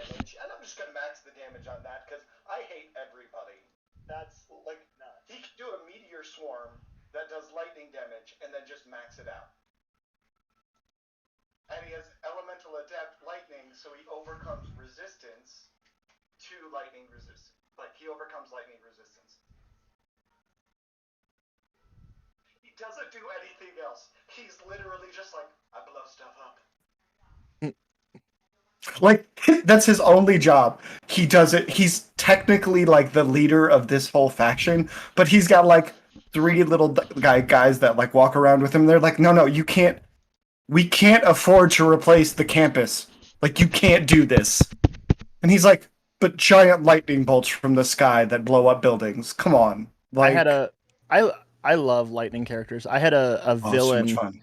damage, and I'm just gonna max the damage on that because I hate everybody. That's like he can do a meteor swarm that does lightning damage and then just max it out. And he has elemental adept lightning, so he overcomes resistance to lightning resistance. Like he overcomes lightning resistance. He doesn't do anything else. He's literally just like, I blow stuff up. Like, that's his only job. He does it. He's technically like the leader of this whole faction, but he's got like three little guys that like walk around with him. They're like, no, you can't. We can't afford to replace the campus. Like, you can't do this. And he's like, but giant lightning bolts from the sky that blow up buildings. Come on. I Like, had a I love lightning characters. I had a oh, so much villain fun.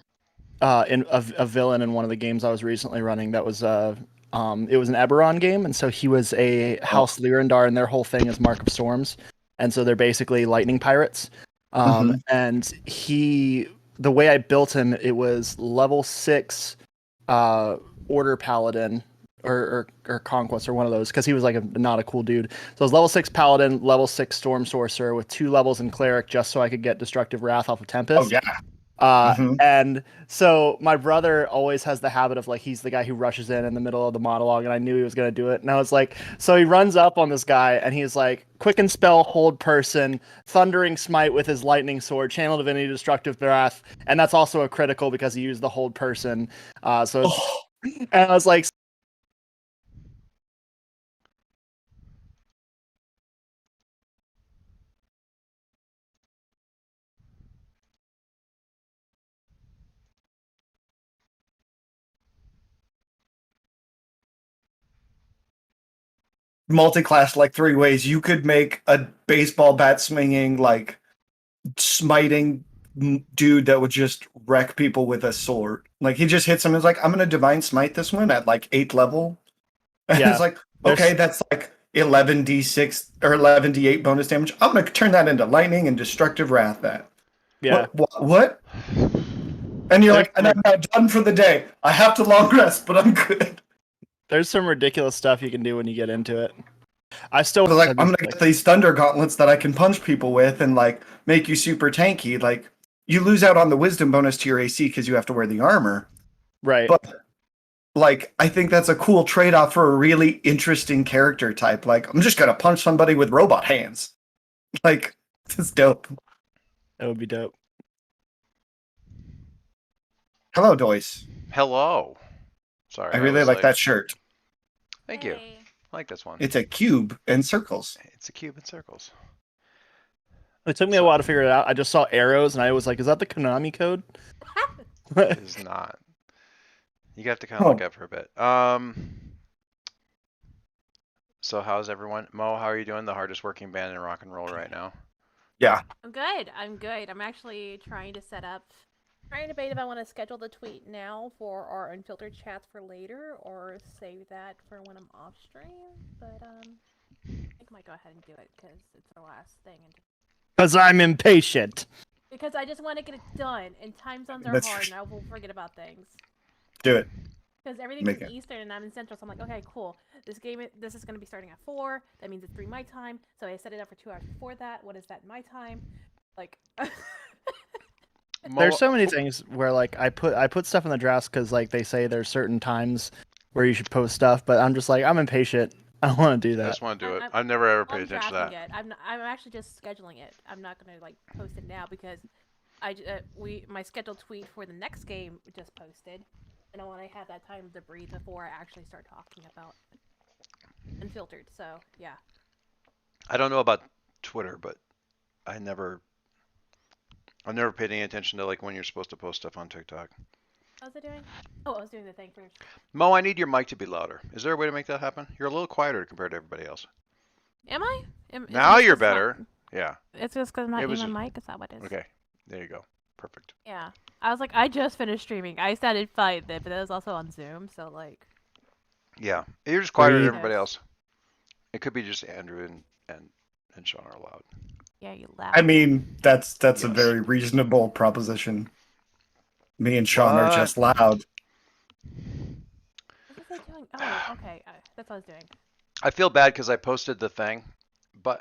in a villain in one of the games I was recently running that was it was an Eberron game, and so he was a House Lyrandar, and their whole thing is Mark of Storms, and so they're basically lightning pirates. And the way I built him, it was level 6 Order Paladin or Conquest or one of those, because he was like not a cool dude. So it was level 6 Paladin, level 6 Storm Sorcerer with 2 levels in Cleric, just so I could get Destructive Wrath off of Tempest. Oh yeah. And so my brother always has the habit of like, he's the guy who rushes in the middle of the monologue, and I knew he was going to do it. And I was like, so he runs up on this guy and he's like, quicken spell, hold person, thundering smite with his lightning sword, channel divinity, destructive wrath. And that's also a critical because he used the hold person. And I was like, Multi-class like 3 ways. You could make a baseball bat swinging, like smiting dude that would just wreck people with a sword. Like he just hits him and is like, I'm gonna divine smite this one at like 8th level. And Yeah. it's like, okay, that's like 11d6 or 11d8 bonus damage. I'm gonna turn that into lightning and destructive wrath. That. yeah. What? And you're like, and I'm now done for the day. I have to long rest, but I'm good. There's some ridiculous stuff you can do when you get into it. I still like, I'm gonna get these thunder gauntlets that I can punch people with and like make you super tanky. Like you lose out on the wisdom bonus to your AC because you have to wear the armor. Right. But like I think that's a cool trade-off for a really interesting character type. Like I'm just gonna punch somebody with robot hands. Like it's dope. That would be dope. Hello, Doyce. Hello. Sorry. I really like that shirt. Thank you. I like this one. It's a cube and circles. It's a cube and circles. It took me a while to figure it out. I just saw arrows and I was like, is that the Konami code? It is not. You have to kind of look up for a bit. So how's everyone? Mo, how are you doing? The hardest working band in rock and roll right now. Yeah. I'm good. I'm actually trying to debate if I want to schedule the tweet now for our unfiltered chats for later or save that for when I'm off stream. But I think I might go ahead and do it because it's our last thing. Because I'm impatient. Because I just want to get it done, and time zones are hard, and I will forget about things. Do it. Because everything's in Eastern, and I'm in Central, so I'm like, okay, cool. This is going to be starting at 4. That means it's 3 my time. So I set it up for 2 hours before that. What is that in my time? Like... There's so many things where like I put stuff in the drafts because like they say there's certain times where you should post stuff, but I'm just like, I'm impatient. I don't want to do that. I just want to do it. I've never ever paid attention to that. I'm actually just scheduling it. I'm not gonna like post it now because my scheduled tweet for the next game just posted, and I want to have that time to breathe before I actually start talking about Unfiltered. So yeah. I don't know about Twitter, but I've never paid any attention to like when you're supposed to post stuff on TikTok. How's it doing? Oh, I was doing the thing first. Mo, I need your mic to be louder. Is there a way to make that happen? You're a little quieter compared to everybody else. Am I? Now you're better. Yeah. It's just because I'm not using my mic. Is that what it is? Okay. There you go. Perfect. Yeah. I was like, I just finished streaming. I started fine then, but that was also on Zoom, so like. Yeah. You're just quieter than everybody else. It could be just Andrew and Sean are loud. Yeah, you loud. I mean, that's a very reasonable proposition. Me and Sean are just loud. I doing? Oh, okay. That's what I was doing. I feel bad because I posted the thing,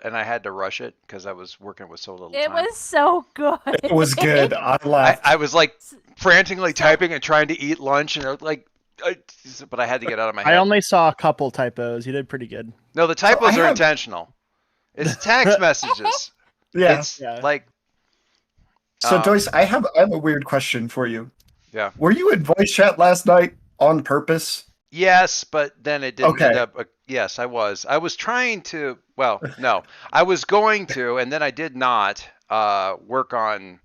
and I had to rush it because I was working with so little It time. was so good. It was good. I laughed. I was like frantically So- typing and trying to eat lunch, and but I had to get out of my I head. only saw a couple typos. You did pretty good. No, the typos are have- intentional. It's text messages. Yeah. It's Yeah. like So, um, Joyce, I have a weird question for you. yeah. Were you in voice chat last night on purpose? Yes, but then it didn't Okay. end up. Yes, I was. I was trying to. Well, no, I was going to, and then I did not work on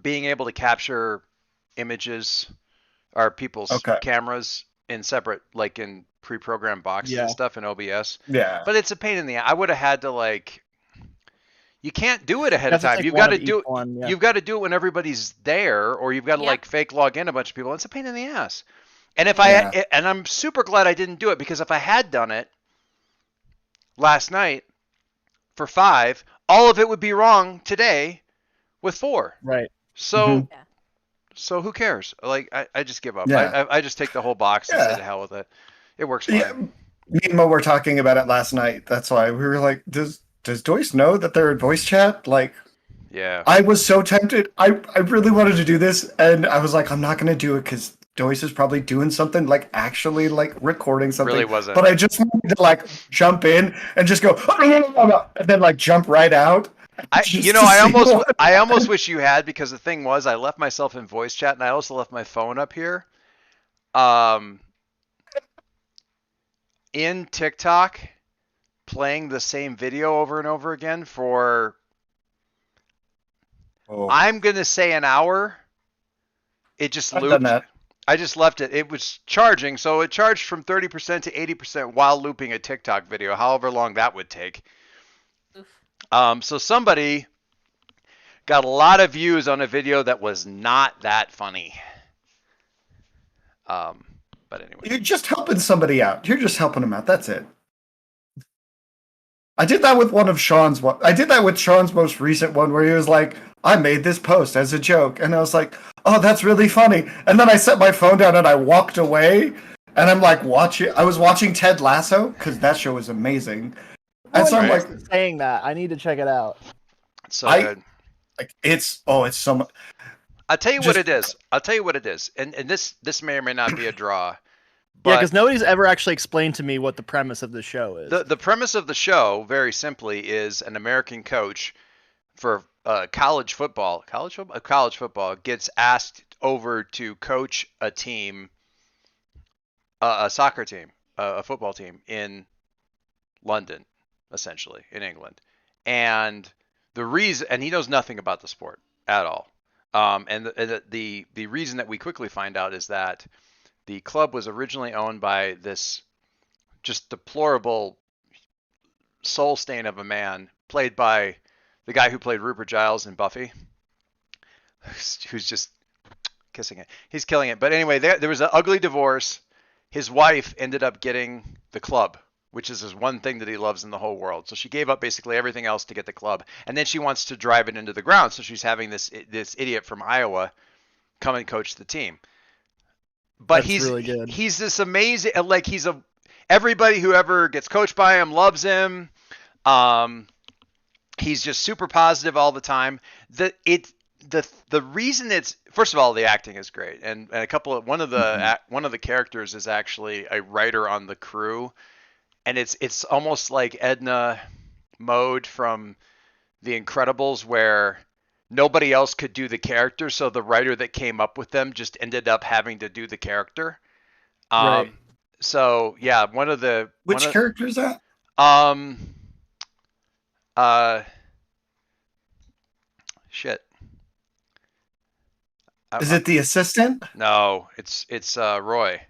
being able to capture images or people's Okay. cameras in separate, like in pre-programmed boxes Yeah. and stuff in OBS. Yeah. But it's a pain in the ass. I would have had to like. You can't do it ahead of You have to time. take You've one got of to do each one, yeah. You've got to do it when everybody's there, or you've got to Yep. like fake log in a bunch of people. It's a pain in the ass. And if Yeah. and I'm super glad I didn't do it because if I had done it last night for 5, all of it would be wrong today with 4. Right. So Mhm. Yeah. so who cares? Like I just give up. Yeah. I just take the whole box and say Yeah. to hell with it. It works fine. Yeah. Me and Mo were talking about it last night. That's why we were like, does Joyce know that they're in voice chat? Like, Yeah. I was so tempted. I really wanted to do this, and I was like, I'm not going to do it because Joyce is probably doing something, like actually like recording something. Really wasn't. But I just wanted to like jump in and just go, and then like jump right out. Just to I see what- almost wish you had because the thing was I left myself in voice chat and I also left my phone up here. In TikTok, playing the same video over and over again for Oh, I'm gonna say an hour. It just I've done looped. that. I just left it. It was charging, so it charged from 30% to 80% while looping a TikTok video, however long that would take. Oof. So somebody got a lot of views on a video that was not that funny. But anyway. You're just helping somebody out. You're just helping them out. That's it. I did that with one of Sean's one. I did that with Sean's most recent one where he was like, I made this post as a joke. And I was like, oh, that's really funny. And then I set my phone down and I walked away. And I'm like, I was watching Ted Lasso because that show is amazing. And so I'm Right. like, Saying that, I need to check it out. It's so I- good. it's so much. I'll tell you what just- it is. I'll tell you what it is. And this may or may not be a draw. Yeah, But because nobody's ever actually explained to me what the premise of the show is. the premise of the show, very simply, is an American coach for college football gets asked over to coach a team, a soccer team, a football team in London, essentially in England, and he knows nothing about the sport at all. And the reason that we quickly find out is that the club was originally owned by this just deplorable soul stain of a man, played by the guy who played Rupert Giles in Buffy, who's just kissing it. He's killing it. But anyway, there was an ugly divorce. His wife ended up getting the club, which is his one thing that he loves in the whole world. So she gave up basically everything else to get the club. And then she wants to drive it into the ground. So she's having this idiot from Iowa come and coach the team. But That's really good. He's this amazing, like everybody who ever gets coached by him loves him. He's just super positive all the time. The reason it's, first of all, the acting is great, and one of the characters is actually a writer on the crew, and it's almost like Edna Mode from The Incredibles, where nobody else could do the character, so the writer that came up with them just ended up having to do the character. Right. So yeah, Which character is that? Shit. Is it the assistant? No, it's Roy.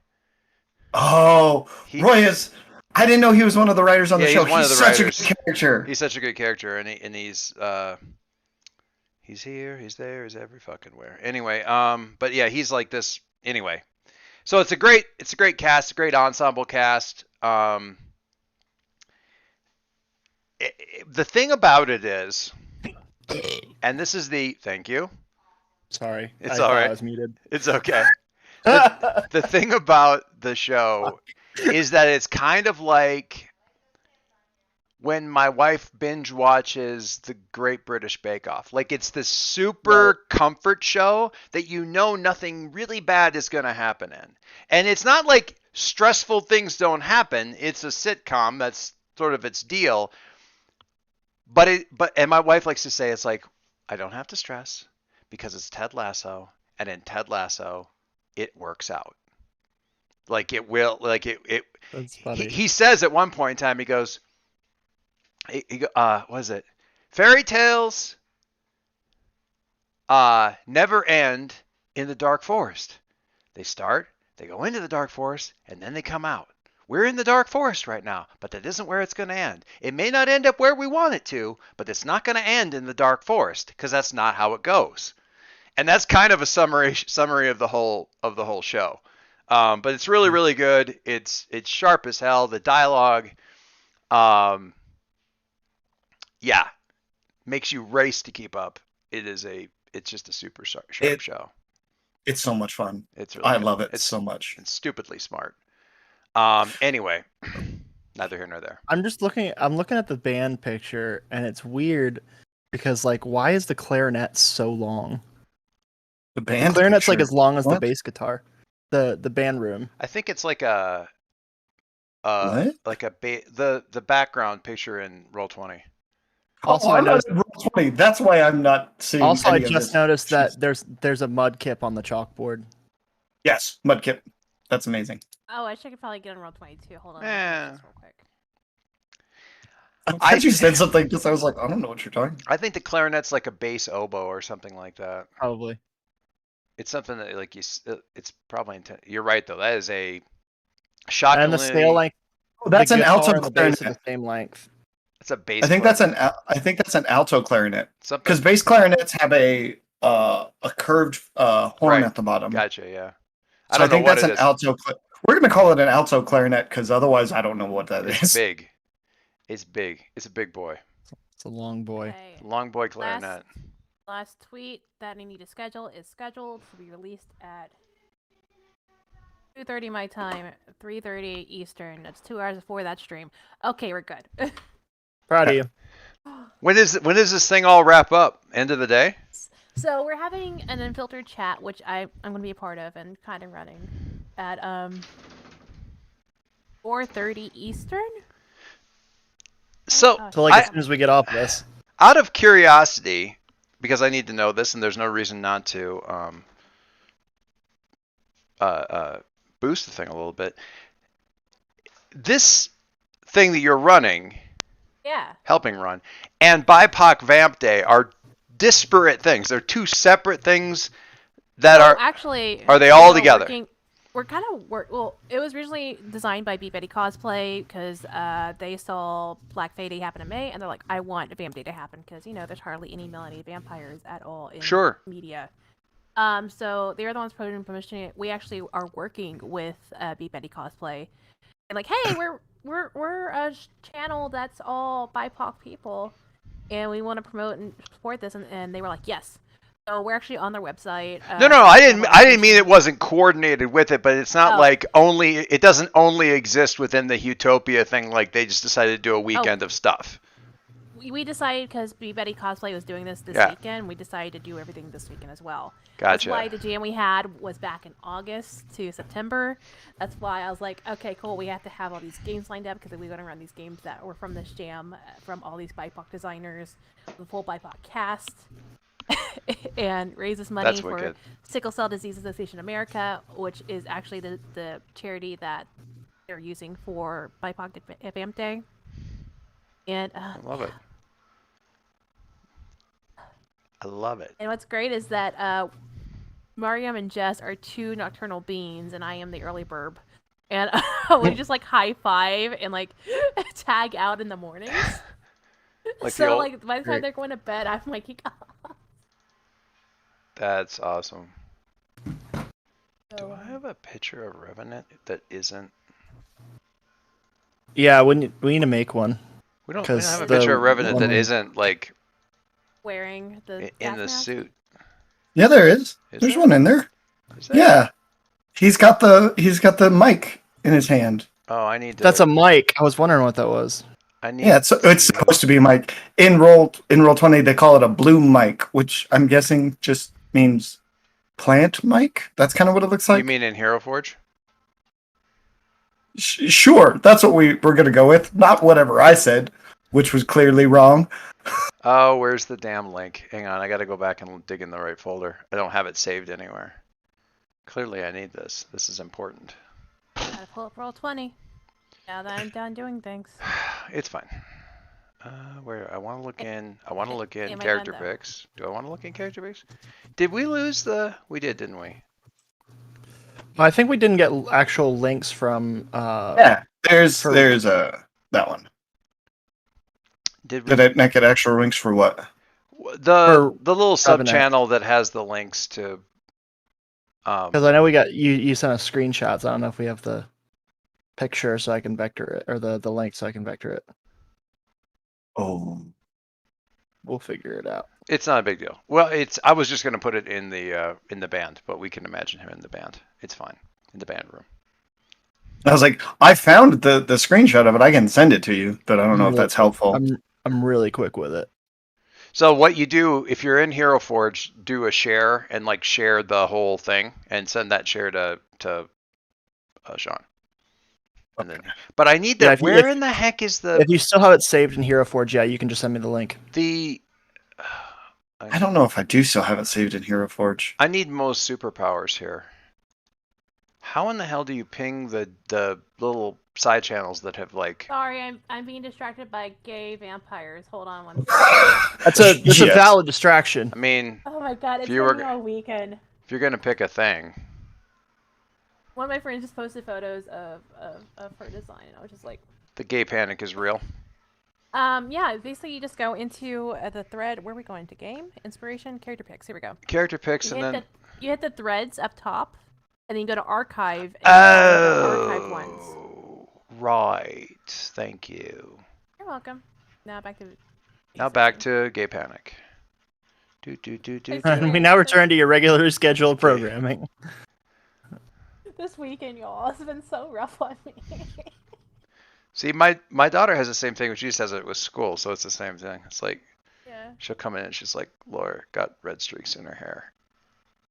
Oh, He- Roy is. I didn't know he was one of the writers on the Yeah, show. he's one of the such writers. a good character. He's such a good character, and he's here, he's there, he's every fucking where. Anyway, but yeah, he's like this. Anyway, so it's a great cast, a great ensemble cast. The thing about it is, and this is thank you. Sorry. It's I all thought right. I was muted. It's okay. The thing about the show is that it's kind of like when my wife binge watches the Great British Bake Off. Like, it's this super comfort show that you know nothing really bad is going to happen in. And it's not like stressful things don't happen. It's a sitcom. That's sort of its deal. And my wife likes to say, it's like, I don't have to stress because it's Ted Lasso. And in Ted Lasso, it works out. Like, it will, like, That's funny. he says at one point in time, he goes, what is it? Fairy tales never end in the dark forest. They start, they go into the dark forest, and then they come out. We're in the dark forest right now, but that isn't where it's going to end. It may not end up where we want it to, but it's not going to end in the dark forest because that's not how it goes. And that's kind of a summary of the whole show. But it's really, really good. It's sharp as hell. The dialogue, yeah, makes you race to keep up. It's just a super sharp show. It's so much fun. It's really I good. love it so much. It's stupidly smart. Anyway, neither here nor there. I'm looking at the band picture, and it's weird because, like, why is the clarinet so long? The band Clarinet's picture. like as long as the What? bass guitar. The band room. I think it's like a What? like the background picture in Roll20. Also, Oh, I I'm not noticed- in Roll20. That's why I'm not seeing. Also, I any of just this. noticed that there's a mud kip on the chalkboard. Yes, Mudkip. That's amazing. Oh, I could probably get on roll 22. Hold on. Yeah. Just real quick. I'm glad you said something because I was like, I don't know what you're talking. I think the clarinet's like a bass oboe or something like that. Probably. It's something that like it's probably you're right though. That is a shockingly. And the scale length. Oh, that's the an guitar alto and the bass clarinet. are the same length. It's a bass. I think clarinet. that's an alto clarinet Something. because bass clarinets have a curved horn Right. at the bottom. Gotcha. Yeah. So I don't know think what that's it an is. alto. We're gonna call it an alto clarinet because otherwise I don't know what that It's is. big. It's big. It's a big boy. It's a long boy. Okay. Long boy clarinet. Last tweet that I need to schedule is scheduled to be released at 2:30 my time, 3:30 Eastern. That's 2 hours before that stream. Okay, we're good. Proud of you. When does this thing all wrap up? End of the day? So we're having an unfiltered chat, which I'm going to be a part of and kind of running at 4:30 Eastern. So gosh. So like as soon as we get off this. out of curiosity, because I need to know this, and there's no reason not to boost the thing a little bit. This thing that you're running, Yeah. helping run, and BIPOC Vamp Day are disparate things. They're two separate things that Well, are. actually. Are they all we're together? We're kind of well. It was originally designed by Beat Betty Cosplay because they saw Black Friday happen in May, and they're like, "I want a Vamp Day to happen," because there's hardly any melody vampires at all in Sure. media. So they're the ones promoting it. We actually are working with Beat Betty Cosplay, and like, hey, we're a channel that's all BIPOC people, and we want to promote and support this, and they were like, yes. So we're actually on their website. No, I didn't mean it wasn't coordinated with it, but it's not like it doesn't only exist within the Utopia thing. Like they just decided to do a weekend of stuff. We decided because Betty Cosplay was doing this Yeah. weekend, we decided to do everything this weekend as well. Gotcha. That's why the jam we had was back in August to September. That's why I was like, okay, cool, we have to have all these games lined up because we're going to run these games that were from this jam, from all these BIPOC designers, the full BIPOC cast, and raise this money That's for wicked. Sickle Cell Disease Association America, which is actually the charity that they're using for BIPOC Vamp Day. And I love it. I love it. And what's great is that Mariam and Jess are two nocturnal beings, and I am the early burb. And we just like high five and like tag out in the mornings. Like the So old- like by the time they're going to bed, I'm like, That's awesome. Do So, I have a picture of Revenant that isn't? Yeah, we need to make one. We don't 'Cause have a the picture of Revenant that woman- isn't like wearing the in gas the mask? suit. Yeah, there is. Is There's there? one in there. Is there? Yeah. He's got the mic in his hand. Oh, I need to. That's a mic. I was wondering what that was. I need Yeah, it's supposed to be a mic. In Roll20, they call it a bloom mic, which I'm guessing just means plant mic. That's kind of what it looks like. You mean in Hero Forge? Sure, that's what we're gonna go with. Not whatever I said, which was clearly wrong. Oh, where's the damn link? Hang on, I gotta go back and dig in the right folder. I don't have it saved anywhere. Clearly, I need this. This is important. Gotta pull up Roll20. Now that I'm done doing things. It's fine. Where I want to look in. I want to look in Am I character done, though? pics. Do I want to look in character pics? Did we lose the? We did, didn't we? I think we didn't get actual links from. Yeah, there's that one. Did we? Did I not get actual links for what? The little sub Revenant. channel that has the links to. Because I know we got you sent us screenshots. I don't know if we have the picture so I can vector it, or the link so I can vector it. Oh, We'll figure it out. It's not a big deal. Well, I was just gonna put it in the band, but we can imagine him in the band. It's fine in the band room. I was like, I found the screenshot of it. I can send it to you, but I don't know if that's helpful. I'm really quick with it. So what you do if you're in Hero Forge, do a share and like share the whole thing and send that share to Sean. And then, but I need that. Where in the heck is the? If you still have it saved in Hero Forge, yeah, you can just send me the link. I don't know if I do still have it saved in Hero Forge. I need most superpowers here. How in the hell do you ping the little side channels that have like? Sorry, I'm being distracted by gay vampires. Hold on one second. That's a valid distraction. I mean, Oh my god, it's If you were- been all weekend. if you're gonna pick a thing, One of my friends just posted photos of her design, and I was just like, the gay panic is real. yeah, basically you just go into the thread. Where are we going to? Game, inspiration, character picks. Here we go. Character picks You and hit then. you hit the threads up top, and then you go to archive. And you go to the archive ones. Oh, right. Thank you. You're welcome. Now back to. Now back to gay panic. Do. And we now return to your regularly scheduled programming. This weekend, y'all, has been so rough on me. See, my daughter has the same thing, but she just has it with school, so it's the same thing. It's like Yeah. she'll come in and she's like, Laura got red streaks in her hair,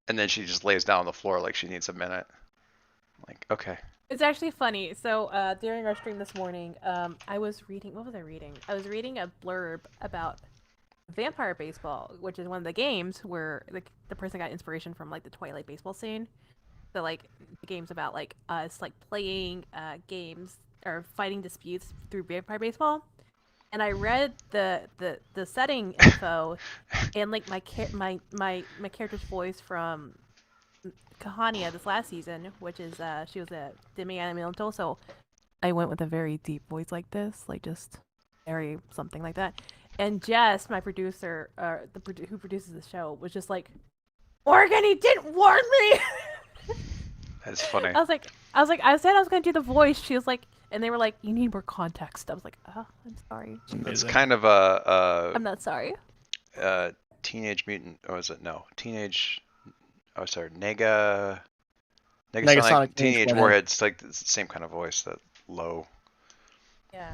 and then she just lays down on the floor like she needs a minute. I'm like, okay. It's actually funny. So during our stream this morning, I was reading. What was I reading? I was reading a blurb about Vampire Baseball, which is one of the games where the person got inspiration from like the Twilight baseball scene. So like the game's about like us like playing games or fighting disputes through Vampire Baseball. And I read the setting info and like my character's voice from Kahania this last season, which is she was a Demi Animalto, so I went with a very deep voice like this, like just very something like that. And Jess, my producer, who produces the show, was just like, Morgan, he didn't warn me. That's funny. I said I was gonna do the voice. She was like, and they were like, you need more context. I was like, oh, I'm sorry. It's kind of a I'm not sorry. Teenage Mutant, or is it no? Teenage. Oh, sorry, Negasonic Negasonic Teenage Teenage Warhead. Warhead's like the same kind of voice, that low. Yeah.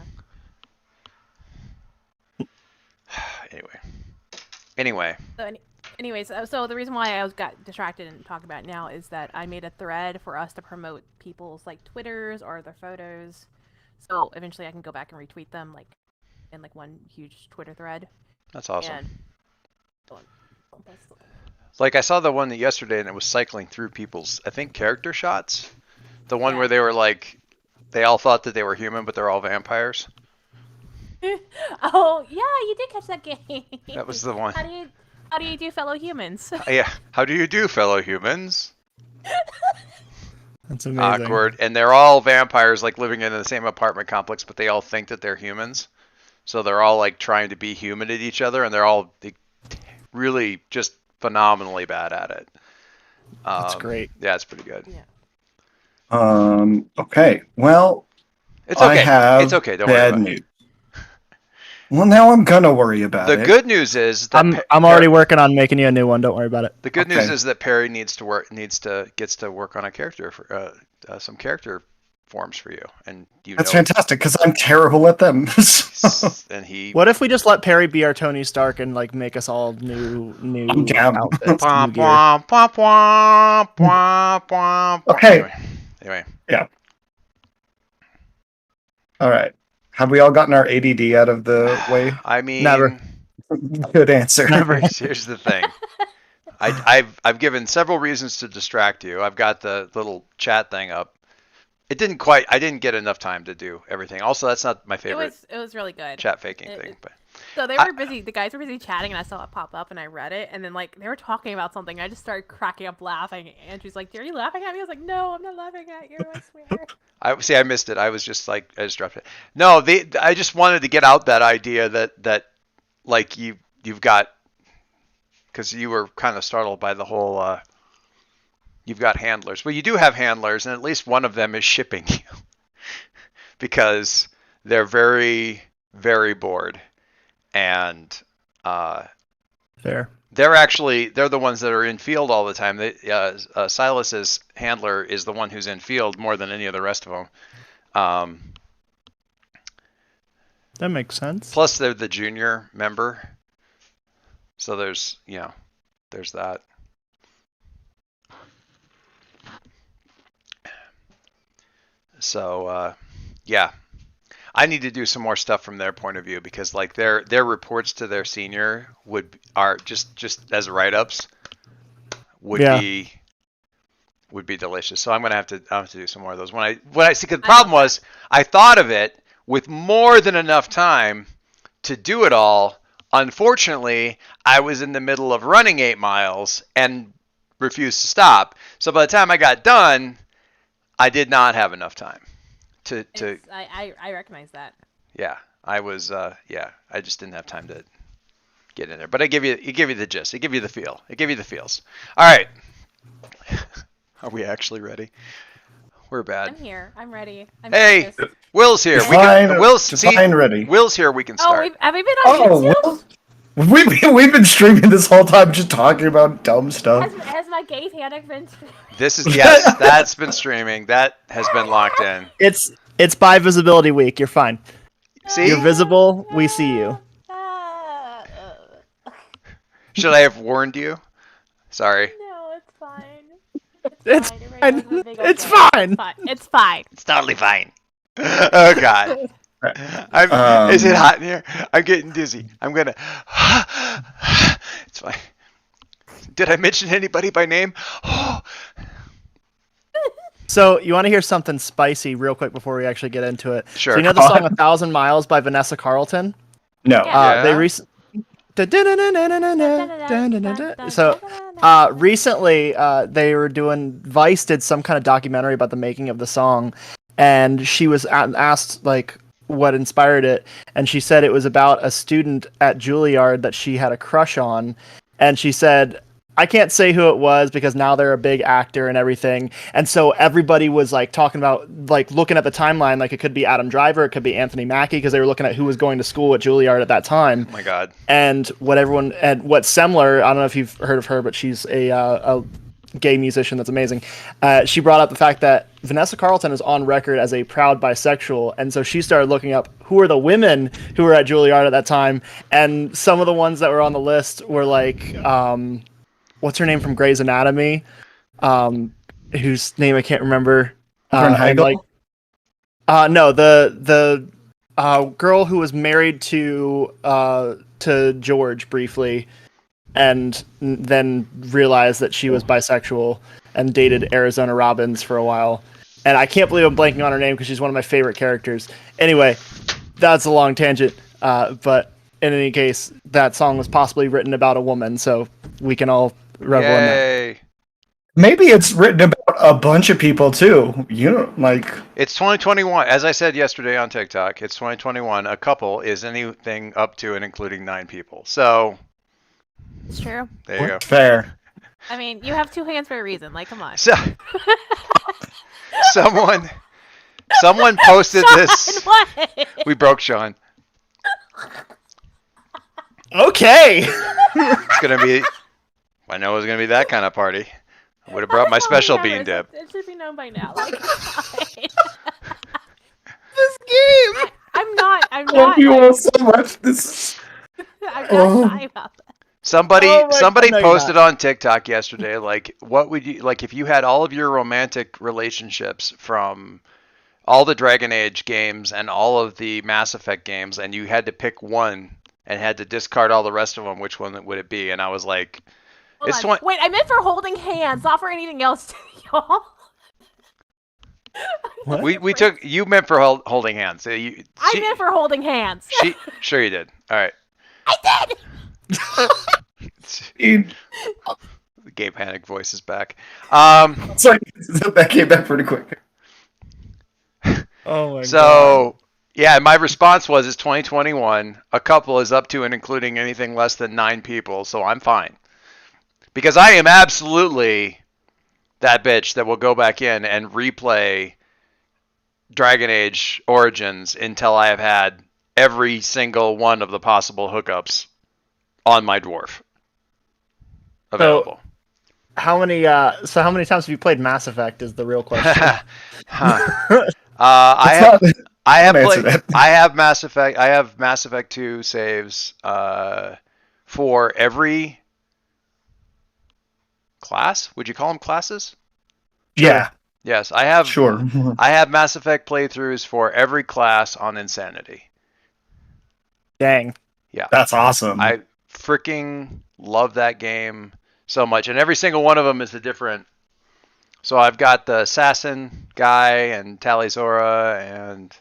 Anyway. So anyways, so the reason why I got distracted and talk about it now is that I made a thread for us to promote people's like Twitters or their photos. So eventually I can go back and retweet them like in like one huge Twitter thread. That's awesome. And Like I saw the one yesterday and it was cycling through people's, I think, character shots. The one where they were like, they all thought that they were human, but they're all vampires. Oh yeah, you did catch that game. That was the one. How do you do, fellow humans? Yeah. How do you do, fellow humans? That's amazing. Awkward. And they're all vampires, like living in the same apartment complex, but they all think that they're humans. So they're all like trying to be human at each other, and they're all really just phenomenally bad at it. That's great. Yeah, it's pretty good. Okay. Well, It's okay. I have It's okay. Don't worry bad about news. Well, now I'm gonna worry about The it. good news is that I'm already working on making you a new one. Don't worry about it. The good news Okay. is that Perry gets to work on a character for some character forms for you, and That's fantastic because I'm terrible at them. and he. What if we just let Perry be our Tony Stark and like make us all new I'm down. outfits, Wah, new gear? wah, wah, wah, wah, wah, wah. Okay. Anyway. Yeah. All right. Have we all gotten our ADD out of the way? I mean, Never. Good answer. Never. Here's the thing. I've given several reasons to distract you. I've got the little chat thing up. I didn't get enough time to do everything. Also, that's not my favorite It was really good. chat faking thing. But So they were busy. The guys were busy chatting, and I saw it pop up, and I read it, and then like they were talking about something. And I just started cracking up laughing. Andrew's like, "Are you laughing at me?" I was like, "No, I'm not laughing at you. I swear." I missed it. I was just like, I just dropped it. No, I just wanted to get out that idea that like you've got, because you were kind of startled by the whole you've got handlers. Well, you do have handlers, and at least one of them is shipping you because they're very, very bored. And Fair. they're the ones that are in field all the time. Silas's handler is the one who's in field more than any of the rest of them. That makes sense. Plus, they're the junior member, so there's that. So yeah, I need to do some more stuff from their point of view because like their reports to their senior are just as write-ups would be delicious. So I'm gonna have to do some more of those. When I see, 'cause the problem was I thought of it with more than enough time to do it all. Unfortunately, I was in the middle of running 8 miles and refused to stop. So by the time I got done, I did not have enough time to. I recognize that. Yeah, I was. I just didn't have time to get in there. But it give you the gist. It give you the feel. It give you the feels. All right. Are we actually ready? We're bad. I'm here. I'm ready. Hey, focused. Will's here. Ready. Will's here. We can Oh, start. have we been on YouTube? Well, we've been streaming this whole time just talking about dumb stuff. Has my gay panic been? This is yes. That's been streaming. That has been locked in. It's by visibility week. You're fine. See? You're visible. We see you. Should I have warned you? Sorry. No, it's fine. It's fine. fine. It's fine. It's fine. It's totally fine. Oh God. Is it hot in here? I'm getting dizzy. I'm gonna. It's fine. Did I mention anybody by name? So you want to hear something spicy real quick before we actually get into it? Sure. So you know the song "1,000 Miles" by Vanessa Carlton? No. Yeah. They recently. So recently they were doing Vice did some kind of documentary about the making of the song, and she was asked like what inspired it, and she said it was about a student at Juilliard that she had a crush on, and she said, I can't say who it was because now they're a big actor and everything. And so everybody was like talking about like looking at the timeline, like it could be Adam Driver, it could be Anthony Mackie, because they were looking at who was going to school at Juilliard at that time. Oh my God. And what Semler, I don't know if you've heard of her, but she's a gay musician that's amazing. She brought up the fact that Vanessa Carlton is on record as a proud bisexual, and so she started looking up who are the women who were at Juilliard at that time, and some of the ones that were on the list were like what's her name from Grey's Anatomy? Whose name I can't remember. No, the girl who was married to George briefly, and then realized that she was bisexual and dated Arizona Robbins for a while. And I can't believe I'm blanking on her name because she's one of my favorite characters. Anyway, that's a long tangent. But in any case, that song was possibly written about a woman, so we can all revel in that. Yay. Maybe it's written about a bunch of people too. You know, like It's 2021. As I said yesterday on TikTok, it's 2021. A couple is anything up to and including 9 people. So It's true. there you go. fair. I mean, you have 2 hands for a reason. Like, come on. So someone posted this. What? We broke Sean. Okay. It's gonna be. I know it was gonna be that kind of party. I would have brought my special bean dip. It should be known by now. Like, This game. I'm not. I'm I love not. you all Like, so much. This I'm Oh. not shy about that. Somebody Oh my somebody God, no, you're posted on TikTok yesterday, like, what would you like if you had all of your romantic relationships from all the Dragon Age games and all of the Mass Effect games, and you had to pick one and had to discard all the rest of them, which one would it be? And I was like, Hold it's on. one. Wait, I meant for holding hands, not for anything else, y'all. What? We took you meant for holding hands. So I meant for holding hands. Sure you did. All right. I did. The Game Panic voice is back. Sorry, that came back pretty quick. Oh my God. So yeah, my response was it's 2021. A couple is up to and including anything less than 9 people, so I'm fine. Because I am absolutely that bitch that will go back in and replay Dragon Age Origins until I have had every single one of the possible hookups on my dwarf available. How many times have you played Mass Effect? Is the real question. I have answer played. that. I have Mass Effect. I have Mass Effect 2 saves for every class. Would you call them classes? Yeah, Yes, I have. sure. I have Mass Effect playthroughs for every class on Insanity. Dang. Yeah, That's awesome. I freaking love that game so much, and every single one of them is a different. So I've got the assassin guy and Talizora, and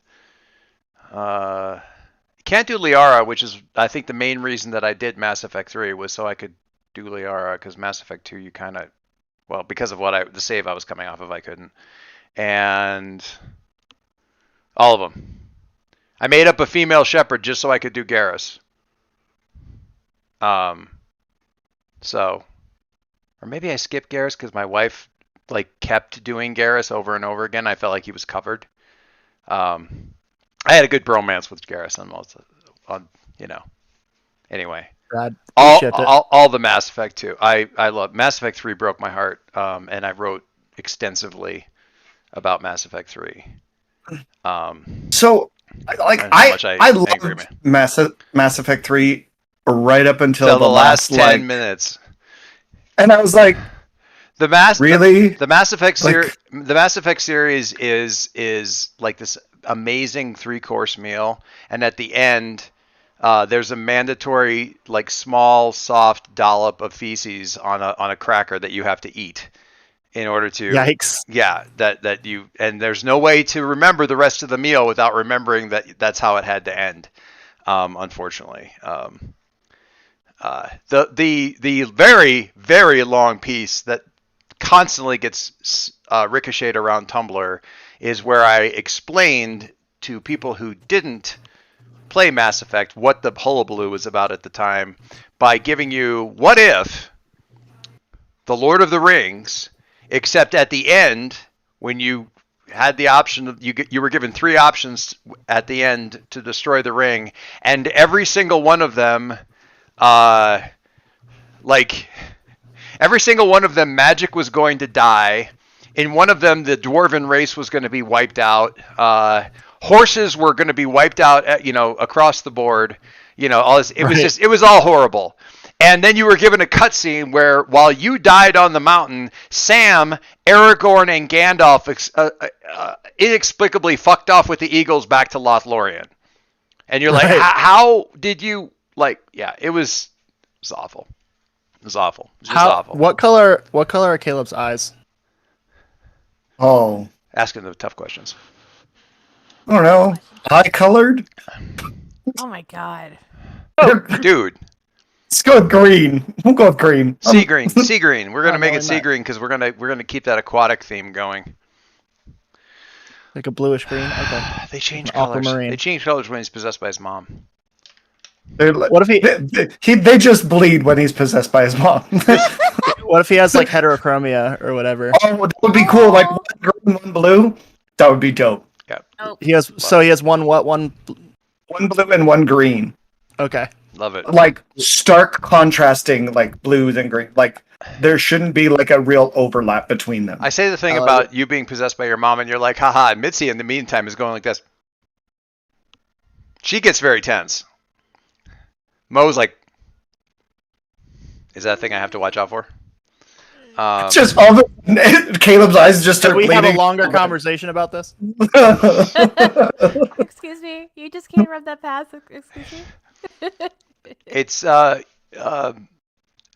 can't do Liara, which is I think the main reason that I did Mass Effect 3 was so I could do Liara, because Mass Effect 2 you kind of, well, because of the save I was coming off of, I couldn't. And all of them. I made up a female shepherd just so I could do Garrus. So, or maybe I skipped Garrus because my wife like kept doing Garrus over and over again. I felt like he was covered. I had a good bromance with Garrus on Anyway. Brad, All the Mass Effect 2. I love Mass Effect 3 broke my heart, and I wrote extensively about Mass Effect 3. So, like, and how much I angry loved me. Mass Effect 3 right up until Till the last 10 minutes. and I was like, The Mass Effect Like- the Mass Effect series is like this amazing 3-course meal, and at the end, there's a mandatory like small soft dollop of feces on a cracker that you have to eat in order to. Yikes. Yeah, that you, and there's no way to remember the rest of the meal without remembering that that's how it had to end. Unfortunately. The very, very long piece that constantly gets ricocheted around Tumblr is where I explained to people who didn't play Mass Effect what the hullabaloo was about at the time by giving you what if the Lord of the Rings, except at the end when you had the option of you were given 3 options at the end to destroy the ring, and every single one of them every single one of them, magic was going to die. In one of them, the dwarven race was going to be wiped out. Horses were going to be wiped out, across the board. All this. It was all horrible. And then you were given a cutscene where, while you died on the mountain, Sam, Aragorn, and Gandalf inexplicably fucked off with the eagles back to Lothlorien. And you're like, how did you it was awful. It was awful. It was just awful. What color are Caleb's eyes? oh, Asking the tough questions. I don't know, high colored. Oh my god. Dude, Let's go with green. We'll go with green. sea green. Sea green. We're gonna I'm make going it sea back. green because we're gonna keep that aquatic theme going. Like a bluish green? Okay. They change colors. Aquamarine. They change colors when he's possessed by his mom. What if they just bleed when he's possessed by his mom. what if he has like heterochromia or whatever? Oh, that would be cool. Like one green, one blue. That would be dope. Oh. He has one One blue and one green. Okay. Love it. like stark contrasting like blues and green. Like there shouldn't be like a real overlap between them. I say the thing about you being possessed by your mom, and you're like, haha. And Mitzi, in the meantime, is going like this. She gets very tense. Mo's like, is that a thing I have to watch out for? Just all the Caleb's eyes just Can start we have a bleeding. longer conversation about this? Excuse me, you just can't rub that past. Excuse me. It's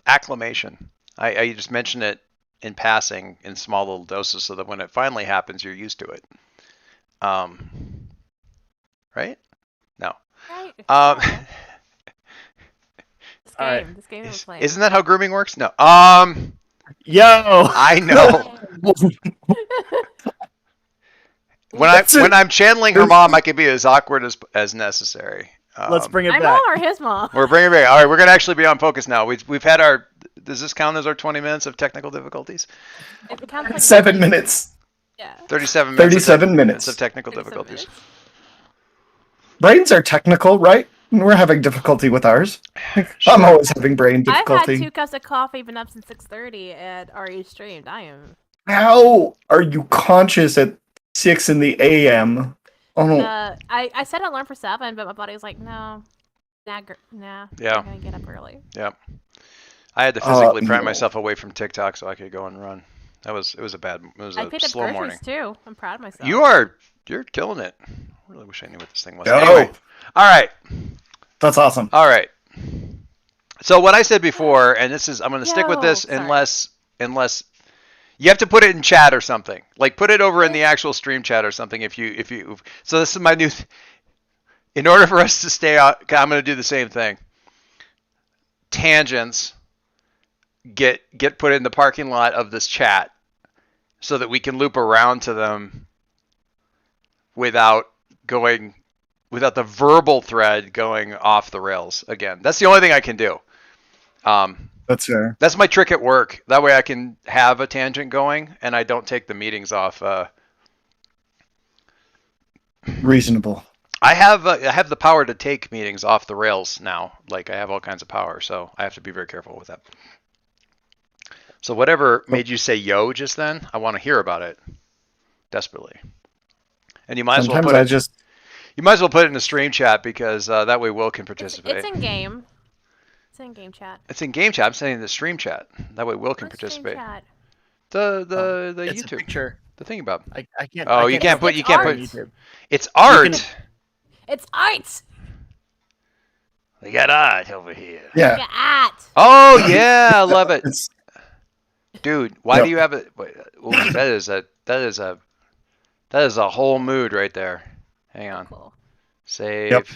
acclimation. I just mention it in passing in small little doses so that when it finally happens, you're used to it. Right? No. Right. Alright. This game is playing. Isn't that how grooming works? No. Yo! I know. when I'm channeling her mom, I can be as awkward as necessary. Let's bring it My back. mom or his mom? We're bringing it back. All right, we're gonna actually be on focus now. We've had our. Does this count as our 20 minutes of technical difficulties? It counts like 7 minutes. Yeah. 37 minutes. 37 minutes of technical 37 difficulties. minutes. Brains are technical, right? We're having difficulty with ours. I'm always having brain I've had difficulty. 2 cups of coffee, been up since 6:30 at RE streamed. I am. How are you conscious at 6 in the a.m.? Oh, I set an alarm for 7, but my body was like, no, nah. Yeah. I'm gonna get up early. Yep. I had to physically pry no. myself away from TikTok so I could go and run. It was a I picked up slow groceries morning. too. I'm proud of myself. You're killing it. I really wish I knew what this thing was. Dope. Anyway, all right. that's awesome. All right. So what I said before, and this is I'm going to stick with this Sorry. unless you have to put it in chat or something. Like put it over in the actual stream chat or something if you So this is my new in order for us to stay out, I'm going to do the same thing. Tangents get put in the parking lot of this chat so that we can loop around to them without the verbal thread going off the rails again. That's the only thing I can do. That's fair. That's my trick at work. That way I can have a tangent going and I don't take the meetings off. Reasonable. I have the power to take meetings off the rails now. Like I have all kinds of power, so I have to be very careful with that. So whatever made you say yo just then, I want to hear about it desperately. And you might as well put it in the stream chat because that way Will can participate. It's in game. It's in game chat. It's in game chat. I'm saying the stream chat. That way Will can participate. Stream chat? The It's a YouTube. picture. The thing about. I can't. Oh, I you can't put. It's art. It's art. It's art. We got art over here. Yeah. Look at. Oh yeah, I love it, It's, dude. Why Yep. do you have it? Wait, ooh, that is a whole mood right there. Hang on. Cool. Save. Yep.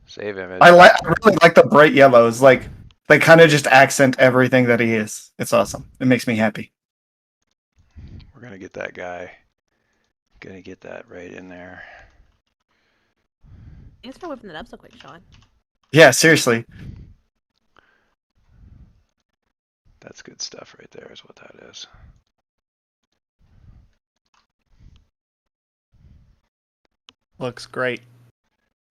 Save image. I really like the bright yellows. Like they kind of just accent everything that he is. It's awesome. It makes me happy. We're gonna get that guy. Gonna get that right in there. Thanks for whipping it up so quick, Sean. Yeah, seriously. That's good stuff right there. Is what that is. Looks great.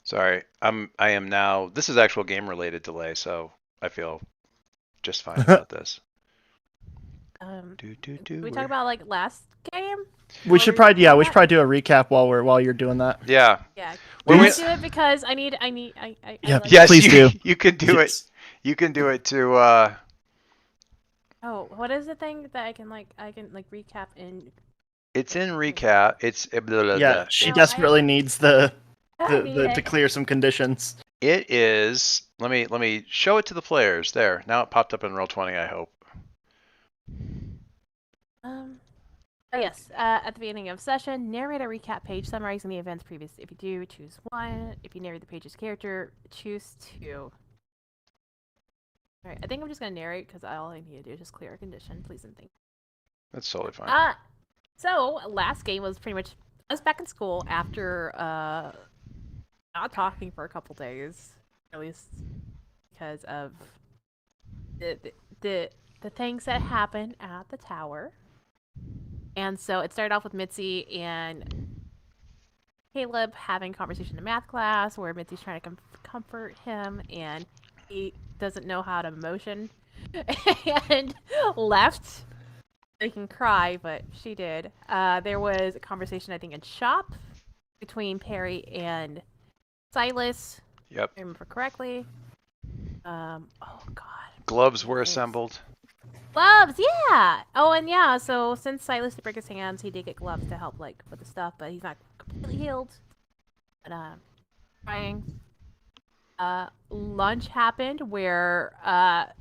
Sorry, I am now. This is actual game related delay, so I feel just fine about this. We talk about like last game. We should probably do a recap while you're doing that. Yeah. Yeah. When Can we- I do it because I Yeah, like Yes, Please you, do. You can do it. Yes. You can do it to. Oh, what is the thing that I can recap in? It's in recap. It's blah, blah, blah, Yeah, blah. she No, desperately needs the I need it. to clear some conditions. It is. Let me show it to the players. There. Now it popped up in Roll20. I hope. Oh yes. At the beginning of session, narrate a recap page summarizing the events previous. If you do, choose 1. If you narrate the page's character, choose 2. Alright, I think I'm just gonna narrate because all I need to do is just clear a condition. Please and thank you. That's totally fine. So last game was pretty much I was back in school after not talking for a couple days, at least because of the things that happened at the tower. And so it started off with Mitzi and Caleb having a conversation in math class where Mitzi's trying to comfort him, and he doesn't know how to motion, and left. They can cry, but she did. There was a conversation, I think, in shop between Perry and Silas. Yep. If I remember correctly. Oh God. Gloves were Thanks. assembled. Gloves, yeah. Oh, and yeah. So since Silas did break his hands, he did get gloves to help, like, with the stuff, but he's not completely healed. But crying. Lunch happened where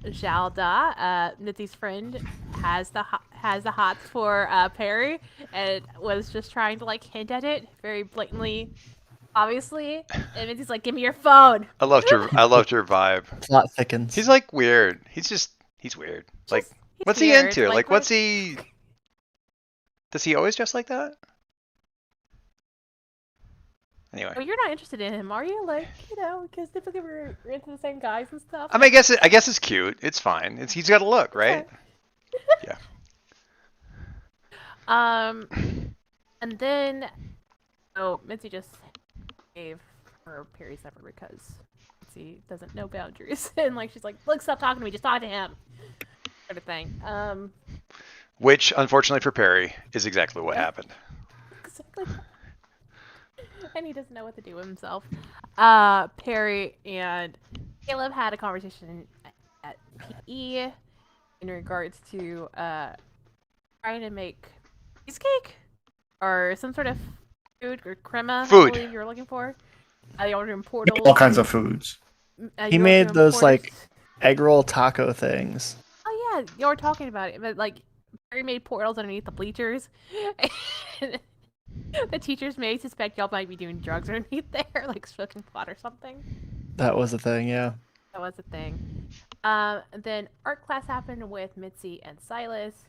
Zhalda, Mitzi's friend, has the hots for Perry, and was just trying to like hint at it very blatantly, obviously. And Mitzi's like, "Give me your phone." I loved her vibe. Plot thickens. He's like weird. He's weird. Like, He's what's he weird. into? Like, what's he? Does he always dress like that? Anyway. Well, you're not interested in him, are you? Like, because typically we're into the same guys and stuff. I mean, I guess it's cute. It's fine. He's got a look, right? Okay. Yeah. And then, Mitzi just gave her Perry's number because Mitzi doesn't know boundaries, and like she's like, "Look, stop talking to me. Just talk to him," sort of thing. Which, unfortunately for Perry, is exactly what happened. Exactly. And he doesn't know what to do with himself. Perry and Caleb had a conversation at PE in regards to trying to make cheesecake or some sort of food or crema. Food. I believe you were looking for. You ordered in portals. All kinds of foods. He made those like egg roll taco things. Oh yeah, you were talking about it, but like Perry made portals underneath the bleachers. And the teachers may suspect y'all might be doing drugs underneath there, like smoking pot or something. That was a thing, yeah. That was a thing. Then art class happened with Mitzi and Silas.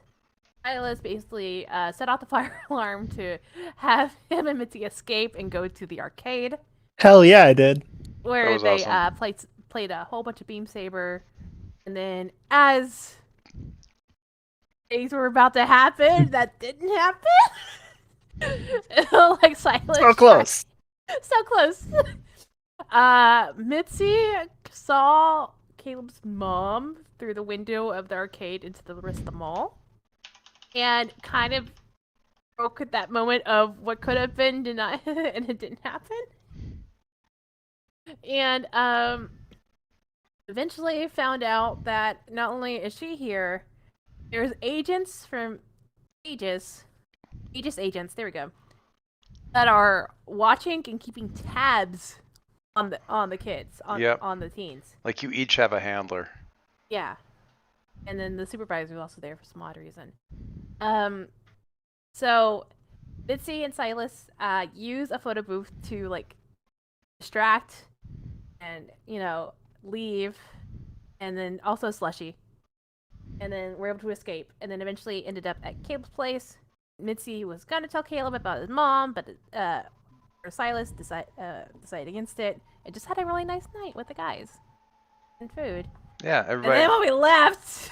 Silas basically set off the fire alarm to have him and Mitzi escape and go to the arcade. Hell yeah, I did. Where was they awesome. played a whole bunch of Beam Saber. And then as things were about to happen, that didn't happen. Like Silas. So close. So close. Mitzi saw Caleb's mom through the window of the arcade into the rest of the mall, and kind of broke at that moment of what could have been denied, and it didn't happen. And eventually found out that not only is she here, there's agents from Aegis agents. There we go. That are watching and keeping tabs on the kids, on the teens. Like you each have a handler. Yeah. And then the supervisor is also there for some odd reason. So Mitzi and Silas use a photo booth to like distract and leave, and then also Slushy. And then we're able to escape, and then eventually ended up at Caleb's place. Mitzi was gonna tell Caleb about his mom, but Silas decided against it, and just had a really nice night with the guys and food. Yeah, And everybody. then when we left,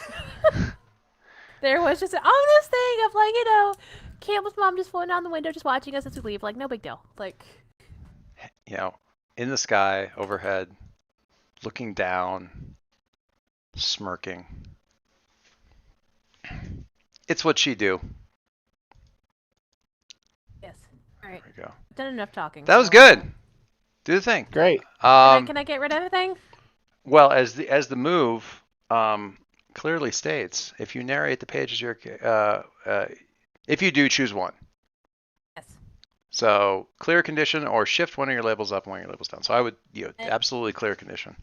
there was just an ominous thing of like, Caleb's mom just floating down the window, just watching us as we leave. Like, no big deal. Like, In the sky overhead, looking down, smirking. It's what she do. yes. All right. There we go. Done enough talking. That was so, good. Do the thing. Great. Can I get rid of everything? Well, as the move clearly states, if you narrate the pages, if you do, choose one. Yes. So clear condition or shift one of your labels up and one of your labels down. So I would absolutely clear condition.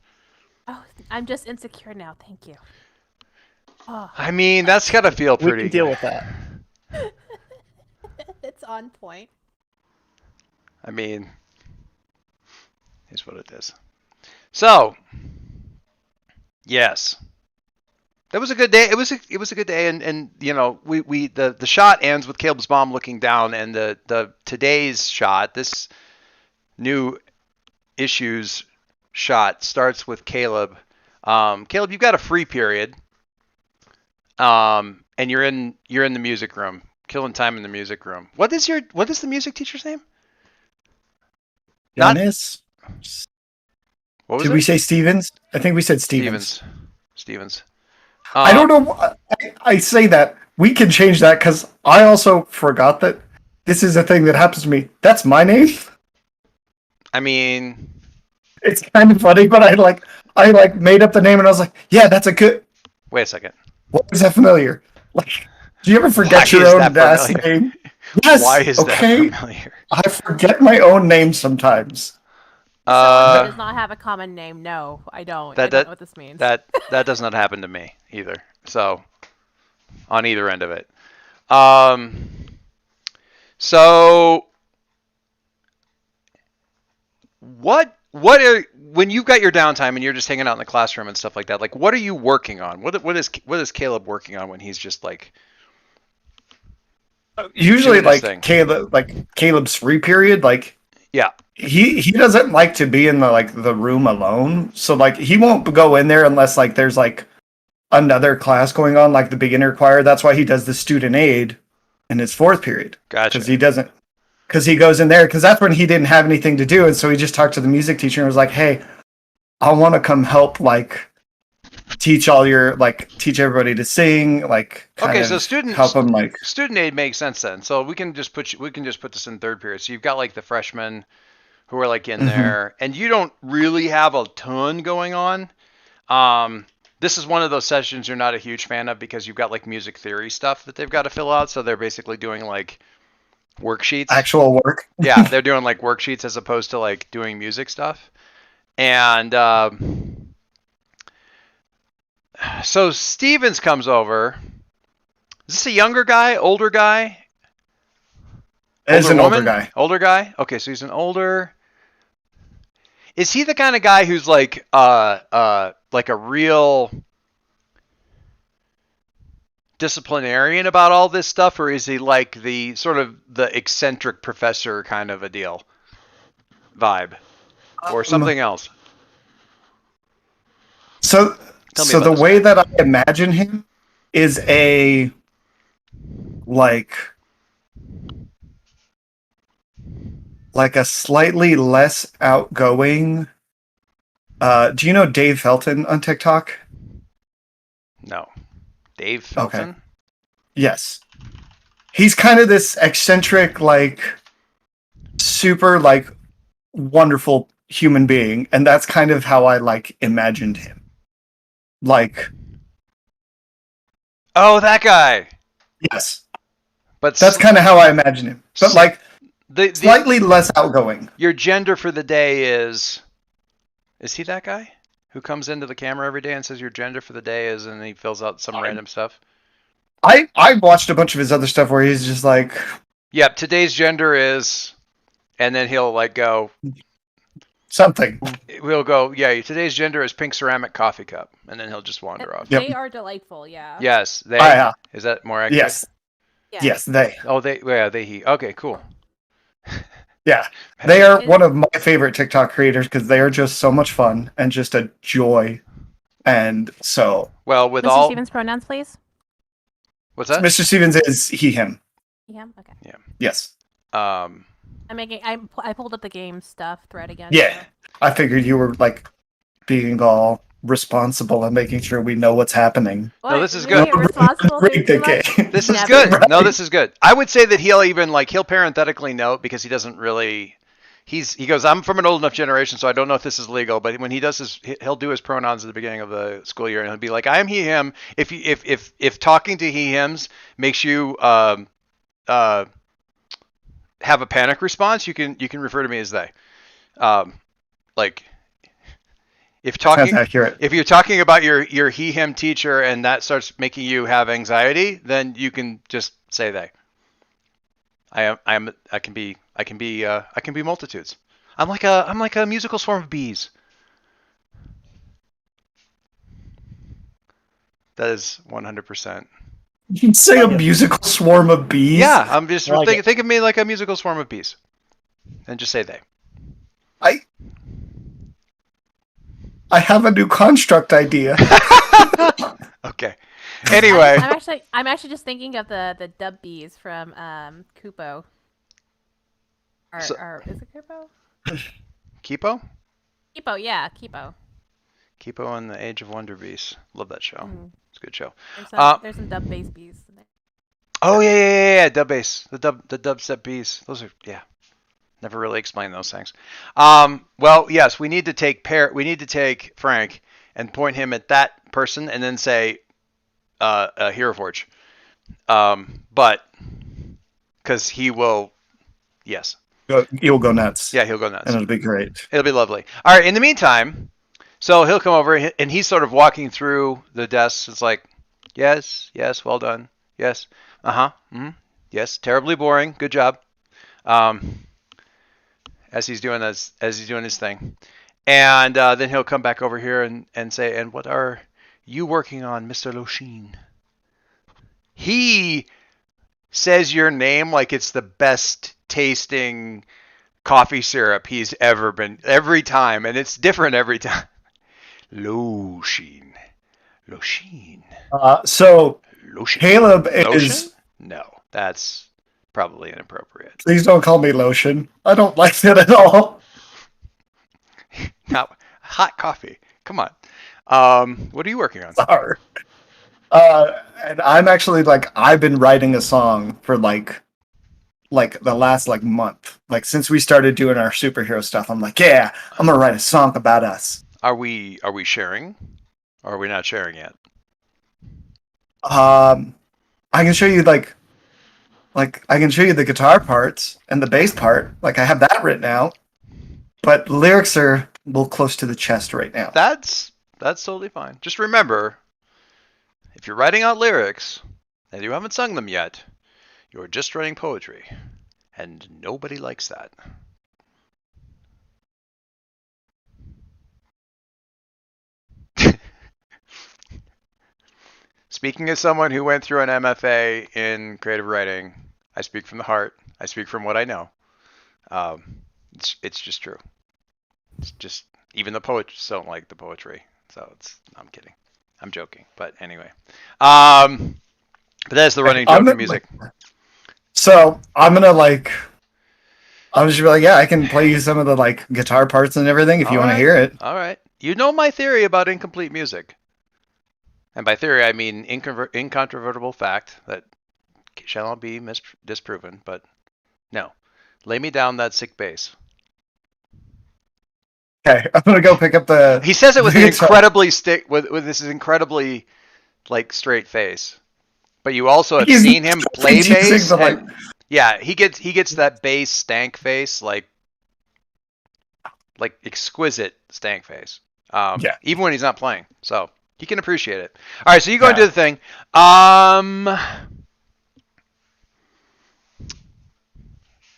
Oh, I'm just insecure now. Thank you. Oh, I mean, that's gotta feel We pretty can deal good. with that. it's on point. I mean, here's what it is. So, yes, that was a good day. It was a good day, and the shot ends with Caleb's mom looking down, and the today's shot, this new issues shot, starts with Caleb. Caleb, you've got a free period, and you're in the music room, killing time in the music room. What is the music teacher's name? Not- Dennis? What was Did it? we say Stevens? I think we said Stevens. Stevens. I don't know. I say that. We can change that because I also forgot that this is a thing that happens to me. That's my name. I mean, It's kind of funny, but I made up the name and I was like, yeah, that's a good. wait a second. Why is that familiar? Like, do you ever forget Why your is own that last familiar? name? Yes. Why is okay. that familiar? I forget my own name sometimes. Someone who does not have a common name. No, I don't. I don't know what this means. That does not happen to me either. So, on either end of it. So what are, when you've got your downtime and you're just hanging out in the classroom and stuff like that? Like, what are you working on? What is Caleb working on when he's just like Usually, doing his thing? Caleb's free period, like Yeah. he doesn't like to be in the room alone. So like he won't go in there unless like there's like another class going on, like the beginner choir. That's why he does the student aid in his fourth period. Gotcha. Because he goes in there because that's when he didn't have anything to do, and so he just talked to the music teacher and was like, "Hey, I want to come help teach everybody to sing, Okay, so student help them student aid makes sense then. So we can just put this in third period. So you've got like the freshmen who are like in there, and you don't really have a ton going on. This is one of those sessions you're not a huge fan of because you've got like music theory stuff that they've got to fill out. So they're basically doing like worksheets. actual work. Yeah, they're doing like worksheets as opposed to like doing music stuff. And so Stevens comes over. Is this a younger guy, older guy? As an older woman? guy. Older guy? Okay, so he's an older. Is he the kind of guy who's like a real disciplinarian about all this stuff, or is he like the sort of the eccentric professor kind of a deal vibe, or something else? So the way that I imagine him is a like a slightly less outgoing. Do you know Dave Felton on TikTok? No. Dave Felton? Okay. Yes. He's kind of this eccentric, super, wonderful human being, and that's kind of how I, imagined him. Oh, that guy! Yes. But that's kind of how I imagine him. But, slightly less outgoing. Your gender for the day is he that guy? Who comes into the camera every day and says your gender for the day is, and he fills out some random stuff? I watched a bunch of his other stuff where he's just like... Yep, today's gender is... And then he'll, go... Something. We'll go, yeah, today's gender is pink ceramic coffee cup. And then he'll just wander off. They are delightful, yeah. Yes, they... yeah. Is that more accurate? Yes. Yes, they. Oh, they, he. Okay, cool. Yeah, they are one of my favorite TikTok creators because they are just so much fun and just a joy. And so... Well, with Mr. Stevens' pronouns, please? What's that? Mr. Stevens is he, him. Him? Okay. Yeah. Yes. I pulled up the game stuff thread again. Yeah. So. I figured you were, being all responsible and making sure we know what's happening. What? No, this is good. This is good. Right. No, this is good. I would say that he'll even he'll parenthetically note because he doesn't really. He goes, I'm from an old enough generation, so I don't know if this is legal. But when he does he'll do his pronouns at the beginning of the school year, and he'll be like, I am he him. If talking to he hims makes you have a panic response, you can refer to me as they. If you're talking about your he him teacher and that starts making you have anxiety, then you can just say they. I can be multitudes. I'm like a musical swarm of bees. That is 100%. You can say a musical swarm of bees? Yeah, I'm just think of me like a musical swarm of bees. And just say they. I have a new construct idea. Okay. Anyway, I'm actually just thinking of the dub bees from Kupo. Is it Kupo? Kipo? Kipo, yeah, Kipo. Kipo and the Age of Wonder Beasts. Love that show. Mhm. It's a good show. There's some dub bass bees in there. Oh yeah. Dub bass. The dubstep bees. Those are Never really explained those things. Well, yes, we need to take Frank and point him at that person and then say Hero Forge. But because he will, yes. You'll go nuts. Yeah, he'll go nuts. And it'll be great. It'll be lovely. All right, in the meantime, so he'll come over and he's sort of walking through the desks. It's like, yes, well done. Yes. Uh-huh. Mm-hmm. Yes, terribly boring. Good job. As he's doing his thing. And then he'll come back over here and say, and what are you working on, Mr. Loshin? He says your name like it's the best tasting coffee syrup he's ever been, every time, and it's different every time. Loshin. So Loshin. Caleb Lotion? is. No, that's probably inappropriate. Please don't call me Lotion. I don't like that at all. Now, hot coffee. Come on. What are you working on? Sorry. And I'm actually I've been writing a song for like the last month. Since we started doing our superhero stuff, I'm like, yeah, I'm gonna write a song about us. Are we sharing? Or are we not sharing yet? I can show you I can show you the guitar parts and the bass part. I have that written out. But lyrics are a little close to the chest right now. That's totally fine. Just remember, if you're writing out lyrics and you haven't sung them yet, you're just writing poetry. And nobody likes that. Speaking as someone who went through an MFA in creative writing, I speak from the heart. I speak from what I know. It's just true. It's just, even the poets don't like the poetry. So I'm kidding. I'm joking. But anyway. But that's the running joke in music. So I'm gonna I'm just yeah, I can play you some of the guitar parts and everything if you want to hear it. All right. You know my theory about incomplete music. And by theory, I mean incontrovertible fact that shall not be disproven. But no, lay me down that sick bass. Okay, I'm gonna go pick up the. He says it with an incredibly with this incredibly straight face. But you also have seen him play bass. Yeah, he gets that bass stank face, like exquisite stank face. Yeah. Even when he's not playing, so he can appreciate it. All right, so you go and do the thing. I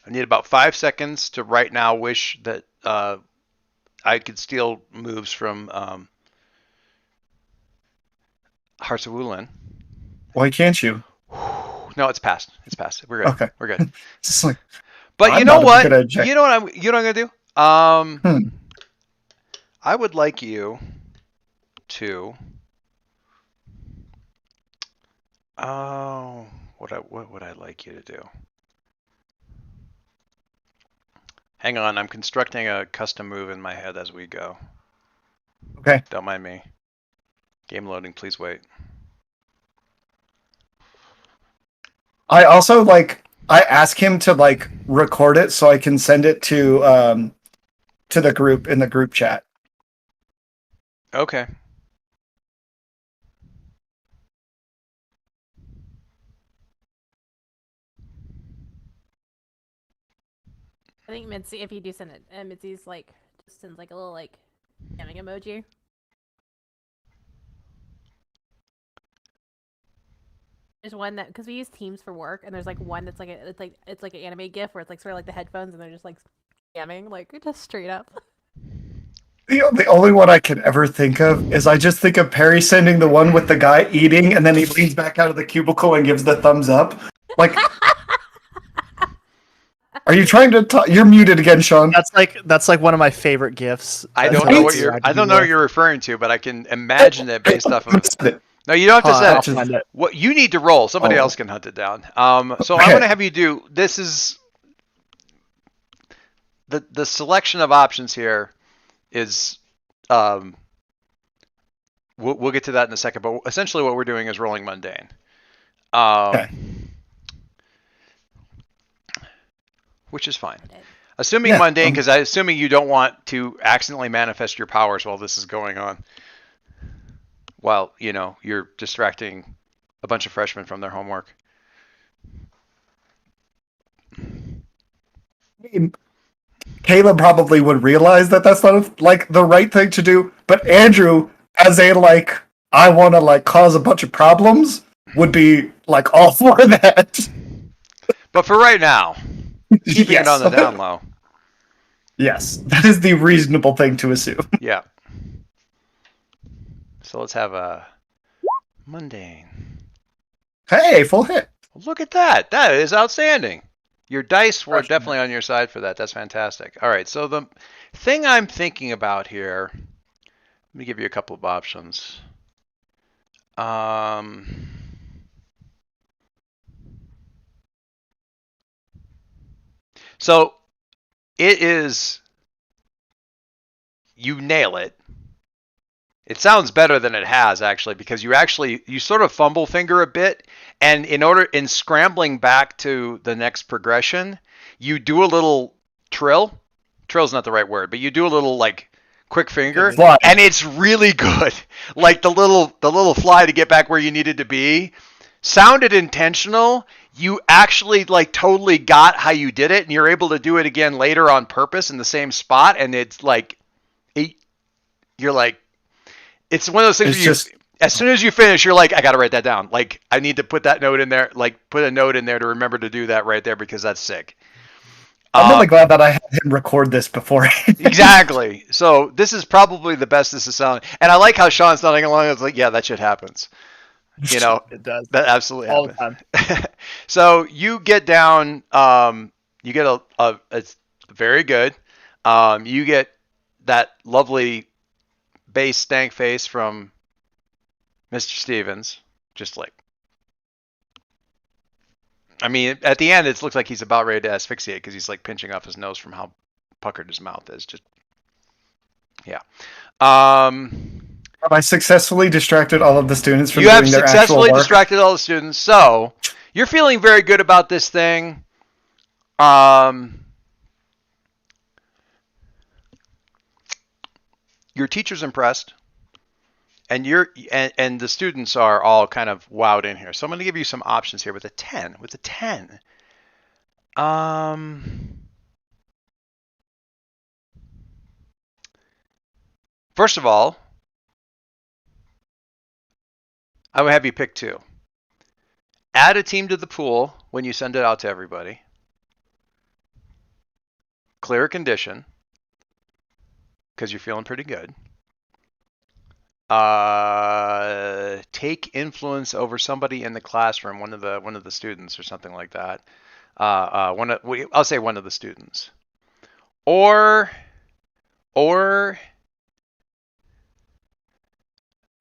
need about 5 seconds to right now wish that I could steal moves from Hearts of Wulin. Why can't you? No, it's past. It's past. We're good. Okay. We're good. Just but you know what? You know what I'm gonna do? I would like you to. Oh, what would I like you to do? Hang on, I'm constructing a custom move in my head as we go. Okay. Don't mind me. Game loading, please wait. I also I ask him to record it so I can send it to the group in the group chat. Okay. I think Mitzi, if you do send it, Mitzi's just sends a little jamming emoji. There's one that, because we use Teams for work, and there's one that's it's like an anime gif where it's sort of the headphones and they're just jamming, just straight up. The only one I can ever think of is I just think of Perry sending the one with the guy eating, and then he leans back out of the cubicle and gives the thumbs up. Are you trying to talk? You're muted again, Sean. That's one of my favorite gifs. I don't know what you're referring to, but I can imagine it based off of. No, you don't have to say it. What you need to roll. Somebody else can hunt it down. So okay. I'm going to have you do. This is the selection of options here is we'll get to that in a second, but essentially what we're doing is rolling mundane. Okay. Which is fine. Okay. Assuming Yeah, mundane, because assuming you don't want to accidentally manifest your powers while this is going on. While, you're distracting a bunch of freshmen from their homework. Caleb probably would realize that that's not like the right thing to do, but Andrew, as a like, I want to like cause a bunch of problems, would be like all for that. But for right now, keeping it on the down low. Yes, that is the reasonable thing to assume. Yeah. So let's have a mundane. Hey, full hit. Look at that. That is outstanding. Your dice were Freshman. definitely on your side for that. That's fantastic. All right. So the thing I'm thinking about here, let me give you a couple of options. So it is, you nail it. It sounds better than it has actually, because you sort of fumble finger a bit, and in scrambling back to the next progression, you do a little trill. Trill's not the right word, but you do a little like quick finger, Fly. and it's really good. Like the little fly to get back where you needed to be sounded intentional. You actually like totally got how you did it, and you're able to do it again later on purpose in the same spot, and it's like you're like, it's one of those things It's where just as soon as you finish, you're like, I got to write that down. Like, I need to put that note in there, like put a note in there to remember to do that right there, because that's sick. I'm really glad that I had him record this beforehand. Exactly. So this is probably the best this is sounding. And I like how Sean's nodding along. It's like, yeah, that shit happens. It does. That absolutely All the happens. time. So you get down, you get it's very good. You get that lovely bass stank face from Mr. Stevens, just like, I mean, at the end, it looks like he's about ready to asphyxiate because he's like pinching off his nose from how puckered his mouth is. Just, yeah. Have I successfully distracted all of the students from You have doing their actual successfully work? distracted all the students, so you're feeling very good about this thing. Your teacher's impressed, and and the students are all kind of wowed in here. So I'm going to give you some options here with a 10. With a 10, first of all, I would have you pick 2. Add a team to the pool when you send it out to everybody. Clear a condition because you're feeling pretty good. Take influence over somebody in the classroom, one of the students or something like that. I'll say one of the students, or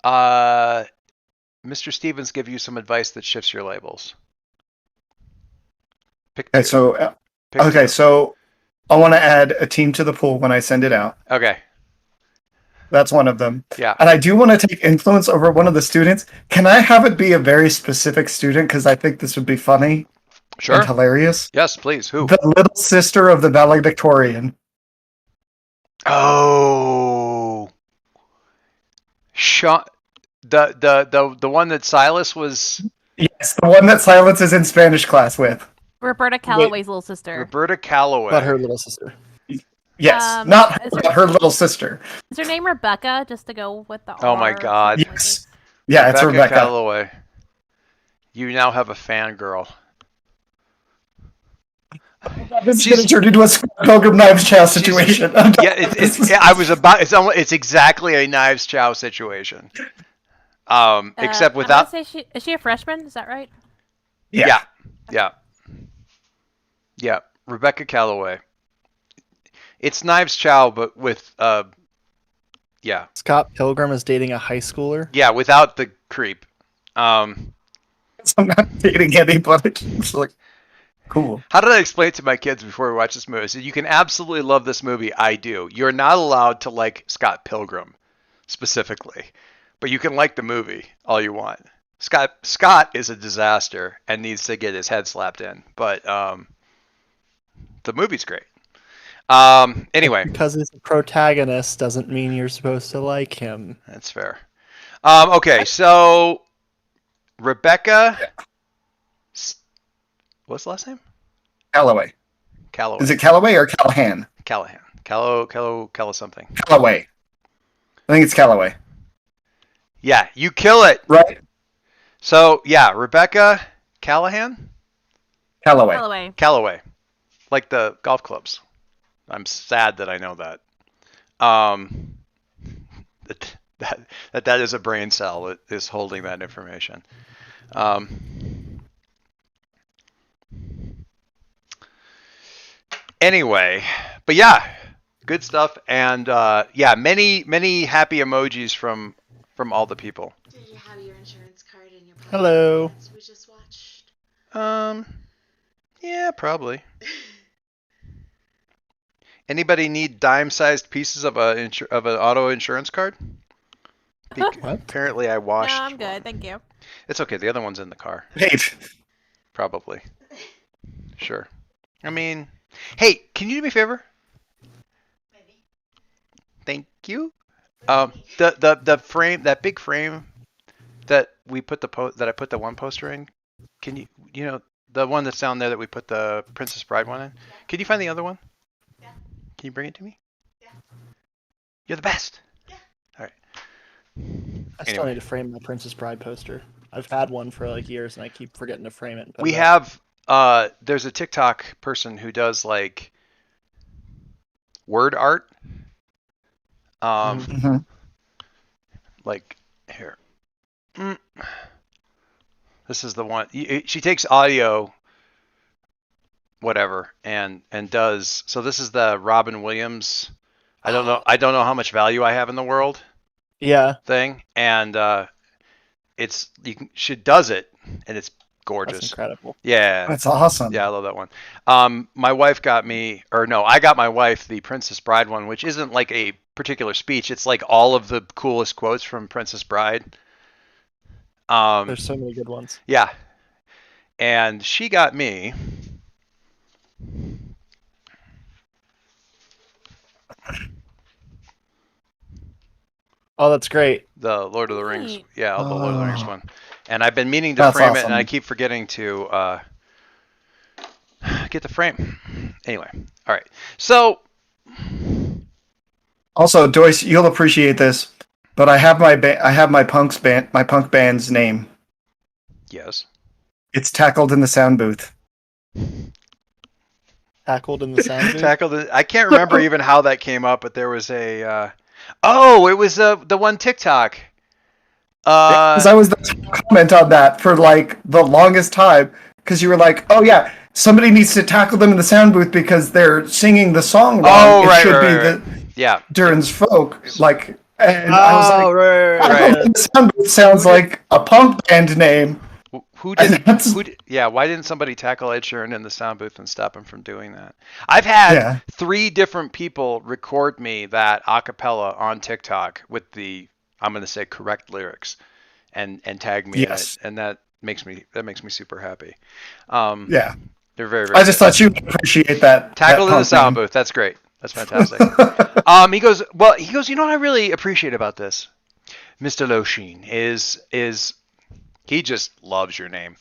Mr. Stevens give you some advice that shifts your labels. Pick 2. Okay, so Pick okay, 2. so I want to add a team to the pool when I send it out. Okay. That's one of them. Yeah. And I do want to take influence over one of the students. Can I have it be a very specific student? Because I think this would be funny Sure. and hilarious. Yes, please. Who? The little sister of the valedictorian. Oh. Sean, the one that Silas was. Yes, the one that Silence is in Spanish class with. Roberta Calloway's little sister. Roberta Calloway. About her little sister. Yes, not her, is but her little sister. Is her name Rebecca? Just to go with the Oh my R or God. something like Yes. this? Yeah, it's Rebecca. Calloway. You now have a fangirl. This is going to turn into a Pilgrim Knives Chow situation. Yeah, it's exactly a Knives Chow situation. Except I'm without. gonna say is she a freshman? Is that right? Yeah. Yeah. Rebecca Calloway. It's Knives Chow, but with yeah. Scott Pilgrim is dating a high schooler. Yeah, without the creep. I'm not dating anybody. It's like, Cool. How did I explain it to my kids before we watch this movie? I said, you can absolutely love this movie. I do. You're not allowed to like Scott Pilgrim specifically, but you can like the movie all you want. Scott is a disaster and needs to get his head slapped in, but the movie's great. Anyway, Because he's a protagonist doesn't mean you're supposed to like him. that's fair. Okay, so Rebecca, what's the last name? Callaway. Calloway. Is it Callaway or Callahan? Callahan. Callow something. Callaway. I think it's Callaway. Yeah, you kill it. Right? So, yeah, Rebecca Callahan? Callaway. Callaway. Like the golf clubs. I'm sad that I know that. That is a brain cell that is holding that information. Anyway, but yeah, good stuff, and yeah, many happy emojis from all the people. Did you have your insurance card in your pocket? Hello. As we just watched. Yeah, probably. Anybody need dime-sized pieces of an auto insurance card? What? Apparently, I washed. No, I'm good. Thank you. It's okay. The other one's in the car. Wait. Probably. Sure. I mean, hey, can you do me a favor? Maybe. Thank you. The frame, that big frame that we put that I put the one poster in. Can you know the one that's down there that we put the Princess Bride one in? Yeah. Can you find the other one? Yeah. Can you bring it to me? Yeah. You're the best. Yeah. All right. I still Anyway. need to frame my Princess Bride poster. I've had one for like years and I keep forgetting to frame it. We have there's a TikTok person who does like word art. Mhm. Like here. This is the one. She takes audio, whatever, and does. So this is the Robin Williams. I don't know how much value I have in the world Yeah, thing, and she does it, and it's that's gorgeous. incredible. Yeah. That's awesome. Yeah, I love that one. My wife got me, or no, I got my wife the Princess Bride one, which isn't like a particular speech. It's like all of the coolest quotes from Princess Bride. There's so many good ones. Yeah. And she got me Oh, that's great. the Lord of the Rings. Neat. Yeah, the Lord of the Rings Oh. one. And I've been meaning to That's frame it, awesome. and I keep forgetting to get the frame. Anyway, all right. So, Also, Joyce, you'll appreciate this, but I have my punk band's name. yes. It's Tackled in the Sound Booth. Tackled in the sound booth. Tackled it. I can't remember even how that came up, but there was a. Oh, it was the one TikTok. Because I was the top comment on that for like the longest time. Because you were like, "Oh yeah, somebody needs to tackle them in the sound booth because they're singing the song wrong. Oh, it right, should right, be right. Yeah. Durin's folk." Like, and I was like, right, "Tackled in the Sound Booth sounds like a punk band name." Who And did? that's- Yeah. Why didn't somebody tackle Ed Sheeran in the sound booth and stop him from doing that? I've had Yeah. 3 different people record me that a cappella on TikTok with the I'm going to say correct lyrics, and tag me Yes. in it, and that makes me super happy. Yeah, They're very very. I just thought you would appreciate that. Tackled that in the sound punk booth. That's great. That's fantastic. He goes, you know what I really appreciate about this, Mr. Losheen, is he just loves your name.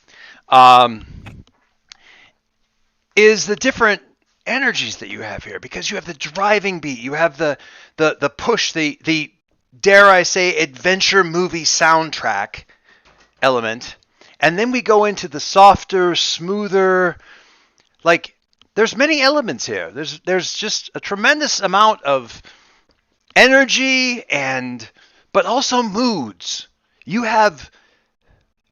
Is the different energies that you have here, because you have the driving beat, you have the push, the dare I say adventure movie soundtrack element, and then we go into the softer, smoother, like there's many elements here. There's just a tremendous amount of energy but also moods. You have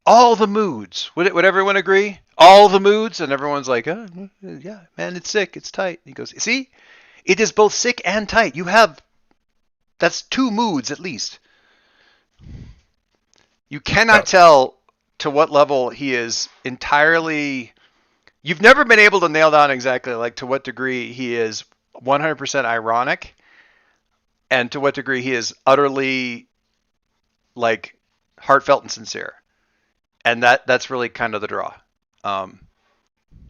all the moods. Would everyone agree? All the moods, and everyone's like, "Oh, yeah, man, it's sick, it's tight." He goes, "See, it is both sick and tight. That's 2 moods at least." You cannot tell to what level he is entirely You've never been able to nail down exactly like to what degree he is 100% ironic and to what degree he is utterly like heartfelt and sincere. And that's really kind of the draw.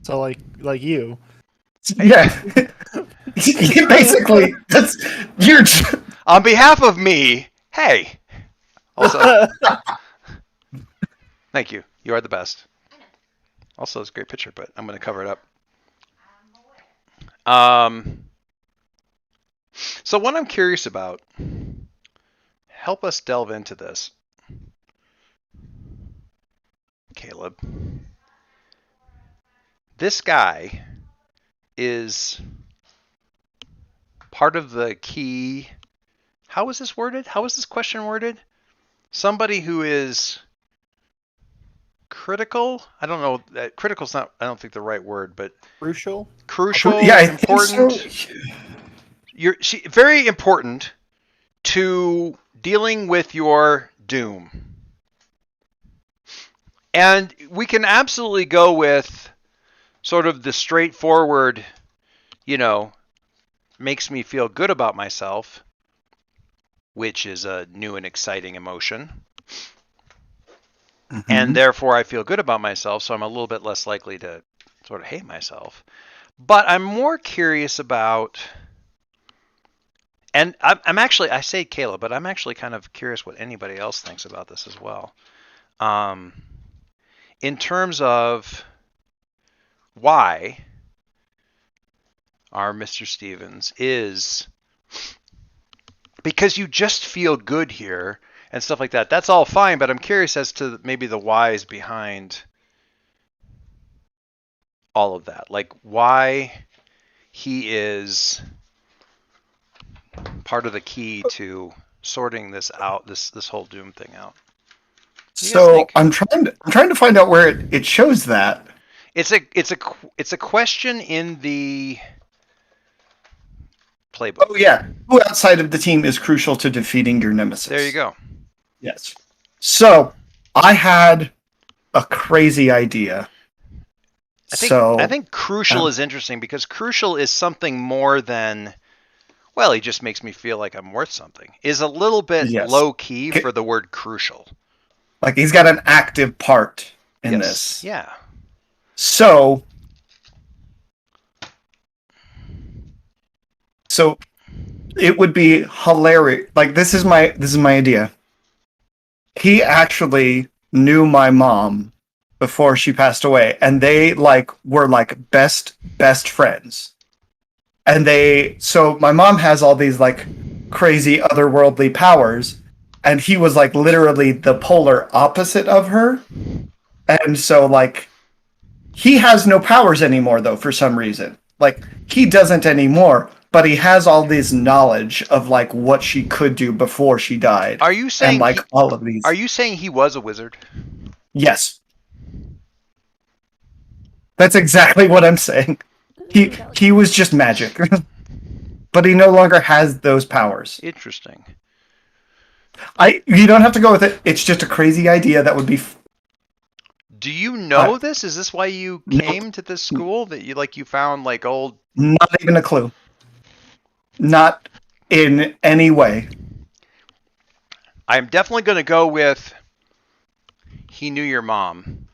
So like you. Yeah. Basically, that's you're. On behalf of me, hey. Also, thank you. You are the best. Also, it's a great picture, but I'm going to cover it up. So what I'm curious about, help us delve into this, Caleb. This guy is part of the key. How is this worded? How is this question worded? Somebody who is critical. I don't know. Critical's not. I don't think the right word, but Crucial. Yeah, I important. think so. Very important to dealing with your doom. And we can absolutely go with sort of the straightforward, makes me feel good about myself, which is a new and exciting emotion. Mm-hmm. And therefore I feel good about myself, so I'm a little bit less likely to sort of hate myself. But I'm more curious about, and I'm actually, I say Caleb, but I'm actually kind of curious what anybody else thinks about this as well. In terms of why our Mr. Stevens is, because you just feel good here and stuff like that. That's all fine, but I'm curious as to maybe the whys behind all of that. Like why he is part of the key to sorting this out, this whole doom thing out. So I'm trying to find out where it shows that. It's a question in the playbook. Oh yeah, who outside of the team is crucial to defeating your nemesis? There you go. Yes. So I had a crazy idea. I think crucial is interesting because crucial is something more than, well, he just makes me feel like I'm worth something. Is a little bit low key for the word crucial. Like he's got an active part in this. Yeah. So it would be hilarious. Like this is my idea. He actually knew my mom before she passed away, and they were best friends. And so my mom has all these crazy otherworldly powers, and he was literally the polar opposite of her. And so he has no powers anymore though for some reason. He doesn't anymore, but he has all this knowledge of what she could do before she died. Are you saying all of these? Are you saying he was a wizard? Yes. That's exactly what I'm saying. He was just magic. But he no longer has those powers. Interesting. You don't have to go with it. It's just a crazy idea that would be. Do you know this? Is this why you came to this school? That you found old? Not even a clue. Not in any way. I'm definitely going to go with he knew your mom,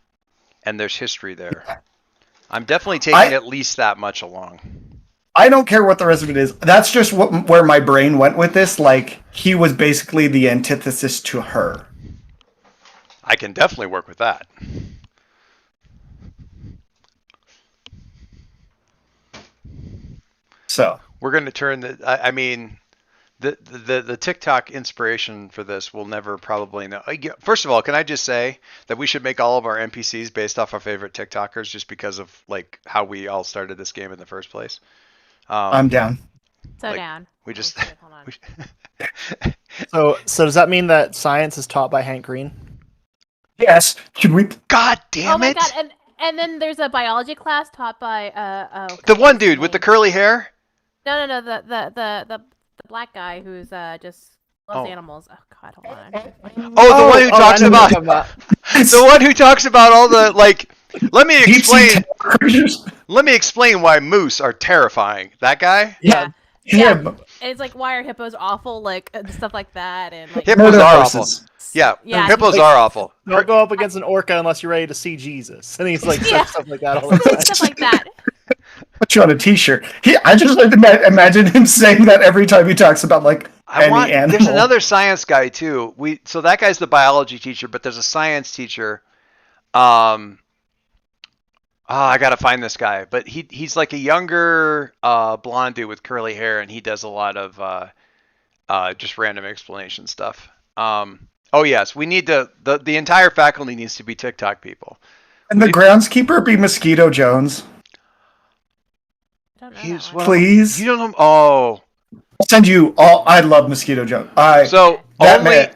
and there's history there. I'm definitely taking at least that much along. I don't care what the rest of it is. That's just where my brain went with this. He was basically the antithesis to her. I can definitely work with that. So we're going to turn the TikTok inspiration for this will never probably know. First of all, can I just say that we should make all of our NPCs based off our favorite TikTokers just because of how we all started this game in the first place? I'm down. So down. We just. Oh, shit, hold on. So does that mean that science is taught by Hank Green? Yes. Should we? God damn it! Oh my god! And then there's a biology class taught by the one dude with the curly hair. No, the black guy who's just loves animals. Oh god, hold on. The one who talks about the one who talks about all the Let me Deep sea explain. tentacle creatures. Let me explain why moose are terrifying. That guy. Yeah. Him. And it's like, why are hippos awful? Like, stuff like that. And, like, Hippos Murder are horses. awful. Yeah, yeah, hippos he- are awful. Don't go up against an orca unless you're ready to see Jesus. And he's like Yeah. says stuff like that all the time. stuff like that. Put you on a T-shirt. I just like to imagine him saying that every time he talks about like any animal. There's another science guy too. So that guy's the biology teacher, but there's a science teacher. I gotta find this guy, but he's like a younger blonde dude with curly hair, and he does a lot of just random explanation stuff. Oh yes, we need the entire faculty needs to be TikTok people. And the groundskeeper be Mosquito Jones. I don't know He's that one one. of them. Please. You don't know? Oh, I'll send you all. I love Mosquito Jones. so that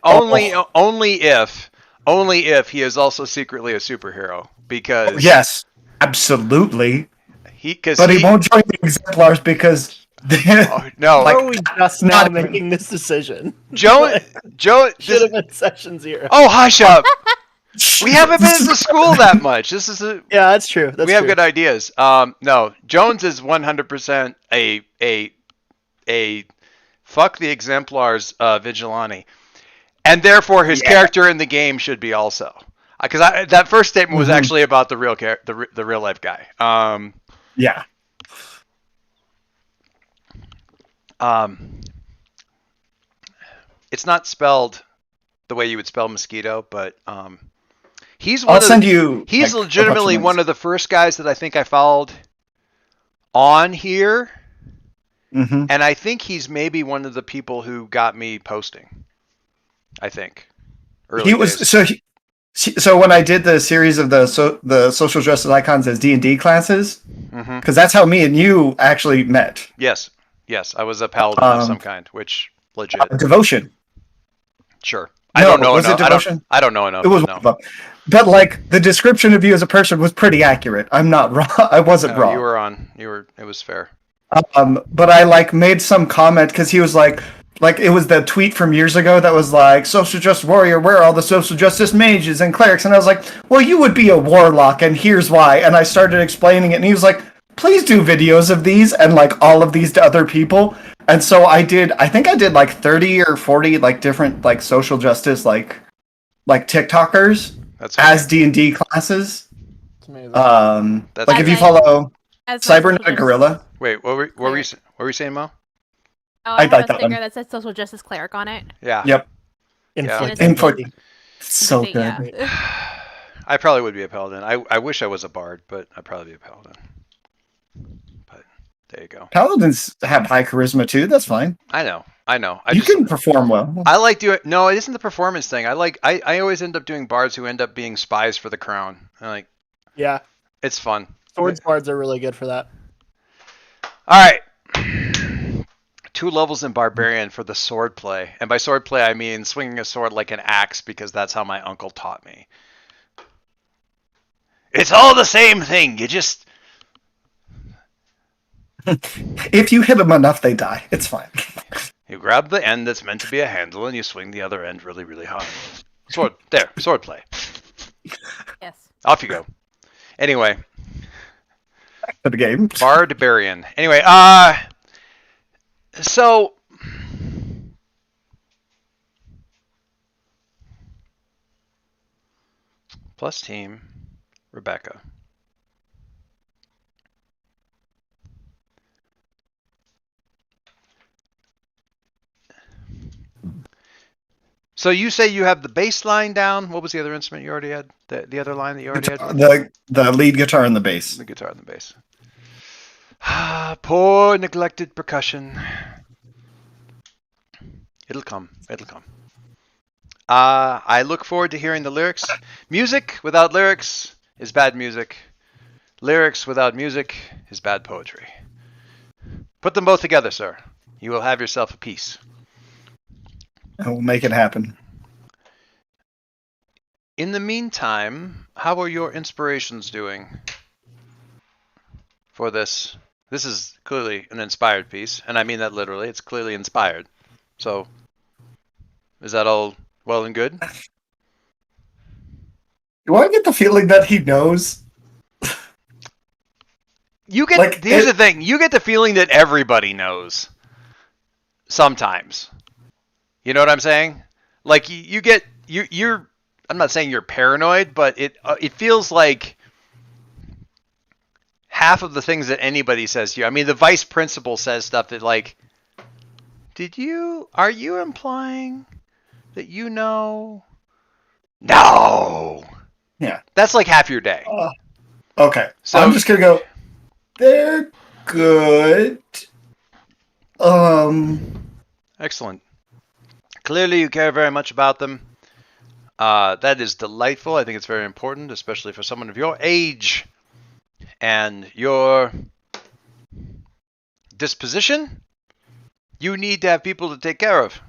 only if he is also secretly a superhero, because yes, absolutely. because But he won't join the exemplars because Oh, no, How are we just now not- making this decision? Joe. Should have been session 0. Oh, hush up! We haven't been to school that much. This is Yeah, that's true. That's we have true. good ideas. No, Jones is 100% a fuck the exemplars vigilante, and therefore his character in the game should be also. Because that first statement was actually about the real life guy. Yeah. It's not spelled the way you would spell mosquito, but he's I'll send you. He's like, legitimately one of the first guys that I think I followed on here, Mm-hmm. and I think he's maybe one of the people who got me posting. I think. Early He was days. so when I did the series of the social justice icons as D&D classes, Mhm. because that's how me and you actually met. Yes, I was a paladin of some kind, which legit. Devotion. Sure. No, I don't know was it enough. devotion? I don't know enough. It was no. one of them. But like the description of you as a person was pretty accurate. I'm not wrong. I wasn't No, wrong. you were on. It was fair. But I like made some comment because he was like it was the tweet from years ago that was like, social justice warrior, where are all the social justice mages and clerics? And I was like, well, you would be a warlock, and here's why. And I started explaining it, and he was like, please do videos of these and like all of these to other people. And so I think I did like 30 or 40 like different like social justice like TikTokers That's funny. as D&D classes. It's amazing. That's Like if you As follow As my Cybernetic social Gorilla. Wait, what were you saying, Mo? Oh, I I have like a that sticker one. that says social justice cleric on it. Yeah. Yep. Inflicting. Inflicting. So good. Yeah. I probably would be a paladin. I wish I was a bard, but I'd probably be a paladin. But there you go. Paladins have high charisma too. That's fine. I know. You can perform well. I like doing. No, it isn't the performance thing. I always end up doing bards who end up being spies for the crown. Yeah. It's fun. Swords bards are really good for that. All right. 2 levels in barbarian for the sword play, and by sword play I mean swinging a sword like an axe, because that's how my uncle taught me. It's all the same thing. You just If you hit them enough, they die. It's fine. you grab the end that's meant to be a handle and you swing the other end really, really hard. Sword play. Yes. Off you go. Anyway, For the game. barbarian. Anyway, so plus team, Rebecca. So you say you have the bass line down. What was the other instrument you already had? The other line that you already had? The lead guitar and the bass. The guitar and the bass. Poor neglected percussion. It'll come. I look forward to hearing the lyrics. Music without lyrics is bad music. Lyrics without music is bad poetry. Put them both together, sir. You will have yourself a piece. And we'll make it happen. In the meantime, how are your inspirations doing for this? This is clearly an inspired piece, and I mean that literally. It's clearly inspired. So, is that all well and good? Do I get the feeling that he knows? You get Like, here's the thing. You get the feeling that everybody knows. Sometimes. You know what I'm saying? Like you're. I'm not saying you're paranoid, but it feels like half of the things that anybody says to you. I mean, the vice principal says stuff that like, are you implying that you know? No. Yeah. That's like half your day. Okay. So I'm just gonna go. They're good. Excellent. Clearly, you care very much about them. That is delightful. I think it's very important, especially for someone of your age and your disposition. You need to have people to take care of,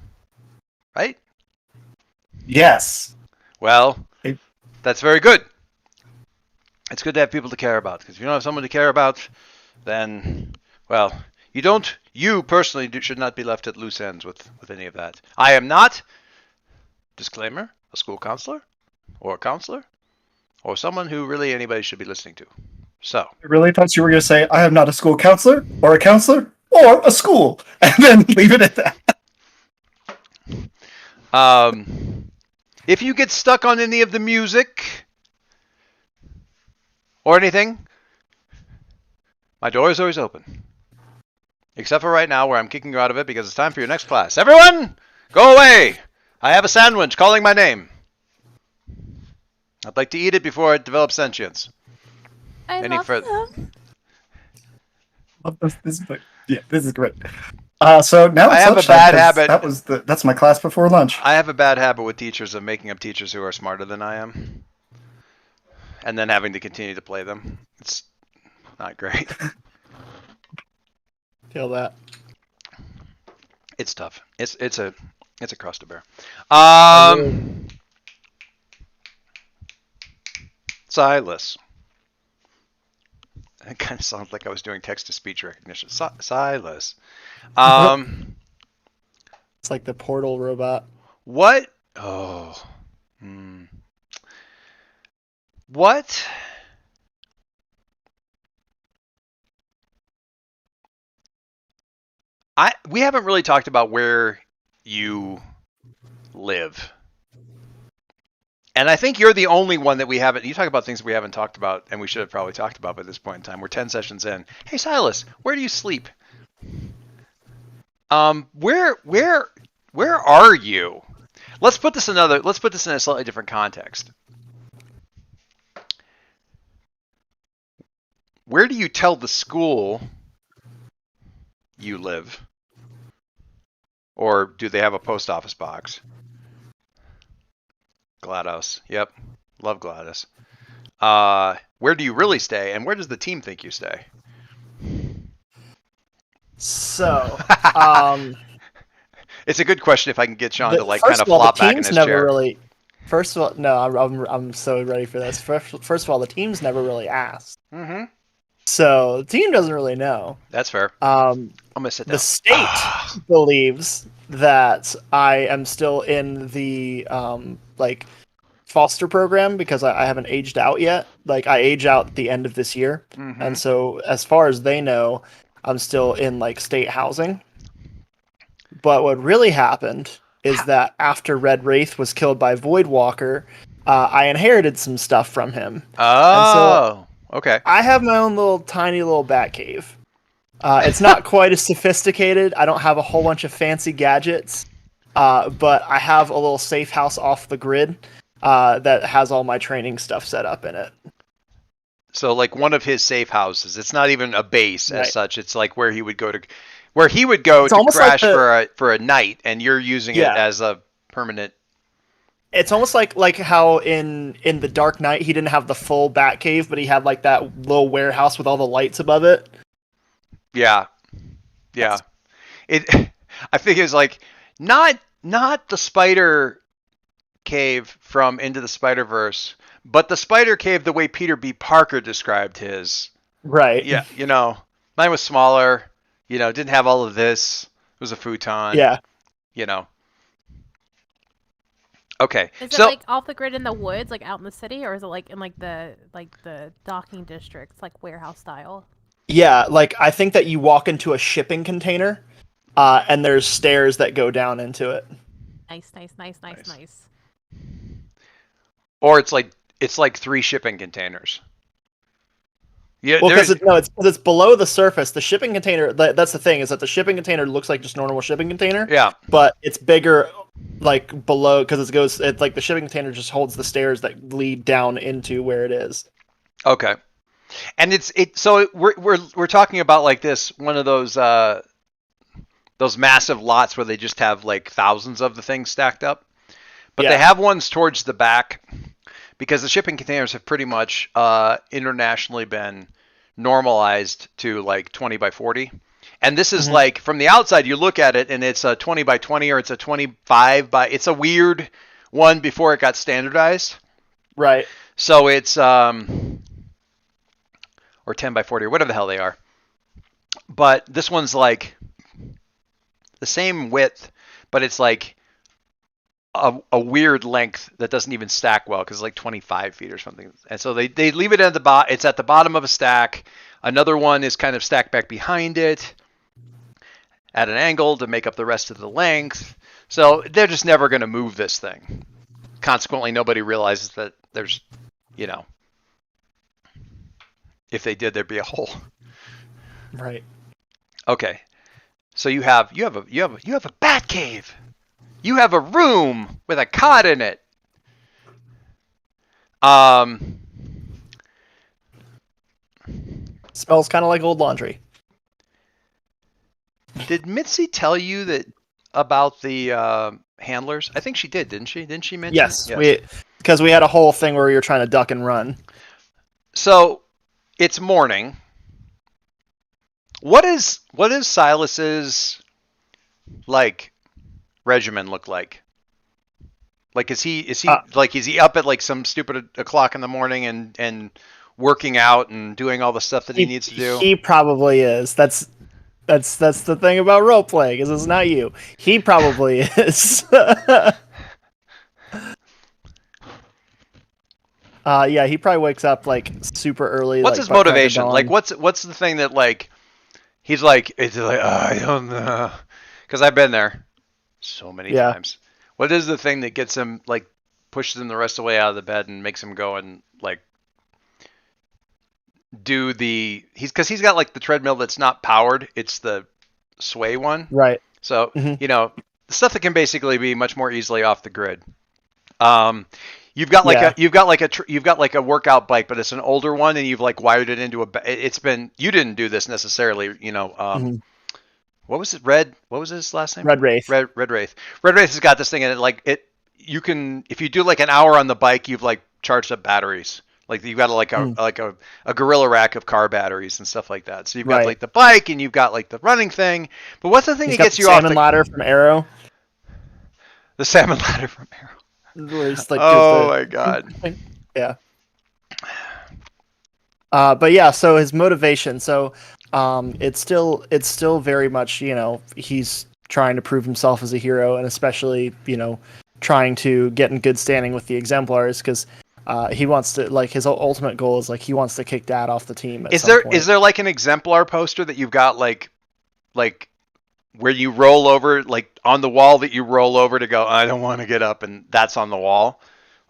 right? Yes. Well, It- that's very good. It's good to have people to care about, because if you don't have someone to care about, then, well, you personally should not be left at loose ends with any of that. I am not, disclaimer, a school counselor or a counselor or someone who really anybody should be listening to. So. I really thought you were going to say, I am not a school counselor or a school, and then leave it at that. If you get stuck on any of the music or anything, my door is always open. Except for right now where I'm kicking you out of it because it's time for your next class. Everyone, go away! I have a sandwich calling my name. I'd like to eat it before it develops sentience. I love them. This is great. So now I it's have a lunchtime, bad 'cause habit. That's my class before lunch. I have a bad habit with teachers of making up teachers who are smarter than I am. And then having to continue to play them. It's not great. Feel that. It's tough. It's a cross to bear. Silas. It kind of sounds like I was doing text-to-speech recognition. Silas. It's like the portal robot. What? Oh. What? We haven't really talked about where you live. And I think you're the only one that we haven't. You talk about things we haven't talked about, and we should have probably talked about by this point in time. We're 10 sessions in. Hey, Silas, where do you sleep? Where are you? Let's put this in a slightly different context. Where do you tell the school you live? Or do they have a post office box? GLaDOS. Yep. Love GLaDOS. Where do you really stay, and where does the team think you stay? So, it's a good question if I can get Sean to like kind of all, flop the back in teams his never chair. really. First of all, no, I'm so ready for this. First of all, the teams never really asked. Mm-hmm. So the team doesn't really know. That's fair. I'm gonna sit down. The state believes that I am still in the like foster program because I haven't aged out yet. Like I age out at the end of this year, and so as far as they know, I'm still in like state housing. But what really happened is that after Red Wraith was killed by Voidwalker, I inherited some stuff from him. Oh, okay. I have my own tiny little bat cave. It's not quite as sophisticated. I don't have a whole bunch of fancy gadgets, but I have a little safe house off the grid that has all my training stuff set up in it. So, like one of his safe houses. It's not even a base as Right. such. It's like where he would go to crash for a night, and you're using it as a permanent. It's almost like how in the Dark Knight he didn't have the full bat cave, but he had like that little warehouse with all the lights above it. Yeah. I think it's like not the spider cave from Into the Spider-Verse, but the spider cave the way Peter B. Parker described his. Right. Yeah, mine was smaller, didn't have all of this. It was a futon. Yeah. Okay. Is it like off the grid in the woods, like out in the city, or is it like in like the docking districts, like warehouse style? Yeah, like I think that you walk into a shipping container, and there's stairs that go down into it. Nice, nice, nice, nice, Nice. nice. Or it's like 3 shipping containers. Yeah, Well, because there's it's below the surface. The shipping container. That's the thing, is that the shipping container looks like just normal shipping container, yeah. but it's bigger, like below, because it's like the shipping container just holds the stairs that lead down into where it is. Okay. And so we're talking about like this one of those massive lots where they just have like thousands of the things stacked up. But they have ones towards the back because the shipping containers have pretty much internationally been normalized to like 20 by 40. And this is like, from the outside, you look at it and it's a 20 by 20 or it's a 25 by, it's a weird one before it got standardized. Right. So it's, or 10 by 40 or whatever the hell they are. But this one's like the same width, but it's like a weird length that doesn't even stack well because it's like 25 feet or something. And so they leave it at the bottom. It's at the bottom of a stack. Another one is kind of stacked back behind it at an angle to make up the rest of the length. So they're just never going to move this thing. Consequently, nobody realizes that there's, if they did, there'd be a hole. Right. Okay. So you have a bat cave. You have a room with a cot in it. Smells kind of like old laundry. Did Mitzi tell you that about the handlers? I think she did, didn't she? Didn't she mention? Yes. Because we had a whole thing where you were trying to duck and run. So it's morning. What is Silas's like regimen look like? Like is he up at like some stupid o'clock in the morning and working out and doing all the stuff that he needs to do? He probably is. That's the thing about role playing, is it's not you. He probably is. Yeah, he probably wakes up like super early. What's like, his motivation? Like what's the thing that like he's like, it's like, I don't know, because I've been there so many times. What is the thing that gets him, like, pushes him the rest of the way out of the bed and makes him go and like do because he's got like the treadmill that's not powered, it's the sway one, right? So stuff that can basically be much more easily off the grid. You've got like a workout bike, but it's an older one, and you've like wired it into you didn't do this necessarily, What was it? What was his last name? Red Wraith. Red Wraith. Red Wraith has got this thing in it. You can, if you do like an hour on the bike, you've like charged up batteries. Like you've got a gorilla rack of car batteries and stuff like that. So you've got like the bike and you've got like the running thing. But what's the thing that gets you off the salmon ladder from Arrow? The salmon ladder from Arrow. Like, my god. Yeah. But yeah, so his motivation. So it's still very much, he's trying to prove himself as a hero, and especially, trying to get in good standing with the Exemplars, because he wants to, like, his ultimate goal is like he wants to kick Dad off the team. Is there like an Exemplar poster that you've got like where you roll over, like on the wall that you roll over to go, I don't want to get up, and that's on the wall?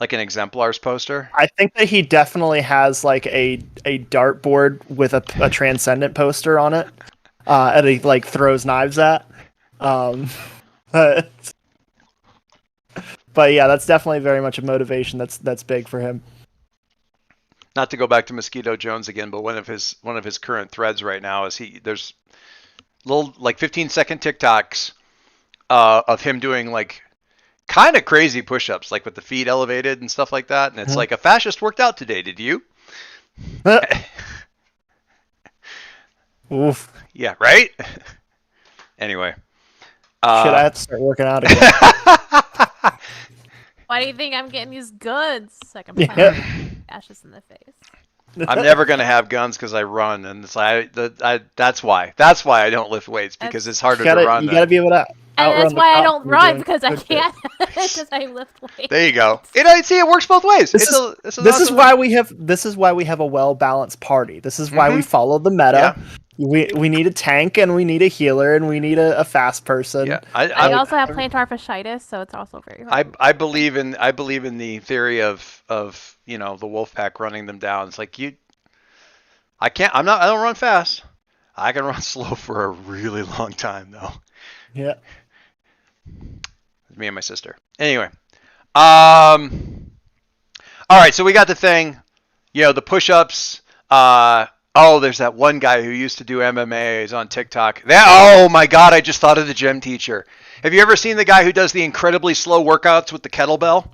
Like an Exemplars poster? I think that he definitely has like a dartboard with a Transcendent poster on it, and he like throws knives at. But yeah, that's definitely very much a motivation that's big for him. Not to go back to Mosquito Jones again, but one of his current threads right now is there's little like 15-second TikToks of him doing like kind of crazy push-ups, like with the feet elevated and stuff like that. And it's like, a fascist worked out today. Did you? Oof. Yeah, right? Anyway. Shit, I have to start working out again. Why do you think I'm getting these goods? Second ashes in the face. I'm never gonna have guns because I run, and it's like that's why I don't lift weights, because it's harder to run. You gotta be able to And Outrun that's the why I cops don't from run doing because I good shit. can't because I lift weights. There you go. See, it works both ways. This It's an This is awesome why we have a well balanced party. This is why we follow the meta. Yeah. We need a tank and we need a healer and we need a fast person. Yeah, I also have plantar fasciitis, so it's also very hard. I believe in the theory of the wolf pack running them down. It's like I don't run fast. I can run slow for a really long time though. Yeah. Me and my sister. Anyway, all right, so we got the thing, the push-ups. There's that one guy who used to do MMA. He's on TikTok. Oh my God, I just thought of the gym teacher. Have you ever seen the guy who does the incredibly slow workouts with the kettlebell?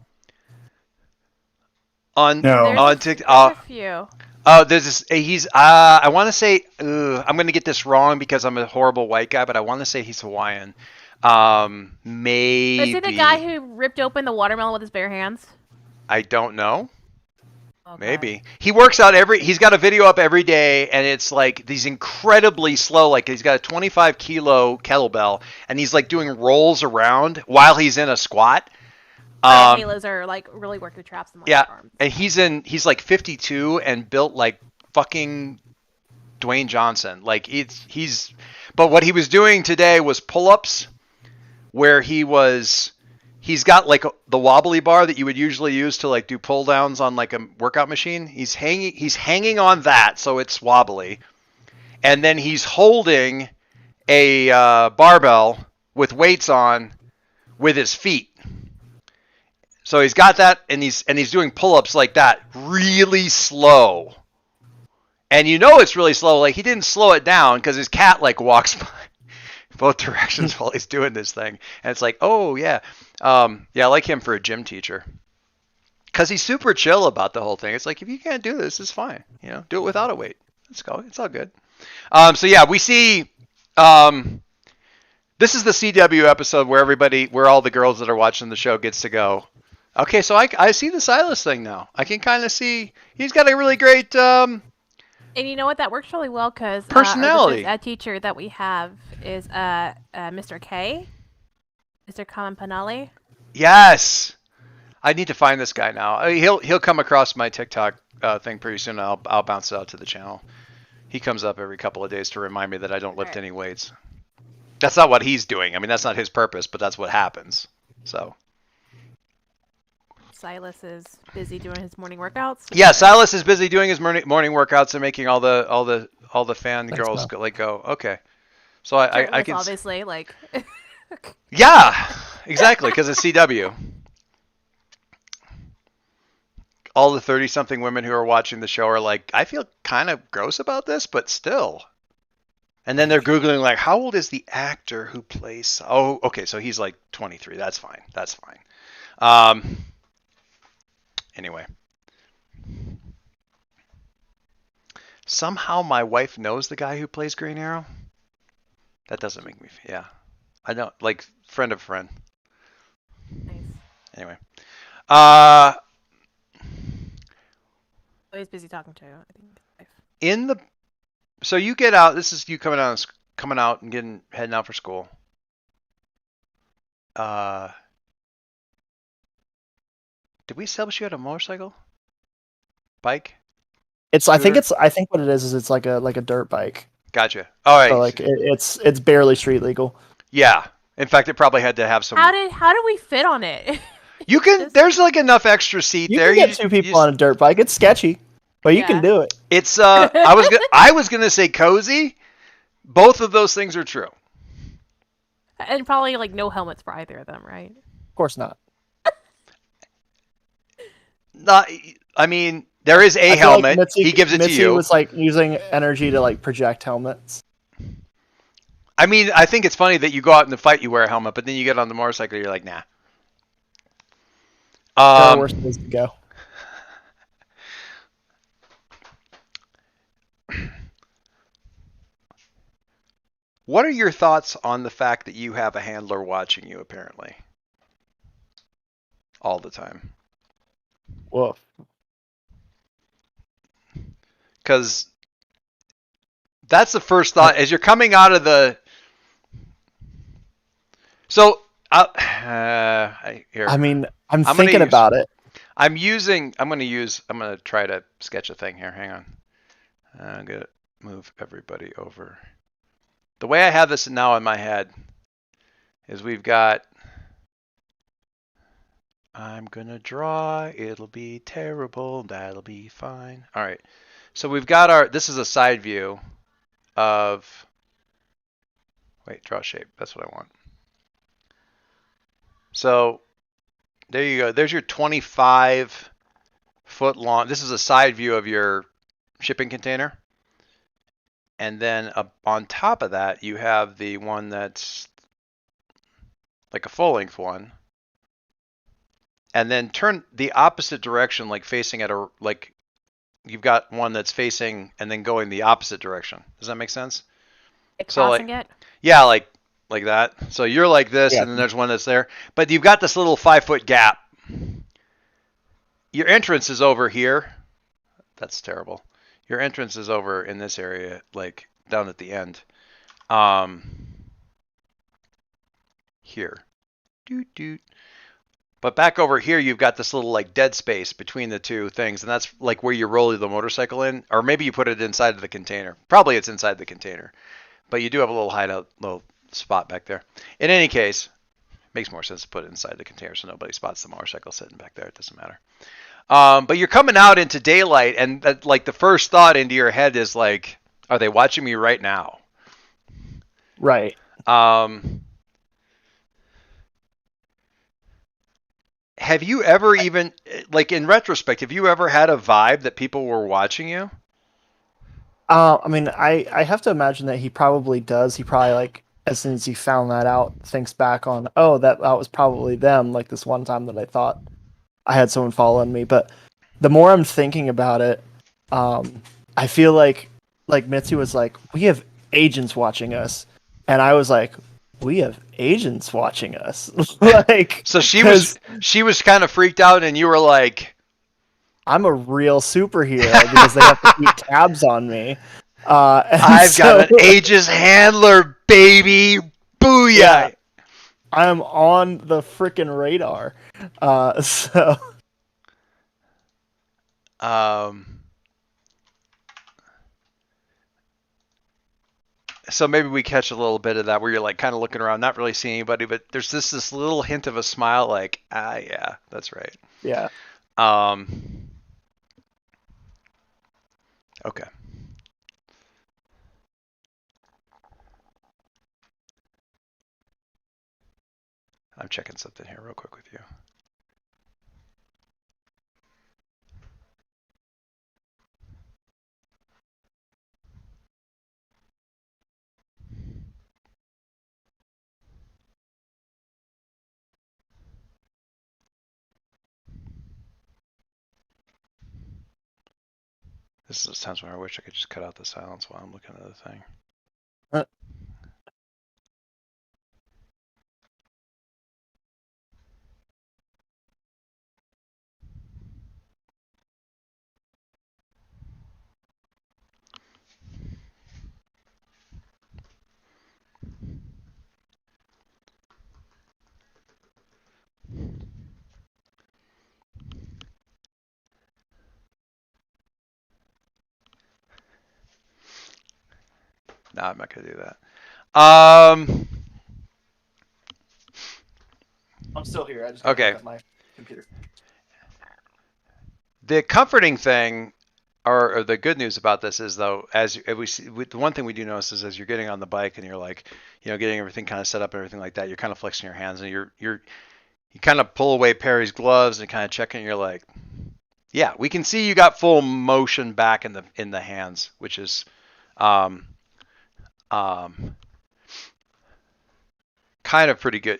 On TikTok. There's a few. Oh, there's this. He's. I want to say. I'm gonna get this wrong because I'm a horrible white guy, but I want to say he's Hawaiian. Maybe. Is it the guy who ripped open the watermelon with his bare hands? I don't know. Okay. Maybe. He works out he's got a video up every day, and it's like these incredibly slow, like he's got a 25 kilo kettlebell, and he's like doing rolls around while he's in a squat. Halos are like really work the traps and Yeah, arms. and he's like 52 and built like fucking Dwayne Johnson. Like but what he was doing today was pull-ups, where he's got like the wobbly bar that you would usually use to like do pull downs on like a workout machine. He's hanging on that, so it's wobbly, and then he's holding a barbell with weights on with his feet. So he's got that, and he's doing pull-ups like that, really slow. And it's really slow. Like he didn't slow it down because his cat like walks by both directions while he's doing this thing, and it's like, oh yeah, I like him for a gym teacher because he's super chill about the whole thing. It's like if you can't do this, it's fine. Do it without a weight. Let's go. It's all good. So yeah, we see. This is the CW episode where all the girls that are watching the show gets to go. Okay, so I see the Silas thing now. I can kind of see he's got a really great and you know what? That works really well because personality. A teacher that we have is Mr. K, Mr. Kalampanali. Yes, I need to find this guy now. He'll come across my TikTok thing pretty soon. I'll bounce it out to the channel. He comes up every couple of days to remind me that I don't lift any weights. That's not what he's doing. I mean, that's not his purpose, but that's what happens. So. Silas is busy doing his morning workouts. Yeah, Silas is busy doing his morning workouts and making all the fangirls go. Okay, so I can obviously like. Yeah, exactly, because it's CW. All the 30-something women who are watching the show are like, I feel kind of gross about this, but still. And then they're Googling like, how old is the actor who plays? Oh, okay, so he's like 23. That's fine. Anyway. Somehow my wife knows the guy who plays Green Arrow. That doesn't make me... Yeah. I know, like, friend of friend. Nice. Anyway. Oh, he's busy talking to, I think. So you get out, this is you coming out and heading out for school. Did we establish you had a motorcycle? Bike? I think what it is it's like a dirt bike. Gotcha. All right. So like it's barely street legal. Yeah. In fact, it probably had to have some. How did we fit on it? You can. There's like enough extra seat there. You can get two people on a dirt bike. It's sketchy, but you can do it. It's. I was gonna say cozy. Both of those things are true. And probably like no helmets for either of them, right? Of course not. I mean, there is a helmet. Like he gives it Mitzi to you. Was like using energy to like project helmets. I mean, I think it's funny that you go out in the fight, you wear a helmet, but then you get on the motorcycle, you're like, nah. There are worse ways to go. What are your thoughts on the fact that you have a handler watching you, apparently? All the time. Woof. Because that's the first thought. As you're coming out of the... So here I mean, I'm I'm gonna thinking use about it. I'm gonna try to sketch a thing here. Hang on. I'm gonna move everybody over. The way I have this now in my head is we've got. I'm gonna draw. It'll be terrible. That'll be fine. All right. So we've got our. This is a side view of. Wait, draw shape. That's what I want. So there you go. There's your 25-foot long. This is a side view of your shipping container. And then up on top of that, you have the one that's like a full length one. And then turn the opposite direction, like facing at a, like you've got one that's facing and then going the opposite direction. Does that make sense? So Crossing like, it. yeah, like that. So you're like this, Yeah. and then there's one that's there. But you've got this little 5-foot gap. Your entrance is over here. That's terrible. Your entrance is over in this area, like down at the end. Here. Doot doot. But back over here, you've got this little like dead space between the two things, and that's like where you roll the motorcycle in, or maybe you put it inside of the container. Probably it's inside the container, but you do have a little hideout, little spot back there. In any case, it makes more sense to put it inside the container so nobody spots the motorcycle sitting back there. It doesn't matter. But you're coming out into daylight, and like the first thought into your head is like, are they watching me right now? Right. Have you ever even, like in retrospect, have you ever had a vibe that people were watching you? I mean, I have to imagine that he probably does. He probably like as soon as he found that out, thinks back on, oh, that was probably them. Like this one time that I thought I had someone following me. But the more I'm thinking about it, I feel like Mitzi was like, we have agents watching us, and I was like, we have agents watching us. Like, So because she was kind of freaked out, and you were like, I'm a real superhero because they have to keep tabs on me. And I've got so, an Aegis handler, baby. Booyah. Yeah. I'm on the freaking radar. So Um, so maybe we catch a little bit of that where you're like kind of looking around, not really seeing anybody, but there's this little hint of a smile, like, yeah, that's right. yeah, Okay. I'm checking something here real quick with you. This is times when I wish I could just cut out the silence while I'm looking at the thing. Uh, No, I'm not gonna do that. I'm still here. I just gotta hook up my computer. The comforting thing, or the good news about this is though, as we see, the one thing we do notice is as you're getting on the bike and you're like, getting everything kind of set up and everything like that, you're kind of flexing your hands and you kind of pull away Perry's gloves and kind of check it and you're like, yeah, we can see you got full motion back in the hands, which is um, kind of pretty good,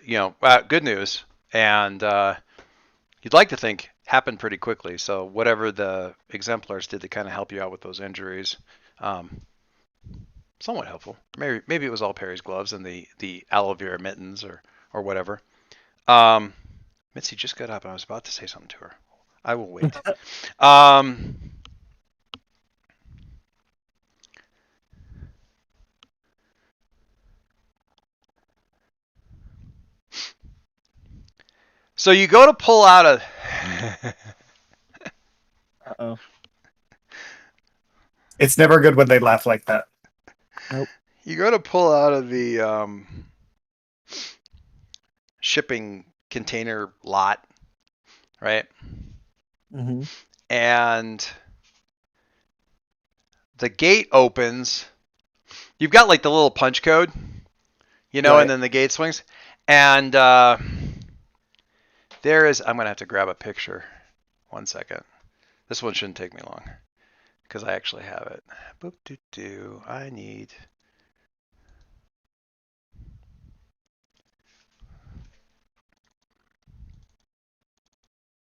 good news. And you'd like to think happened pretty quickly. So whatever the exemplars did to kind of help you out with those injuries, somewhat helpful. Maybe it was all Perry's gloves and the aloe vera mittens or whatever. Mitzi just got up. I was about to say something to her. I will wait. So you go to pull out a. Uh-oh. It's never good when they laugh like that. Nope. You go to pull out of the shipping container lot, right? Mm-hmm. And the gate opens. You've got like the little punch code, and Right. then the gate swings. And there is. I'm gonna have to grab a picture. 1 second. This one shouldn't take me long because I actually have it. Boop doo doo. I need.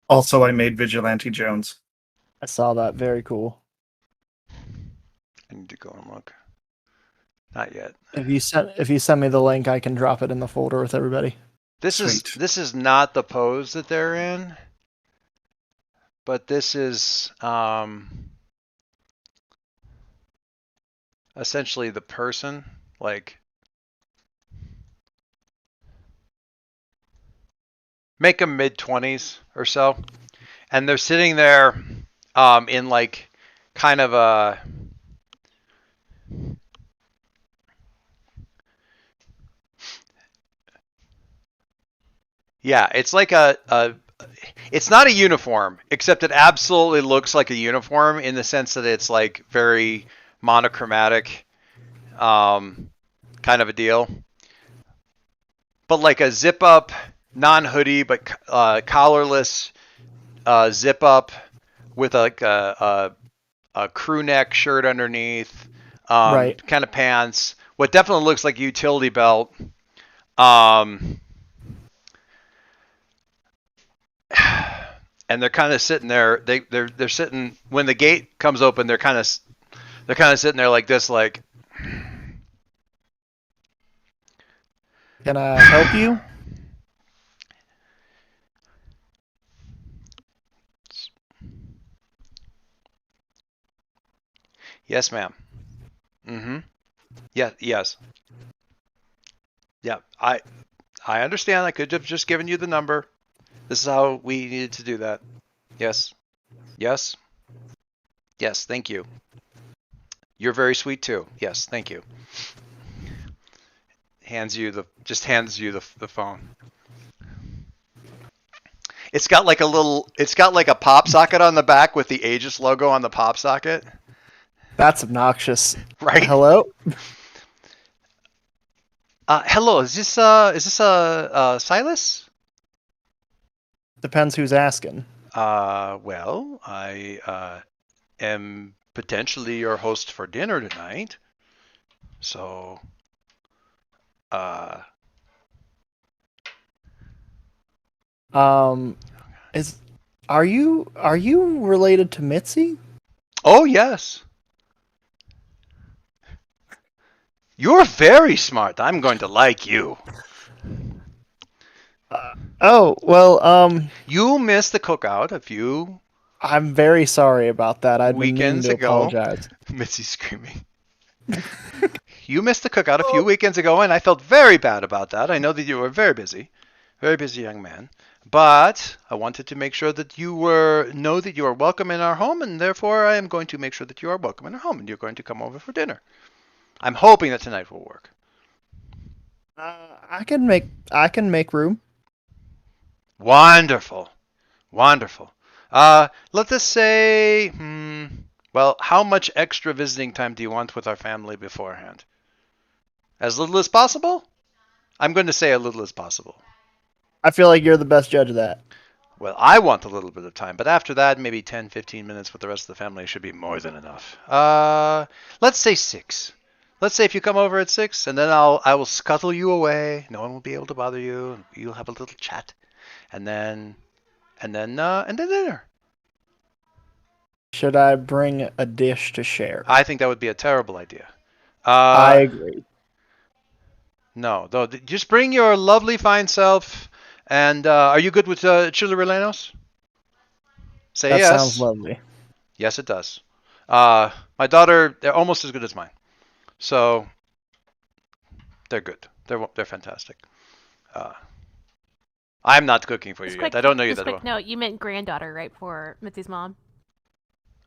Also, I made Vigilante Jones. I saw that. Very cool. I need to go and look. Not yet. If you send me the link, I can drop it in the folder with everybody. Sweet. This is not the pose that they're in, but this is essentially the person, like make them mid-20s or so, and they're sitting there in like kind of a yeah, it's like a it's not a uniform, except it absolutely looks like a uniform in the sense that it's like very monochromatic, kind of a deal. But like a zip up, non-hoodie but collarless zip up with like a crew neck shirt underneath, Right. kind of pants. What definitely looks like a utility belt. Um, and they're kind of sitting there. They're sitting when the gate comes open. They're kind of sitting there like this, like. Can I help you? Yes, ma'am. Mm-hmm. Yeah. Yes. Yeah. I understand. I could have just given you the number. This is how we needed to do that. Yes. Yes. Yes. Thank you. You're very sweet too. Yes. Thank you. Hands you the phone. It's got like a pop socket on the back with the Aegis logo on the pop socket. That's obnoxious. Right? Hello? Hello, is this Silas? Depends who's asking. Well, I am potentially your host for dinner tonight. So uh Is are you related to Mitzi? oh yes. You're very smart. I'm going to like you. Oh, well, You missed the cookout a few I'm very sorry about that. I'd been meaning weekends to ago. apologize. Mitzi's screaming. You missed the cookout a few weekends ago, and I felt very bad about that. I know that you were very busy young man. But I wanted to make sure that you know that you are welcome in our home, and therefore I am going to make sure that you are welcome in our home, and you're going to come over for dinner. I'm hoping that tonight will work. I can make room. Wonderful, wonderful. Let us say, well, how much extra visiting time do you want with our family beforehand? As little as possible? I'm going to say a little as possible. I feel like you're the best judge of that. Well, I want a little bit of time, but after that, maybe 10, 15 minutes with the rest of the family should be more than enough. Let's say 6. Let's say if you come over at 6, and then I will scuttle you away. No one will be able to bother you. And you'll have a little chat, and then dinner. Should I bring a dish to share? I think that would be a terrible idea. I agree. No, though, just bring your lovely fine self. And are you good with chili rellenos? Say That yes. sounds lovely. Yes, it does. My daughter, they're almost as good as mine. So they're good. They're fantastic. I'm not cooking for you Just yet. quick, I don't know you just that quick well. note. You meant granddaughter, right, for Mitzi's mom?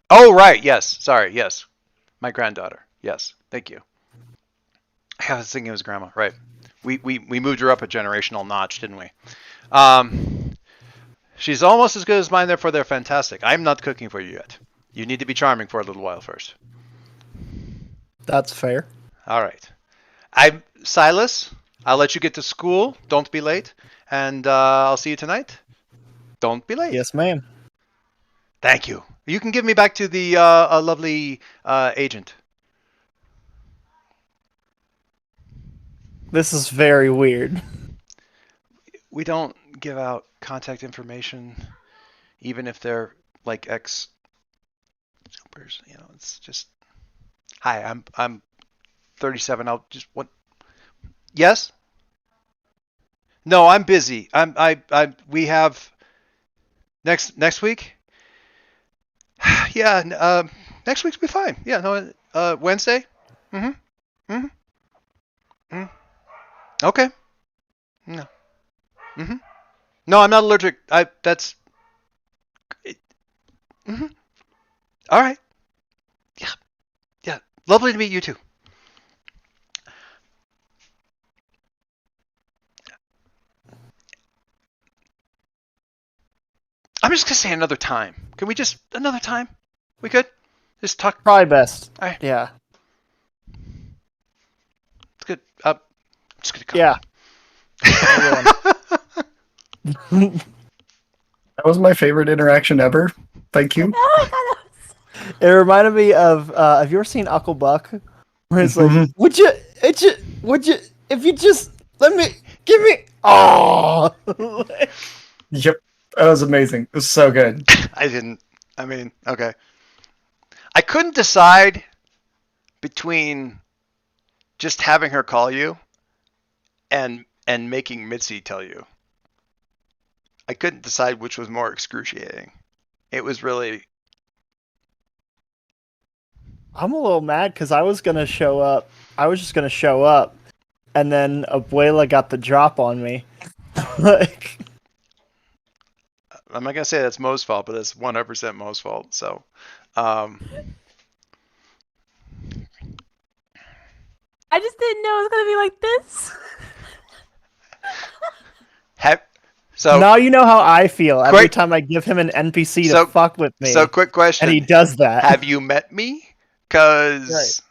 Oh, right. Yes. Sorry. Yes. My granddaughter. Yes. Thank you. I was thinking it was grandma. Right. We moved her up a generational notch, didn't we? She's almost as good as mine, therefore they're fantastic. I'm not cooking for you yet. You need to be charming for a little while first. That's fair. All right. Silas, I'll let you get to school. Don't be late. And I'll see you tonight. Don't be late. Yes, ma'am. Thank you. You can give me back to the lovely agent. This is very weird. We don't give out contact information, even if they're like ex supers. You know, it's just. Hi, I'm 37. I'll just what? Yes. No, I'm busy. We have next week. Yeah, next week's be fine. Yeah, no, Wednesday. Mhm. Mhm. Mhm. Okay. No. Mhm. No, I'm not allergic. That's. Mhm. All right. Yeah. Yeah. Lovely to meet you too. I'm just gonna say another time. Can we just another time? We could just talk. Probably best. All right. Yeah. It's good. I'm just gonna go. Yeah. That was my favorite interaction ever. Thank you. Oh my god, that was... It reminded me of have you ever seen Uncle Buck? Where it's like, Mhm. would you if you just let me give me oh Yep. That was amazing. It was so good. I didn't. I mean, okay. I couldn't decide between just having her call you and making Mitzi tell you. I couldn't decide which was more excruciating. It was really. I'm a little mad because I was gonna show up. I was just gonna show up, and then Abuela got the drop on me. Like, I'm not gonna say that's Mo's fault, but it's 100% Mo's fault. So, I just didn't know it was gonna be like this. so now you know how I feel every Quick- time I give him an NPC so- to fuck with me, so quick question. and he does that. Have you met me? Cause.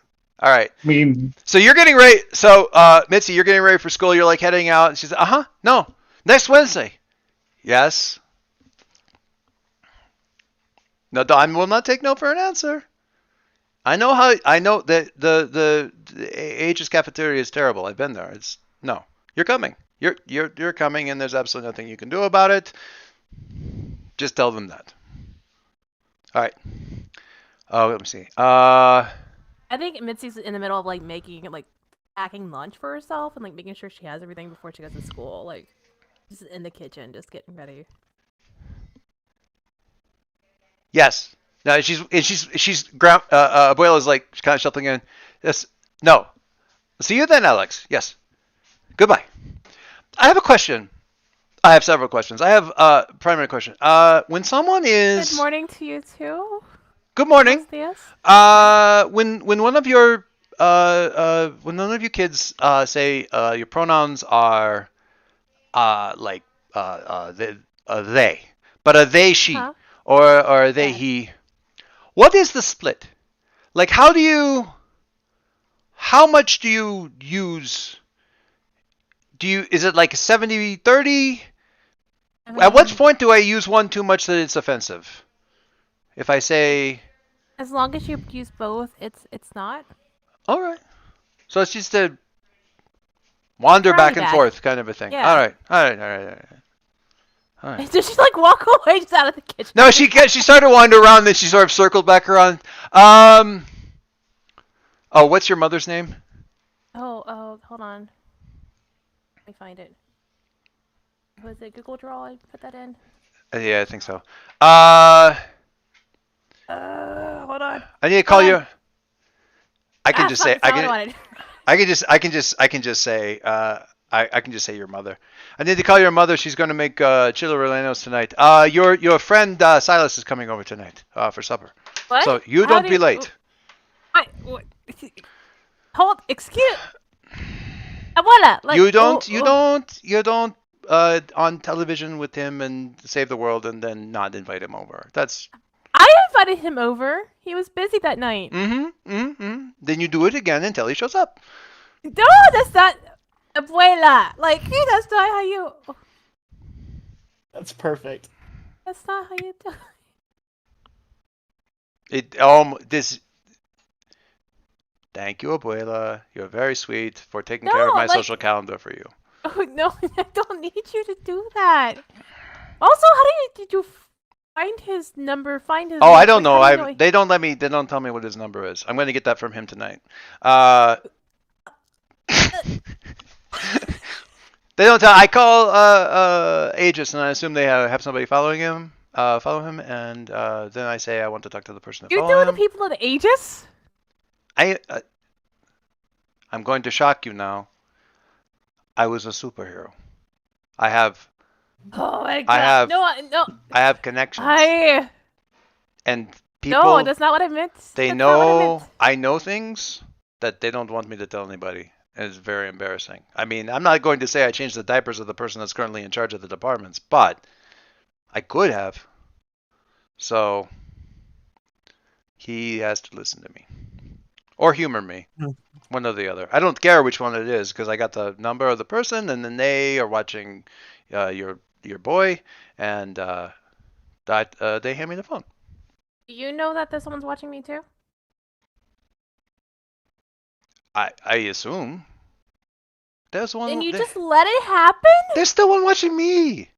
All right. I mean, So you're getting ready. So Mitzi, you're getting ready for school. You're like heading out, and she's no, next Wednesday. Yes. No, I will not take no for an answer. I know that the Aegis cafeteria is terrible. I've been there. It's no. You're coming. You're coming, and there's absolutely nothing you can do about it. Just tell them that. All right. Oh, let me see. I think Mitzi's in the middle of like packing lunch for herself and like making sure she has everything before she goes to school. Like, just in the kitchen, just getting ready. Yes. No, she's Abuela's like kind of shuffling in. Yes. No. See you then, Alex. Yes. Goodbye. I have a question. I have several questions. I have primary question. When someone is Good morning to you too. Good morning. Buenos dias. When one of your when none of you kids say your pronouns are they, but are they she Huh? or are they Yes. he? What is the split? Like how much do you use? Is it like 70-30? At what point do I use one too much that it's offensive? If I say, As long as you use both, it's not. all right, so it's just a wander back and back. forth kind of a thing. Yeah. All right. All right. Did she like walk away just out of the kitchen? No, she started to wander around, then she sort of circled back around. Oh, what's your mother's name? Oh, hold on. Let me find it. Was it Google Draw? I put that in. Yeah, I think so. Hold on. I need to call Hold you. on. I can just say I can I can just say your mother. I need to call your mother. She's going to make chili rellenos tonight. Your friend Silas is coming over tonight for supper. What? So you How don't be late. What? Hold. Excuse. Abuela. Like. You don't on television with him and save the world and then not invite him over. That's. I invited him over. He was busy that night. Then you do it again until he shows up. No, that's not. Abuela. Like, that's not how you. That's perfect. That's not how you do. This. Thank you, Abuela. You're very sweet for taking care of No, my like- social calendar for you. Oh no, I don't need you to do that. Also, how did you find his number? Find his. Oh, I don't know. how do you They don't let me. They don't tell me what his number is. I'm going to get that from him tonight. They don't tell. I call Aegis, and I assume they have somebody following him. Follow him, and then I say I want to talk to the person that You follow know him. the people at Aegis? I'm going to shock you now. I was a superhero. I have Oh my god! I have- no. I have connections, and people. No, that's not what I meant. They That's not what I know meant. I know things that they don't want me to tell anybody. And it's very embarrassing. I mean, I'm not going to say I changed the diapers of the person that's currently in charge of the departments, but I could have. So he has to listen to me. Or humor me. One or the other. I don't care which one it is because I got the number of the person and then they are watching your boy and they hand me the phone. Do you know that there's someone's watching me too? I assume. There's one. And you just let it happen? There's still one watching me.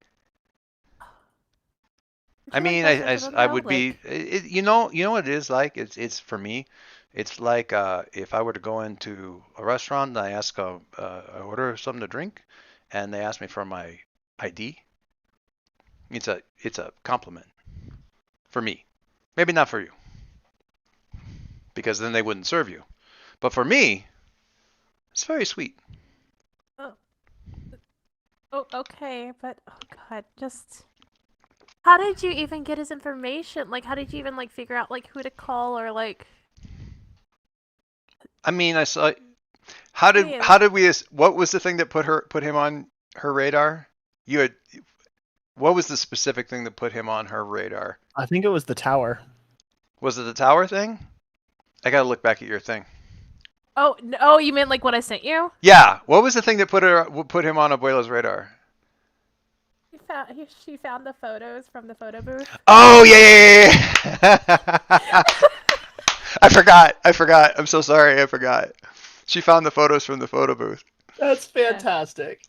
I feel like mean, that's something I in would be. public. You know what it is like. It's for me. It's like if I were to go into a restaurant and I ask I order something to drink, and they ask me for my ID. It's a compliment for me. Maybe not for you, because then they wouldn't serve you. But for me, it's very sweet. Oh, okay, but oh god, just how did you even get his information? Like, how did you even like figure out like who to call or like? I mean, I saw. How did we? What was the thing that put him on her radar? You had. What was the specific thing that put him on her radar? I think it was the tower. Was it the tower thing? I gotta look back at your thing. Oh no, you meant like what I sent you? Yeah. What was the thing that put him on Abuela's radar? She found the photos from the photo booth. Oh yeah. I forgot. I'm so sorry. I forgot. She found the photos from the photo booth. That's fantastic.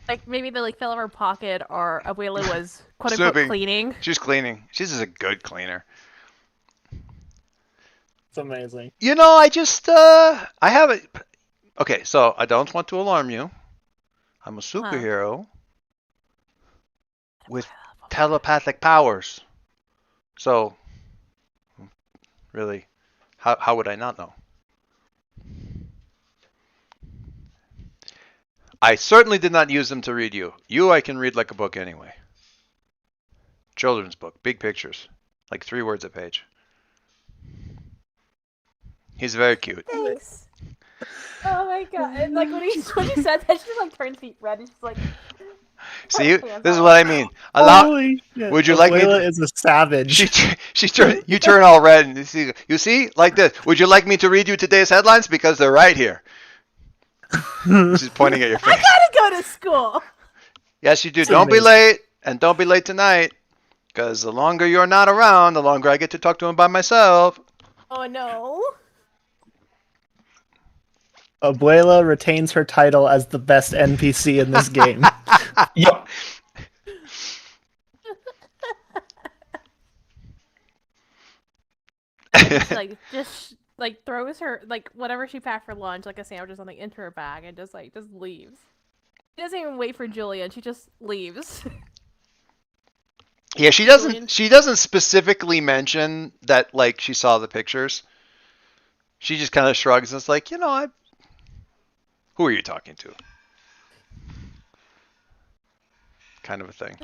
Like maybe they like fell in her pocket, or Abuela was quote unquote Snooping. cleaning. She's cleaning. She's just a good cleaner. It's amazing. You know, I just I have it. Okay, so I don't want to alarm you. I'm a superhero with telepathic powers. So, really, how would I not know? I certainly did not use them to read you. You I can read like a book anyway. Children's book, big pictures, like 3 words a page. He's very cute. Thanks. Oh my god! And like when he said that, she just like turned red and she's like. See, this is what I mean. Holy shit. Would you like me? Abuela is a savage. You turn all red and you see like this. Would you like me to read you today's headlines because they're right here? She's pointing at your face. I gotta go to school. Yes, you do. It's Don't be amazing. late, and don't be late tonight, because the longer you're not around, the longer I get to talk to him by myself. Oh no. Abuela retains her title as the best NPC in this game. Yep. She, like just like throws her like whatever she packed for lunch, like a sandwich or something, into her bag and just leaves. She doesn't even wait for Julian. She just leaves. Yeah, she doesn't specifically mention that like she saw the pictures. She just kind of shrugs and is like, who are you talking to? kind of a thing.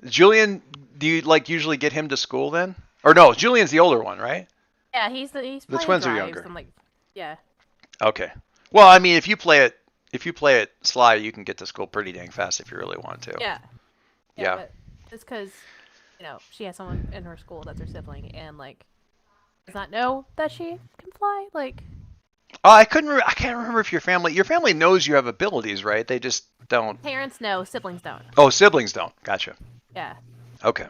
Julian, do you like usually get him to school then? Or no, Julian's the older one, right? Yeah, he's The playing twins are drives. younger. I'm like, yeah. Okay. Well, I mean, if you play it sly, you can get to school pretty dang fast if you really want to. Yeah. Yeah. But it's because, she has someone in her school that's her sibling and, like, does not know that she can fly. Like, Oh, I can't remember if your family knows you have abilities, right? They just don't. parents know, siblings don't. Oh, siblings don't. Gotcha. Yeah. Okay.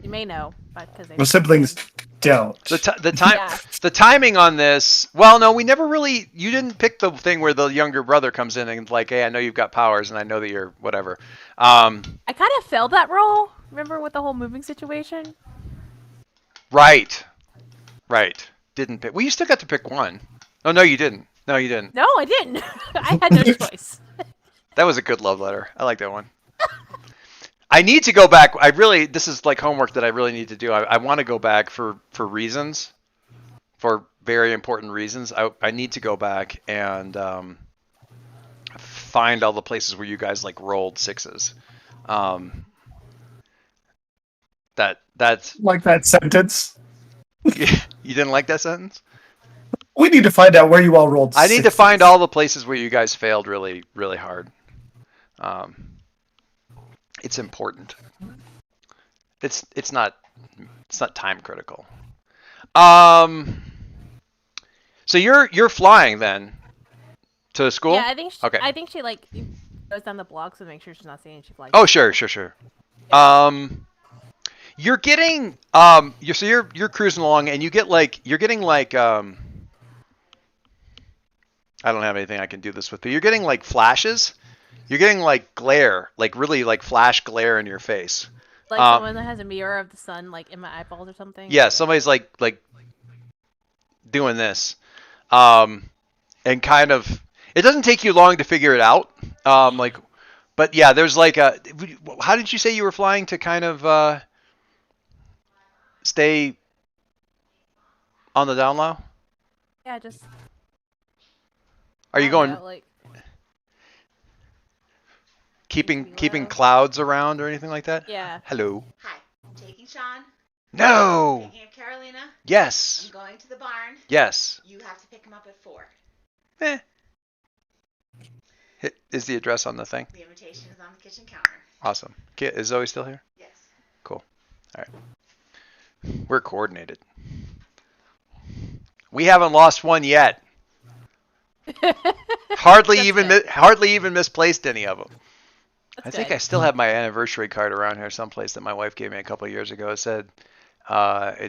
You may know, but because they. Well, siblings don't. The timing on this. Well, no, we never really. You didn't pick the thing where the younger brother comes in and like, hey, I know you've got powers, and I know that you're whatever. I kind of failed that role. Remember with the whole moving situation? Right. Didn't pick. Well, you still got to pick one. Oh no, you didn't. No, you didn't. No, I didn't. I had no choice. That was a good love letter. I like that one. I need to go back. This is like homework that I really need to do. I want to go back for reasons, for very important reasons. I need to go back and find all the places where you guys like rolled sixes. That's Like that sentence. You didn't like that sentence? We need to find out where you all rolled. I need to sixes. find all the places where you guys failed really, really hard. It's important. It's not time critical. So you're flying then to school? Yeah, I think. Okay. I think she like goes down the blocks to make sure she's not seeing. She flies. Oh sure. You're getting you're cruising along and you're getting like I don't have anything I can do this with, but you're getting like flashes. You're getting like glare, like really like flash glare in your face. Like someone that has a mirror of the sun like in my eyeballs or something. Yeah, somebody's like doing this. And kind of it doesn't take you long to figure it out. But yeah, there's like how did you say you were flying to kind of stay on the down low? Yeah, just. Are you going like keeping clouds around or anything like that? Yeah. Hello. Hi, I'm taking Sean. No. Picking up Carolina. Yes. I'm going to the barn. Yes. You have to pick him up at 4. Is the address on the thing? The invitation is on the kitchen counter. Awesome. Is Zoe still here? Yes. Cool. All right. We're coordinated. We haven't lost one yet. Hardly even misplaced any of them. That's I think good. I still have my anniversary card around here someplace that my wife gave me a couple of years ago. It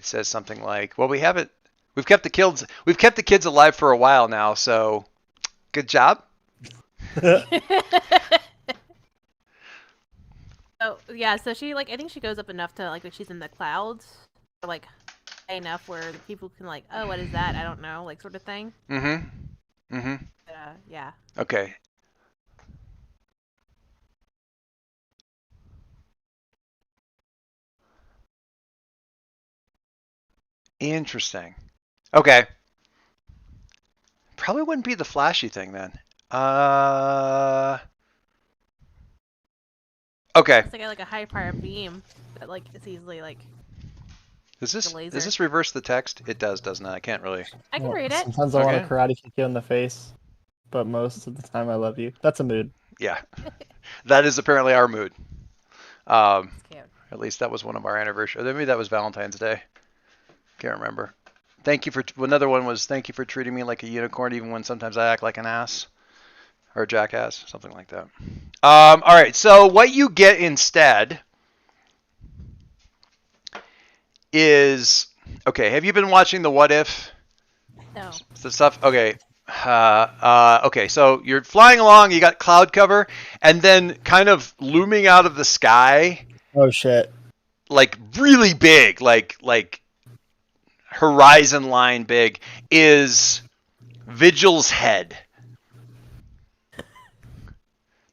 says something like, "Well, we've kept the kids alive for a while now, so good job." Oh yeah, so she like I think she goes up enough to like she's in the clouds, or, like high enough where the people can like, oh, what is that? I don't know, like sort of thing. Mm-hmm. Yeah. Okay. Interesting. Okay. Probably wouldn't be the flashy thing then. Okay. It's like a high power beam, but like it's easily like. Does laser. this reverse the text? It does, doesn't it? I can't really. I can read it. Sometimes I want Okay. to karate kick you in the face, but most of the time I love you. That's a mood. Yeah. That is apparently our mood. It's cute. At least that was one of our anniversaries. Maybe that was Valentine's Day. Can't remember. Another one was thank you for treating me like a unicorn even when sometimes I act like an ass. Or a jackass. Something like that. All right. So what you get instead is... Okay, have you been watching the What If? No. The stuff? Okay. Okay, so you're flying along, you got cloud cover, and then kind of looming out of the sky, Oh shit. like really big, like horizon line big, is Vigil's head.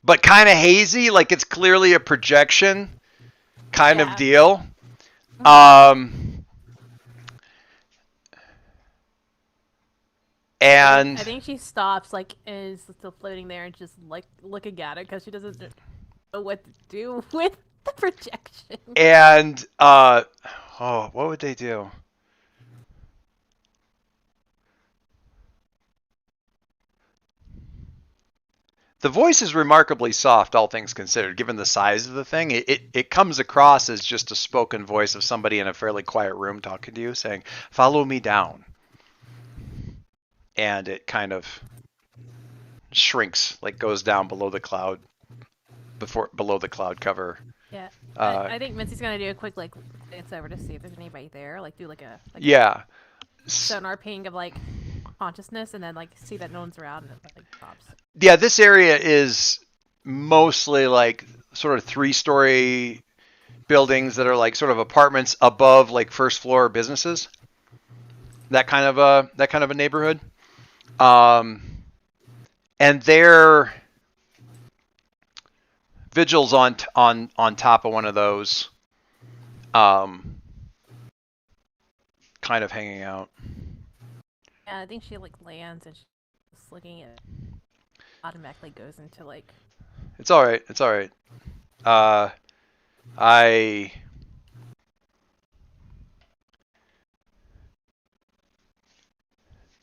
But kind of hazy, like it's clearly a projection kind of Yeah. deal. And I think she stops, like, and is still floating there and just like looking at it because she doesn't. know what to do with the projection. And what would they do? The voice is remarkably soft, all things considered, given the size of the thing. It comes across as just a spoken voice of somebody in a fairly quiet room talking to you, saying, "Follow me down." And it kind of shrinks, like goes down below the cloud, below the cloud cover. Yeah, Uh, I think Missy's gonna do a quick like glance over to see if there's anybody there. Like do like a yeah. sonar ping of like consciousness, and then like see that no one's around, and it like drops. Yeah, this area is mostly like sort of 3-story buildings that are like sort of apartments above like first floor businesses. That kind of a neighborhood. And their vigils on top of one of those, kind of hanging out. Yeah, I think she like lands and she's looking at. Automatically goes into like. It's all right. It's all right.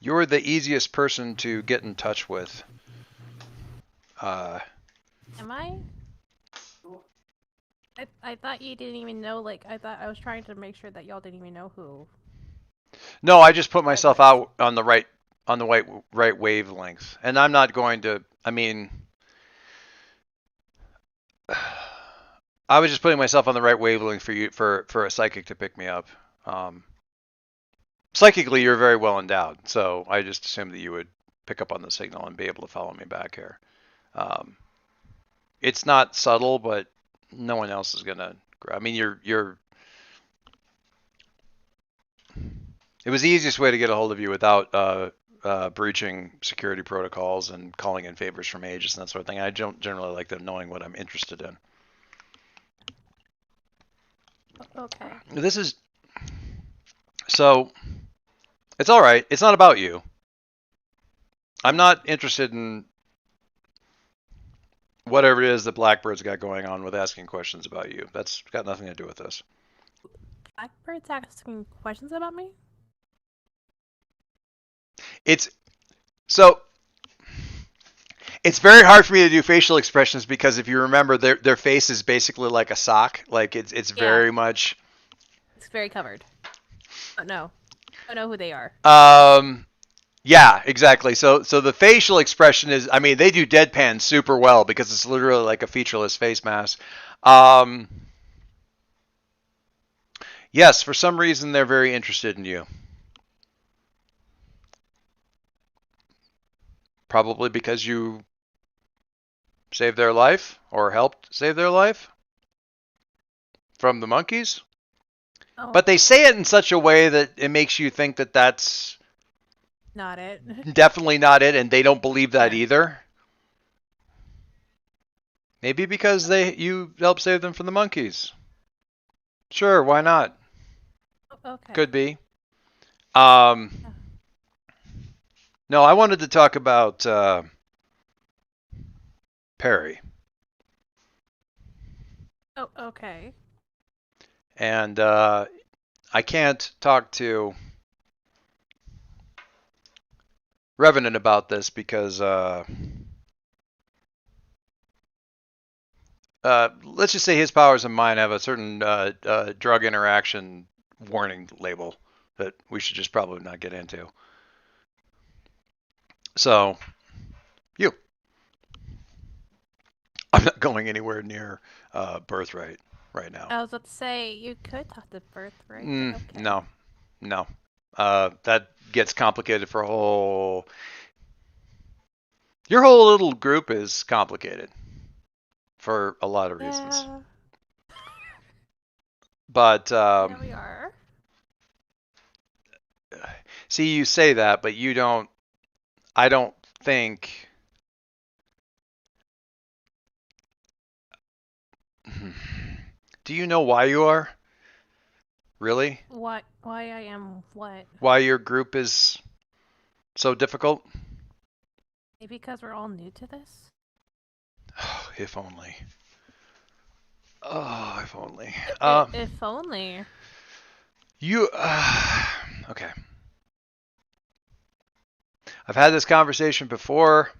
You're the easiest person to get in touch with. Am I? I thought you didn't even know. Like I thought I was trying to make sure that y'all didn't even know who. No, I just put myself out on the right wavelength, and I'm not going to. I mean, I was just putting myself on the right wavelength for you for a psychic to pick me up. Psychically, you're very well endowed, so I just assumed that you would pick up on the signal and be able to follow me back here. It's not subtle, but no one else is gonna. I mean, you're. It was the easiest way to get a hold of you without breaching security protocols and calling in favors from agents and that sort of thing. I don't generally like them knowing what I'm interested in. Okay. This is so. It's all right. It's not about you. I'm not interested in whatever it is that Blackbird's got going on with asking questions about you. That's got nothing to do with this. Blackbird's asking questions about me? It's very hard for me to do facial expressions because if you remember, their face is basically like a sock. Like it's very much. It's very covered. Oh no, I don't know who they are. Yeah, exactly. So the facial expression is, I mean, they do deadpan super well because it's literally like a featureless face mask. Yes, for some reason they're very interested in you. Probably because you saved their life or helped save their life from the monkeys. Oh, But they say it in such a way that it makes you think that that's not it. definitely not it, and they don't believe that Yeah. either. Maybe because you helped save them from the monkeys. Sure, why not? Okay. Could be. No, I wanted to talk about Perry. Oh, okay. And I can't talk to Revenant about this because let's just say his powers and mine have a certain drug interaction warning label that we should just probably not get into. So, I'm not going anywhere near Birthright right now. I was about to say you could talk to Birthright. Okay. No. That gets complicated for your whole little group is complicated for a lot of reasons. Yeah. But There we are. see, you say that, but you don't. I don't think. Do you know why you are? Really? Why I am what? Why your group is so difficult? Maybe because we're all new to this? If only. Oh, if only. If only. You. Okay. I've had this conversation before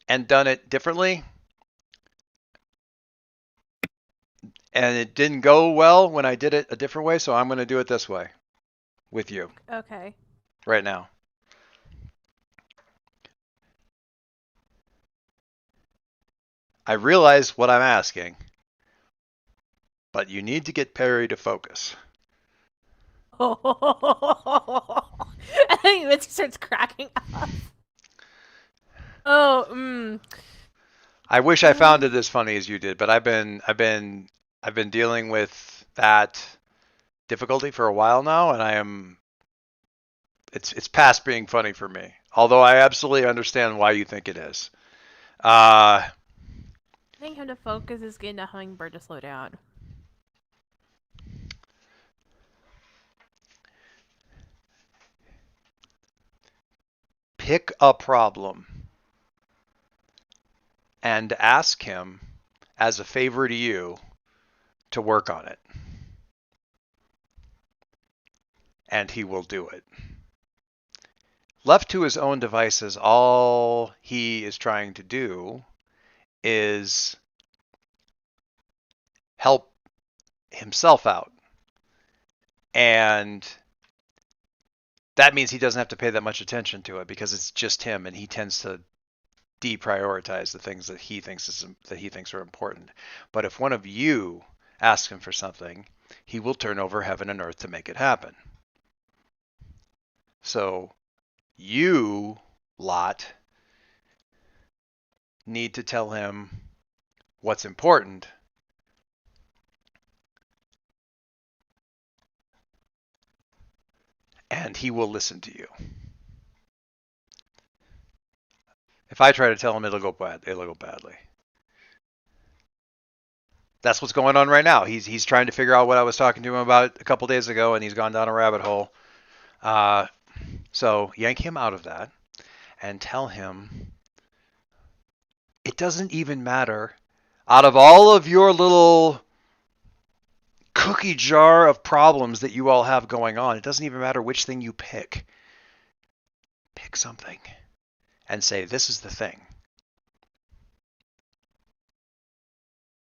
and done it differently, and it didn't go well when I did it a different way, so I'm going to do it this way with you Okay. right now. I realize what I'm asking, but you need to get Perry to focus. I think Mitzi starts cracking up. Oh, I wish I found it as funny as you did, but I've been dealing with that difficulty for a while now, and it's past being funny for me. Although I absolutely understand why you think it is. Getting him to focus is getting a hummingbird to slow down. Pick a problem and ask him as a favor to you to work on it. And he will do it. Left to his own devices, all he is trying to do is help himself out. And that means he doesn't have to pay that much attention to it because it's just him, and he tends to deprioritize the things that he thinks are important. But if one of you asks him for something, he will turn over heaven and earth to make it happen. So you lot need to tell him what's important, and he will listen to you. If I try to tell him, it'll go badly. That's what's going on right now. He's trying to figure out what I was talking to him about a couple days ago, and he's gone down a rabbit hole. So yank him out of that and tell him it doesn't even matter. Out of all of your little cookie jar of problems that you all have going on, it doesn't even matter which thing you pick. Pick something and say, this is the thing.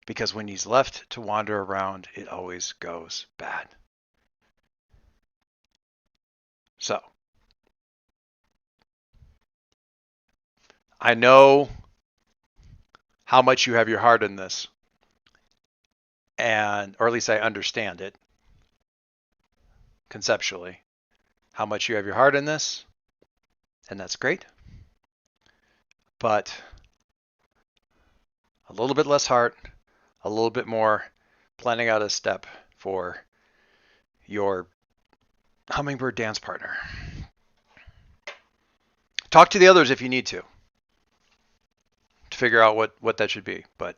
Because when he's left to wander around, it always goes bad. So, I know how much you have your heart in this, or at least I understand it conceptually, how much you have your heart in this, and that's great. But a little bit less heart, a little bit more planning out a step for your hummingbird dance partner. Talk to the others if you need to figure out what that should be. But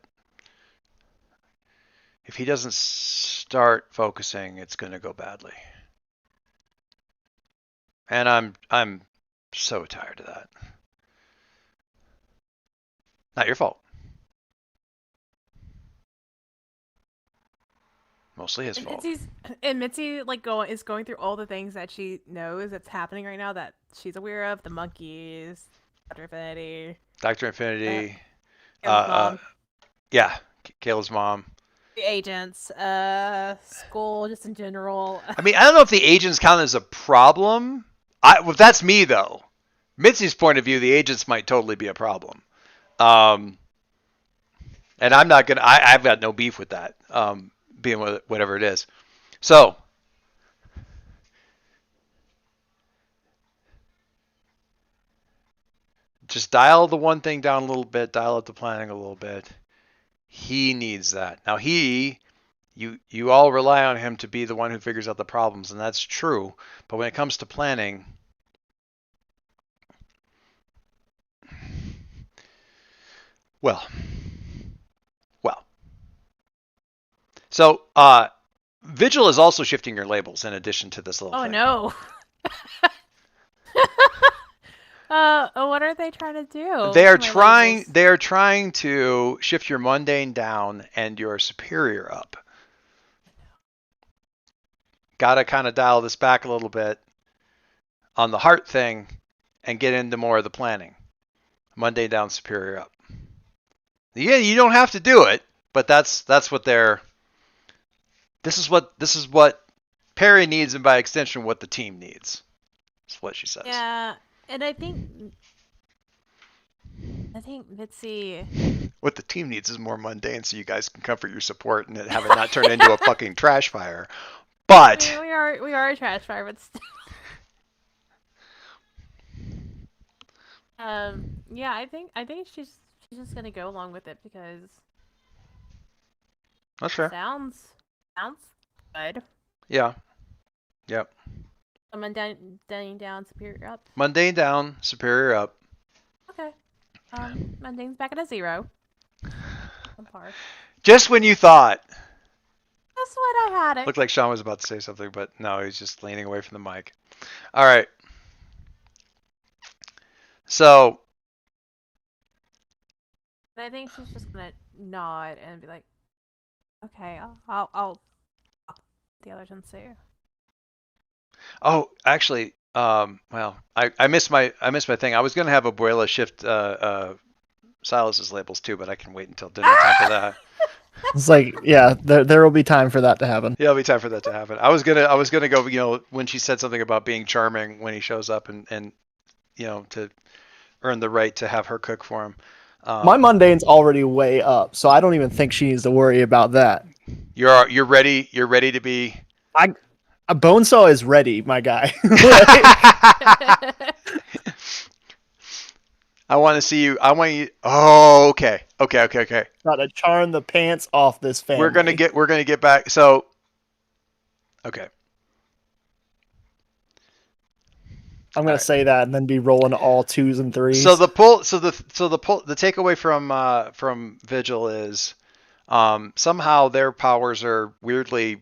if he doesn't start focusing, it's going to go badly. And I'm so tired of that. Not your fault. Mostly his fault. Mitzi is going through all the things that she knows that's happening right now that she's aware of. The monkeys, Dr. Infinity. Dr. Infinity. Kayla's mom. Yeah, Kayla's mom. The agents, school, just in general. I mean, I don't know if the agents count as a problem. Well, that's me though. Mitzi's point of view, the agents might totally be a problem. And I'm not gonna. I've got no beef with that. Being whatever it is. So just dial the one thing down a little bit, dial up the planning a little bit. He needs that. Now you all rely on him to be the one who figures out the problems, and that's true. But when it comes to planning, well. So, Vigil is also shifting your labels in addition to this little thing. Oh no. What are they trying to do? They are to my labels? trying to shift your mundane down and your superior up. Gotta kind of dial this back a little bit on the heart thing and get into more of the planning. Mundane down, superior up. Yeah, you don't have to do it, but that's what they're. This is what Perry needs, and by extension, what the team needs. That's what she says. Yeah, and I think Mitzi. What the team needs is more mundane, so you guys can comfort your support and have it not turn into a fucking trash fire. But I mean, we are a trash fire, but still. Yeah, I think she's just gonna go along with it because that's fair. sounds good. Yeah. Yep. Mundane down, superior up. Mundane down, superior up. Okay. Mundane's back at a 0. On par. Just when you thought. That's what I had it. Looked like Sean was about to say something, but no, he's just leaning away from the mic. All right. So. I think she's just gonna nod and be like, "Okay, I'll the others and see." Oh, actually, well, I missed my thing. I was gonna have Abuela shift Silas's labels too, but I can wait until dinner time for that. It's like, yeah, there will be time for that to happen. Yeah, there'll be time for that to happen. I was gonna go, when she said something about being charming when he shows up and to earn the right to have her cook for him. My mundane's already way up, so I don't even think she needs to worry about that. You're ready to be. A Bonesaw is ready, my guy. I want to see you. I want you. Oh, okay. Got to charm the pants off this family. We're gonna get back. So, okay. I'm gonna say that and then be rolling all 2s and 3s. So the takeaway from Vigil is, somehow their powers are weirdly.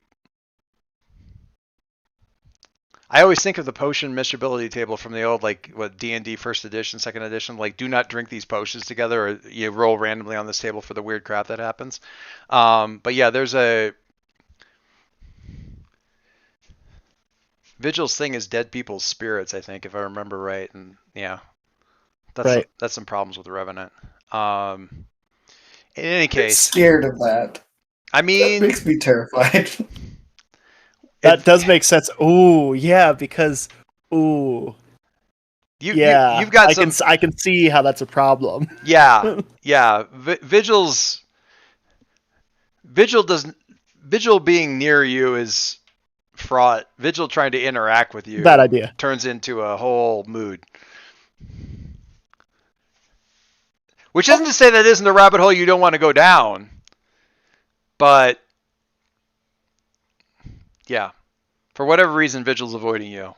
I always think of the potion miscibility table from the old, D&D first edition, second edition. Like, do not drink these potions together, or you roll randomly on this table for the weird crap that happens. But yeah, there's a Vigil's thing is dead people's spirits, I think, if I remember right, and yeah, that's some problems with the Revenant. In any case, I'm scared of that. I mean, that makes me terrified. That does make sense. Ooh, yeah, because you've got some. I can see how that's a problem. Yeah. Vigil being near you is fraught. Vigil trying to interact with you. Bad idea. Turns into a whole mood. Which isn't to say that isn't a rabbit hole you don't want to go down. But yeah, for whatever reason, Vigil's avoiding you.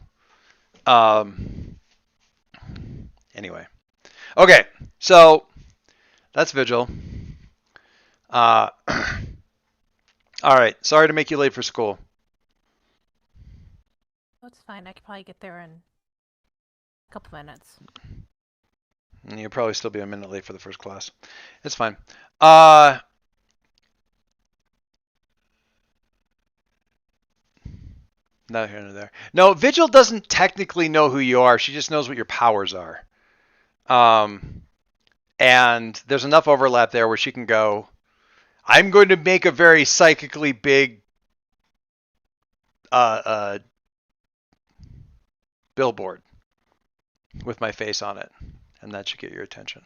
Anyway, okay, so that's Vigil. All right, sorry to make you late for school. Oh, it's fine. I could probably get there in a couple minutes. And you'll probably still be a minute late for the first class. It's fine. Not here nor there. No, Vigil doesn't technically know who you are. She just knows what your powers are. And there's enough overlap there where she can go, I'm going to make a very psychically big billboard with my face on it, and that should get your attention.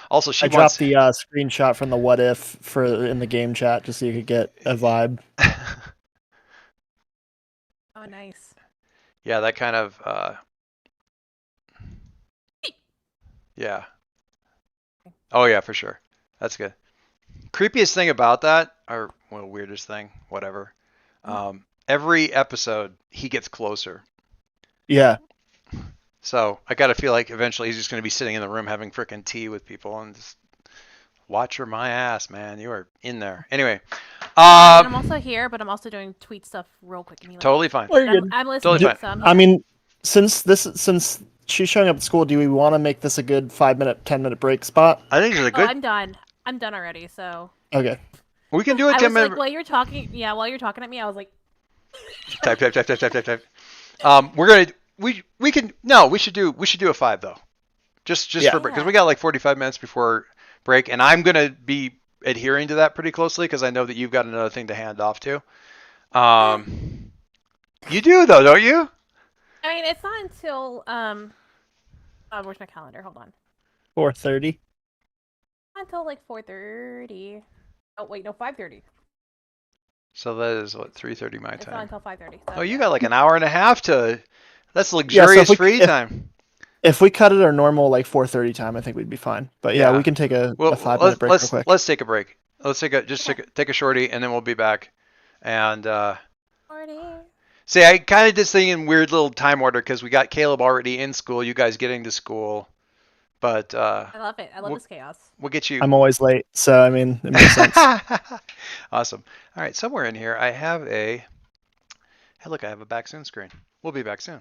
Also, she dropped the screenshot from the what if in the game chat just so you could get a vibe. Oh, nice. Yeah, that kind of yeah. Oh yeah, for sure. That's good. Creepiest thing about that, or weirdest thing, whatever. Every episode he gets closer. Yeah. So I gotta feel like eventually he's just gonna be sitting in the room having frickin' tea with people and just watch my ass, man. You are in there. Anyway. I'm also here, but I'm also doing tweet stuff real quick. Totally fine. I'm listening. Totally fine. So I'm I mean, since she's showing up at school, do we want to make this a good 5-minute, 10-minute break spot? I think it's a Oh, good. I'm done. I'm done already. So Okay. We can do a I 10 was minute. like, while you're talking, while you're talking at me, I was like, Type. We're gonna we can no we should do a 5 though. Just Yeah. for break because we got like 45 minutes before break, and I'm gonna be adhering to that pretty closely because I know that you've got another thing to hand off to. You do though, don't you? I mean, it's not until where's my calendar? Hold on. 4:30. Not until like 4:30. Oh wait, no, 5:30. So that is what 3:30 my It's not time. until 5:30. So, Oh, you yeah. got like an hour and a half to. That's Yeah, so luxurious free time. if we cut it our normal like 4:30 time, I think we'd be fine. But yeah, we can take a Well, 5-minute break real quick. let's take a break. Let's take Okay. take a shorty, and then we'll be back. And Party. see, I kind of did this thing in weird little time order because we got Caleb already in school, you guys getting to school, but I love it. I love we'll, this chaos. we'll get you. I'm always late, so I mean, it makes sense. Awesome. All right, somewhere in here I have a. Hey, look, I have a back soon screen. We'll be back soon.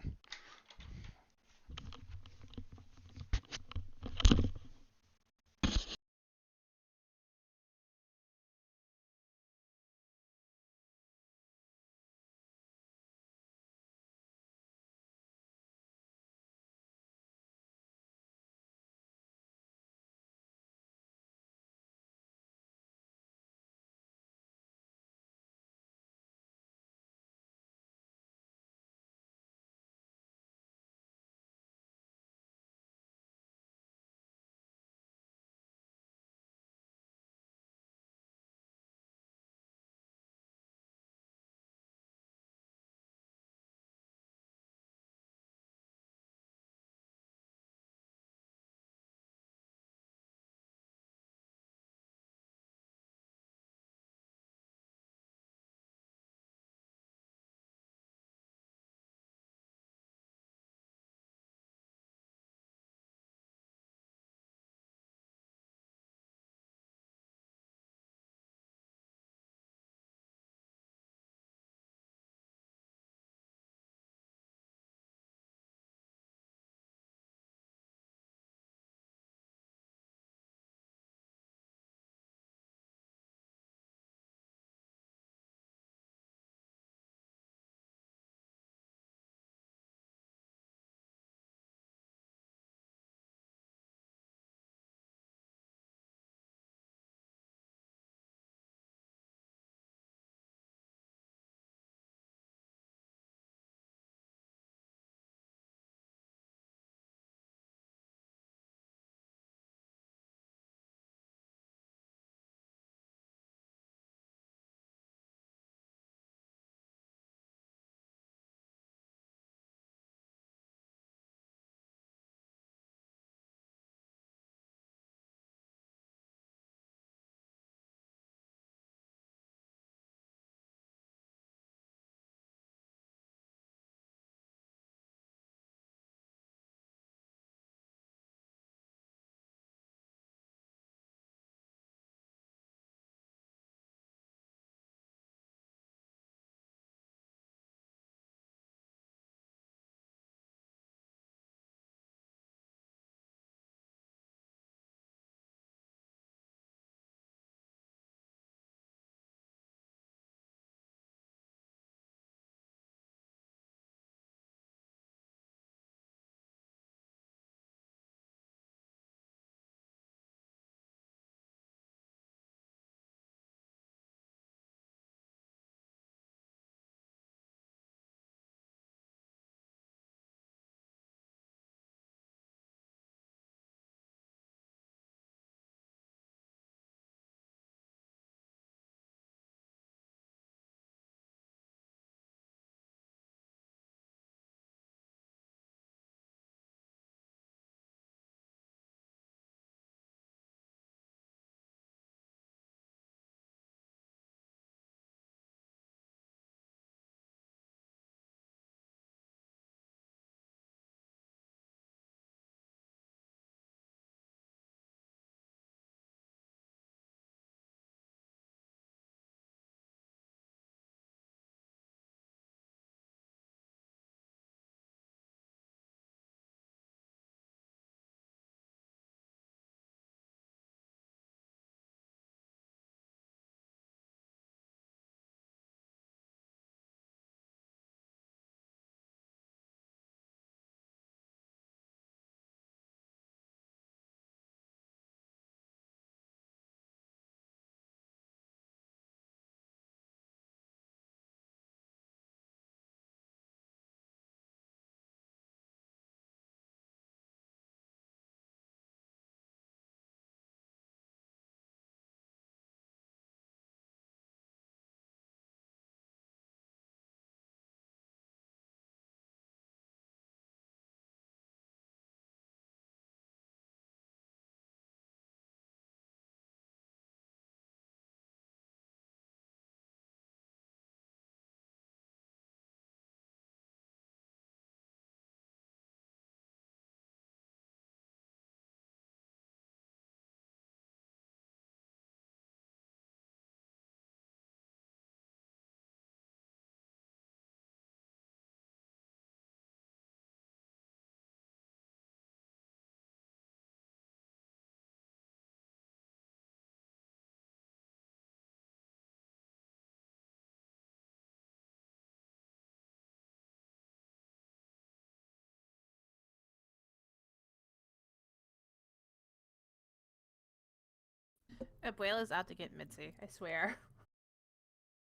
Abuela's out to get Mitzi, I swear.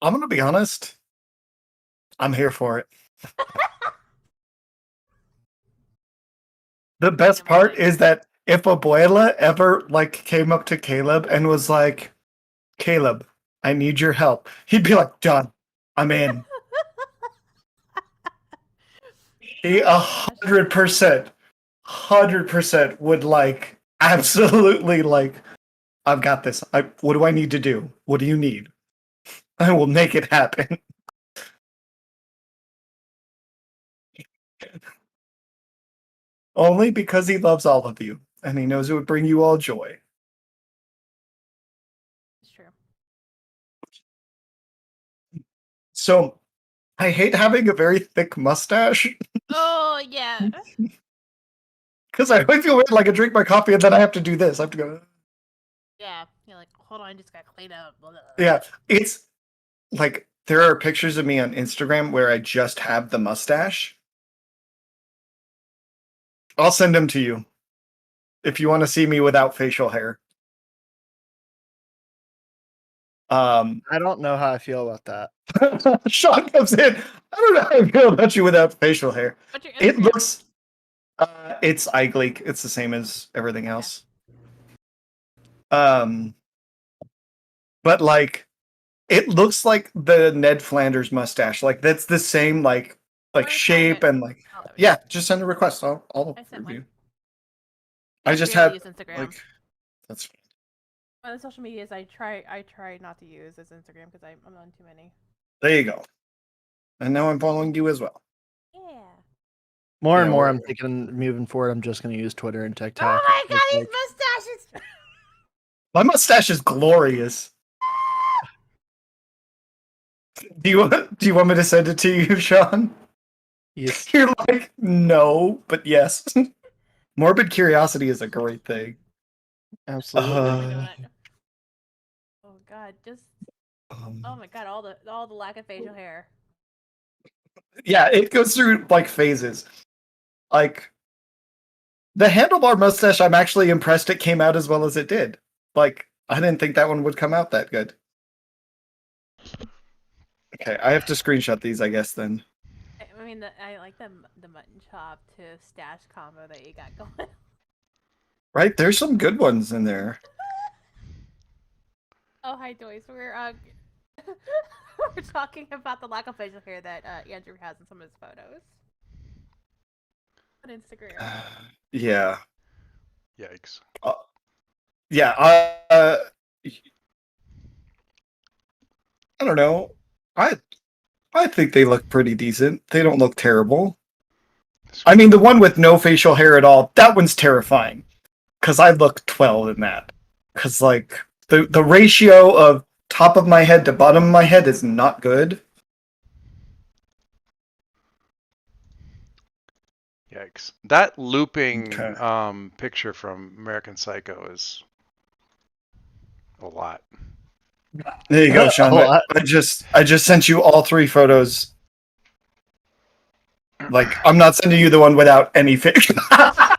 I'm gonna be honest. I'm here for it. The best part is that if Abuela ever like came up to Caleb and was like, "Caleb, I need your help," he'd be like, "John, I'm in." He 100% would like absolutely like, "I've got this. What do I need to do? What do you need? I will make it happen." Only because he loves all of you and he knows it would bring you all joy. It's true. So I hate having a very thick mustache Oh yeah. because I always feel weird, like I drink my coffee and then I have to do this. I have to go. Yeah. You're like, hold on, I just gotta clean up. Blah, blah, blah. Yeah, it's like there are pictures of me on Instagram where I just have the mustache. I'll send them to you if you want to see me without facial hair. I don't know how I feel about that. Sean comes in. I don't know how I feel about you without facial hair. What's your It Instagram? looks. It's iGleek. It's the same as everything else. But like, it looks like the Ned Flanders mustache. Like that's the same like Wanna try shape it? and like. Oh, there we Yeah, just send a request. I'll I sent review. one. I just barely had use Instagram. like. That's One of the social medias I try not to use is Instagram because I'm on too many. there. You go. And now I'm following you as well. Yeah. More Yeah, and more, we're- I'm thinking moving forward, I'm just going to use Twitter and TikTok. Oh my god, It's these like- mustaches! My mustache is glorious. Do you want me to send it to you, Sean? Yes. You're like, no, but yes. Morbid curiosity is a great thing. Absolutely. What am I doing? Oh god, just oh Um, my god, all the lack of facial hair. yeah, it goes through like phases. Like the handlebar mustache, I'm actually impressed it came out as well as it did. Like, I didn't think that one would come out that good. Okay, I have to screenshot these, I guess, then. I mean, I like the mutton chop to stash combo that you got going. Right? There's some good ones in there. Oh hi, Joyce. We're we're talking about the lack of facial hair that Andrew has in some of his photos on Instagram. Yeah. Yikes. Yeah, I don't know. I think they look pretty decent. They don't look terrible. I mean, the one with no facial hair at all, that one's terrifying. Because I look 12 in that. Because, like, the ratio of top of my head to bottom of my head is not good. Yikes. That looping Okay. picture from American Psycho is a lot. There you go, Sean. A lot. I just sent you all three photos. Like, I'm not sending you the one without any face. I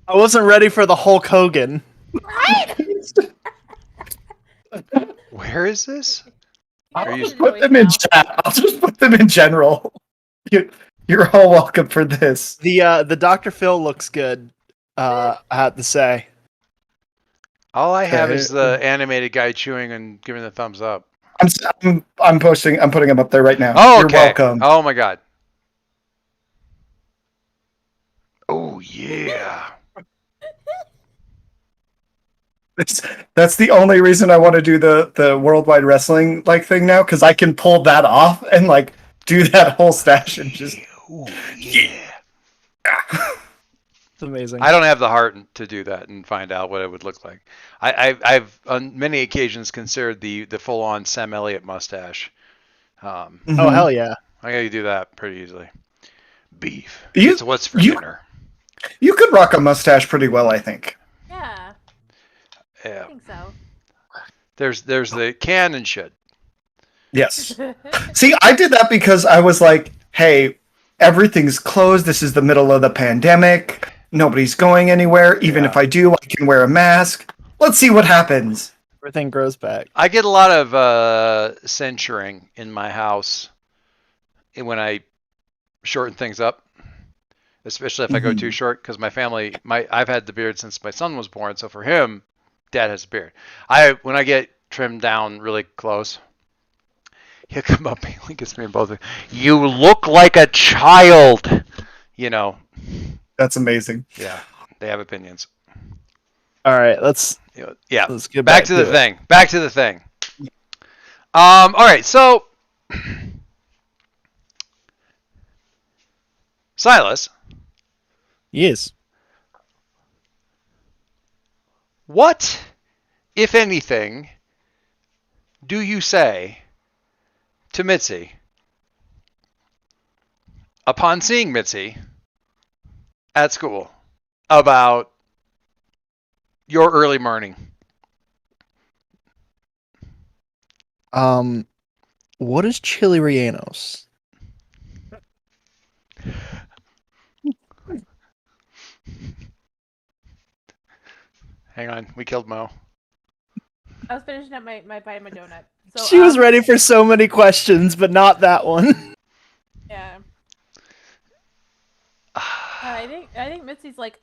wasn't ready for the Hulk Hogan. Right? Where is this? I'll Are you- just put them in chat. I'll just put them in general. You're all welcome for this. The Dr. Phil looks good, I have to say. All I have Okay. is the animated guy chewing and giving the thumbs up. I'm posting. I'm putting them up there right now. Oh, You're okay. welcome. Oh my god. Oh yeah. That's the only reason I want to do the worldwide wrestling like thing now, because I can pull that off and like do that whole stash and just Ooh, yeah. It's amazing. I don't have the heart to do that and find out what it would look like. I've on many occasions considered the full on Sam Elliott mustache. Oh, hell yeah. I gotta do that pretty easily. Beef. You- It's what's for you- dinner. You could rock a mustache pretty well, I think. Yeah, I Yeah. think so. There's the can and should. Yes. See, I did that because I was like, hey, everything's closed. This is the middle of the pandemic. Nobody's going anywhere. Even Yeah. if I do, I can wear a mask. Let's see what happens. Everything grows back. I get a lot of censuring in my house when I shorten things up, especially if I go too short. Because my family, I've had the beard since my son was born, so for him, Dad has a beard. When I get trimmed down really close, he'll come up and he gets me in both. You look like a child. You know. That's amazing. Yeah, they have opinions. All right, let's get back to the to it. thing. Back to the thing. All right, so Silas. Yes. What, if anything, do you say to Mitzi upon seeing Mitzi at school about your early morning? What is Chili Rianos? Hang on, we killed Mo. I was finishing up my bite of my donut. So, She was ready for so many questions, but not that one. Yeah. I think Mitzi's like,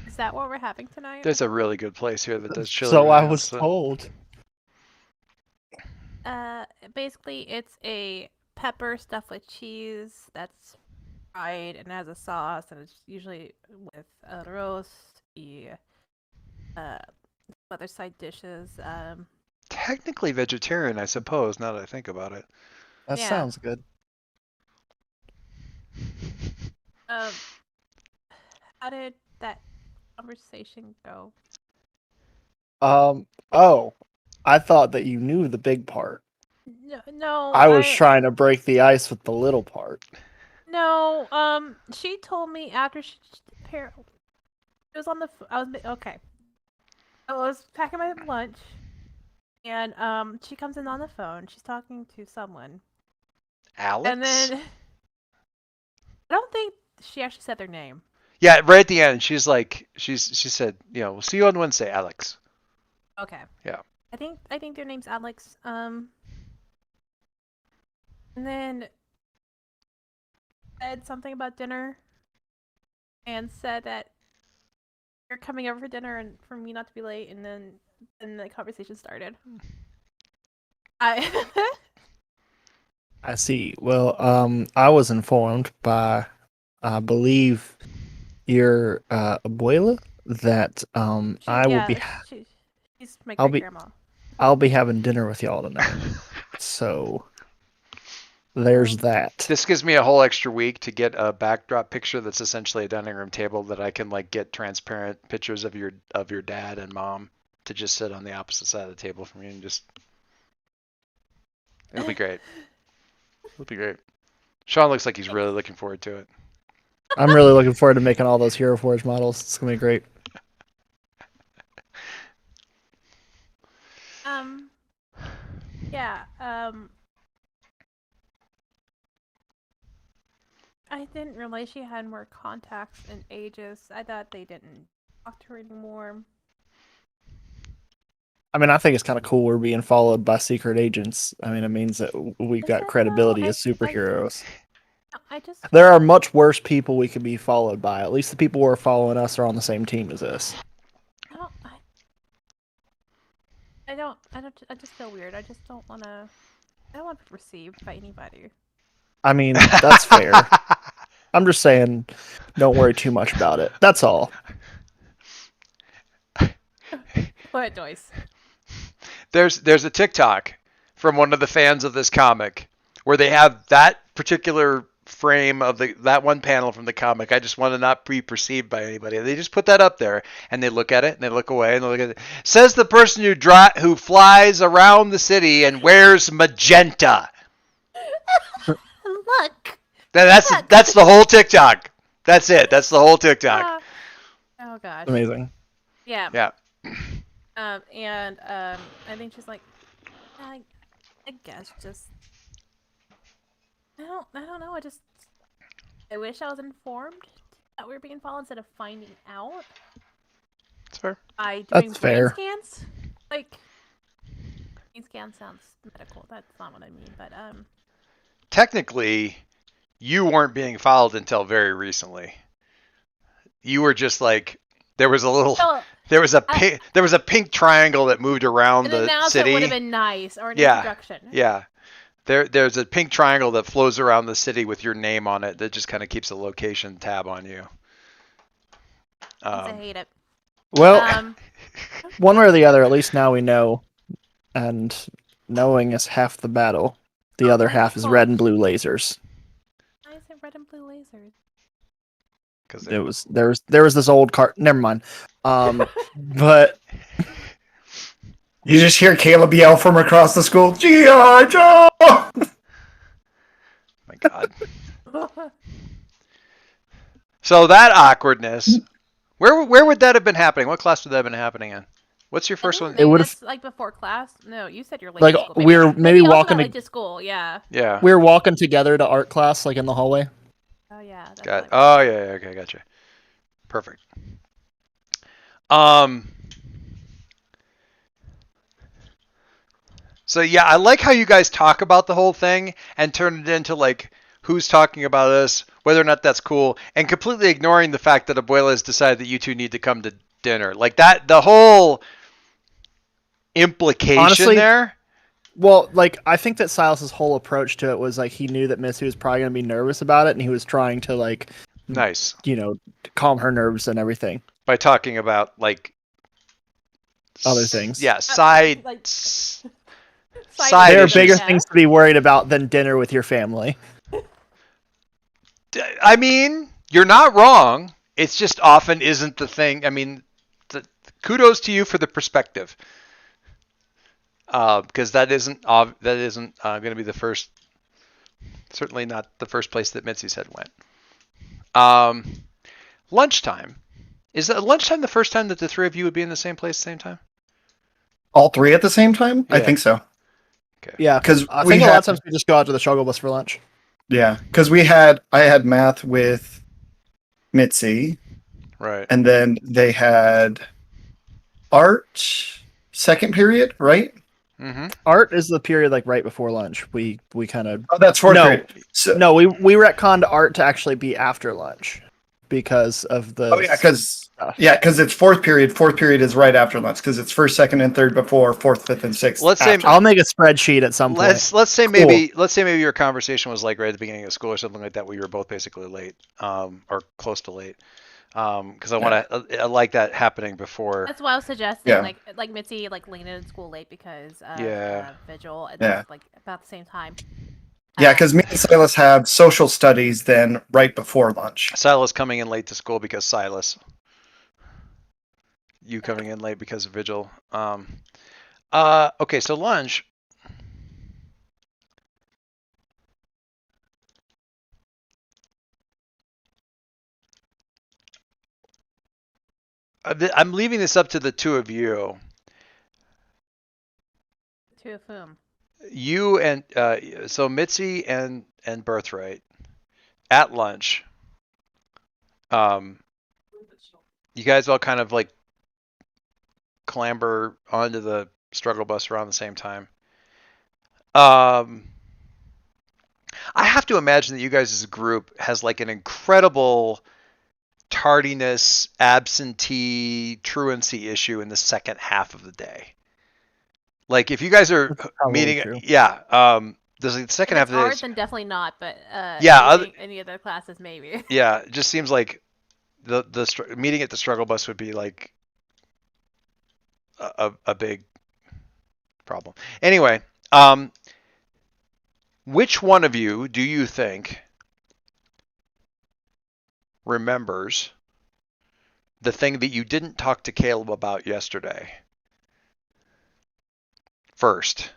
is that what we're having tonight? There's a really good place here that does chili. So I was told. Basically, it's a pepper stuffed with cheese that's fried and has a sauce, and it's usually with roast, other side dishes. Technically vegetarian, I suppose. Now that I think about it. That sounds good. How did that conversation go? Oh, I thought that you knew the big part. No. I was trying to break the ice with the little part. No. She told me after it was on the. Okay. I was packing my lunch, and she comes in on the phone. She's talking to someone. Alex. And then I don't think she actually said their name. Yeah, right at the end, she said, we'll see you on Wednesday, Alex. Okay. Yeah. I think their name's Alex. And then said something about dinner, and said that you're coming over for dinner and for me not to be late, and then the conversation started. I see. Well, I was informed by, I believe, your abuela that I will be. She's my great grandma. I'll be having dinner with y'all tonight. So there's that. This gives me a whole extra week to get a backdrop picture that's essentially a dining room table that I can get transparent pictures of your dad and mom to just sit on the opposite side of the table from you and just. It'll be great. It'll be great. Sean looks like he's really looking forward to it. I'm really looking forward to making all those Hero Forge models. It's gonna be great. Yeah. I didn't realize she had more contacts in Aegis. I thought they didn't talk to her anymore. I mean, I think it's kind of cool we're being followed by secret agents. I mean, it means that we've got credibility as superheroes. There are much worse people we could be followed by. At least the people who are following us are on the same team as us. I just feel weird. I just don't want to. I don't want to be perceived by anybody. I mean, that's fair. I'm just saying, don't worry too much about it. That's all. What, Joyce? There's a TikTok from one of the fans of this comic where they have that particular frame of that one panel from the comic. I just want to not be perceived by anybody. They just put that up there and they look at it and they look away and they look at it. Says the person who flies around the city and wears magenta. Look. That's the whole TikTok. That's it. That's the whole TikTok. Oh gosh. Amazing. Yeah. Yeah. I think she's like, I guess just. I don't know. I wish I was informed that we were being followed instead of finding out. That's fair. by doing That's brain fair. scans. Like, brain scan sounds medical. That's not what I mean, but Technically, you weren't being followed until very recently. You were just like there was a little so there was a pink triangle that moved around an the announcement would have city. been nice, or an Yeah. introduction. Yeah. There's a pink triangle that flows around the city with your name on it that just kind of keeps a location tab on you. I hate it. Well, one way or the other, at least now we know, and knowing is half the battle. The other half is red and blue lasers. Why is it red and blue lasers? Because There was this old car. Never mind. But You just hear Caleb yell from across the school, G.I. Joe! my God. So that awkwardness. Where would that have been happening? What class would that have been happening in? What's your first one? Maybe It would've- that's, like before class. No, you said you're late Like, to school. we're maybe also walking not to- late to school. Yeah. Yeah. we were walking together to art class, like in the hallway. Oh yeah. That's Got it. what I meant. Oh yeah, okay, gotcha. Perfect. So yeah, I like how you guys talk about the whole thing and turn it into like who's talking about us, whether or not that's cool, and completely ignoring the fact that Abuela has decided that you two need to come to dinner. Like that, the whole implication Honestly, there. Well, like, I think that Silas's whole approach to it was like he knew that Missy was probably going to be nervous about it, and he was trying to, like, Nice. Calm her nerves and everything. By talking about like Other things. Yeah, side. like- Side There are issues. bigger Yeah. things to be worried about than dinner with your family. I mean, you're not wrong. It's just often isn't the thing. I mean, kudos to you for the perspective, because that isn't going to be the first. Certainly not the first place that Mitzi's head went. Lunchtime. Is that lunchtime the first time that the three of you would be in the same place at the same time? All three at the same time? I Yeah. think so. Yeah, 'Cause I we think a lot had- of times we just go out to the struggle bus for lunch. Yeah, because I had math with Mitzi, Right. and then they had art second period, right? Mm-hmm. Art is the period like right before lunch. We kind of Oh, that's fourth No. period. So, no, we retconned art to actually be after lunch because of the. Oh yeah, because stuff. it's fourth period. Fourth period is right after lunch because it's first, second, and third before fourth, fifth, and sixth. Let's say- after. I'll make a spreadsheet at some point. Let's say Cool. maybe your conversation was like right at the beginning of school or something like that, where you were both basically late, or close to late, because I like that happening before. That's why I was suggesting, Yeah. like Mitzi, like leaning in school late because of Yeah. vigil, and Yeah. that's like about the same time. Yeah, because me and Silas have social studies then right before lunch. Silas coming in late to school because Silas. You coming in late because of vigil. Okay, so lunch. I'm leaving this up to the two of you. Two of whom? You and so Mitzi and Birthright at lunch. You guys all kind of like clamber onto the struggle bus around the same time. I have to imagine that you guys as a group has like an incredible tardiness, absentee, truancy issue in the second half of the day. Like if you guys are That's probably meeting, true. there's the second If half it's of the art, day. then definitely not. But Yeah, any other classes maybe. Yeah, it just seems like the meeting at the struggle bus would be like a big problem. Anyway, which one of you do you think remembers the thing that you didn't talk to Caleb about yesterday first?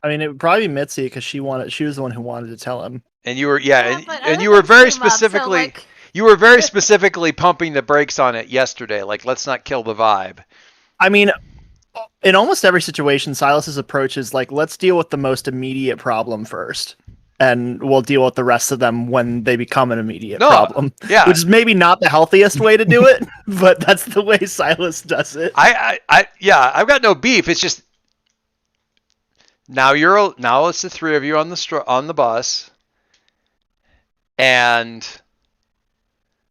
I mean, it would probably be Mitzi because she was the one who wanted to tell him. And you were but and other you were things very came up, so, specifically like- you were very specifically pumping the brakes on it yesterday. Like, let's not kill the vibe. I mean, in almost every situation, Silas's approach is like, let's deal with the most immediate problem first, and we'll deal with the rest of them when they become an immediate No, problem. yeah. Which is maybe not the healthiest way to do it, but that's the way Silas does it. Yeah, I've got no beef. It's just now it's the three of you on the bus, and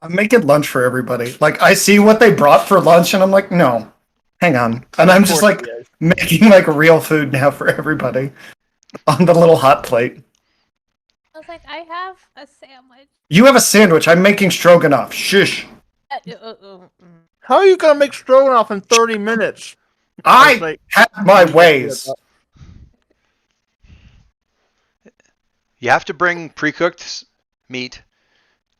I'm making lunch for everybody. Like, I see what they brought for lunch, and I'm like, no, hang on. And I'm just like making like real food now for everybody on the little hot plate. I was like, I have a sandwich. You have a sandwich. I'm making stroganoff. Shush. How are you gonna make stroganoff in 30 minutes? I have my ways. you have to bring pre-cooked meat.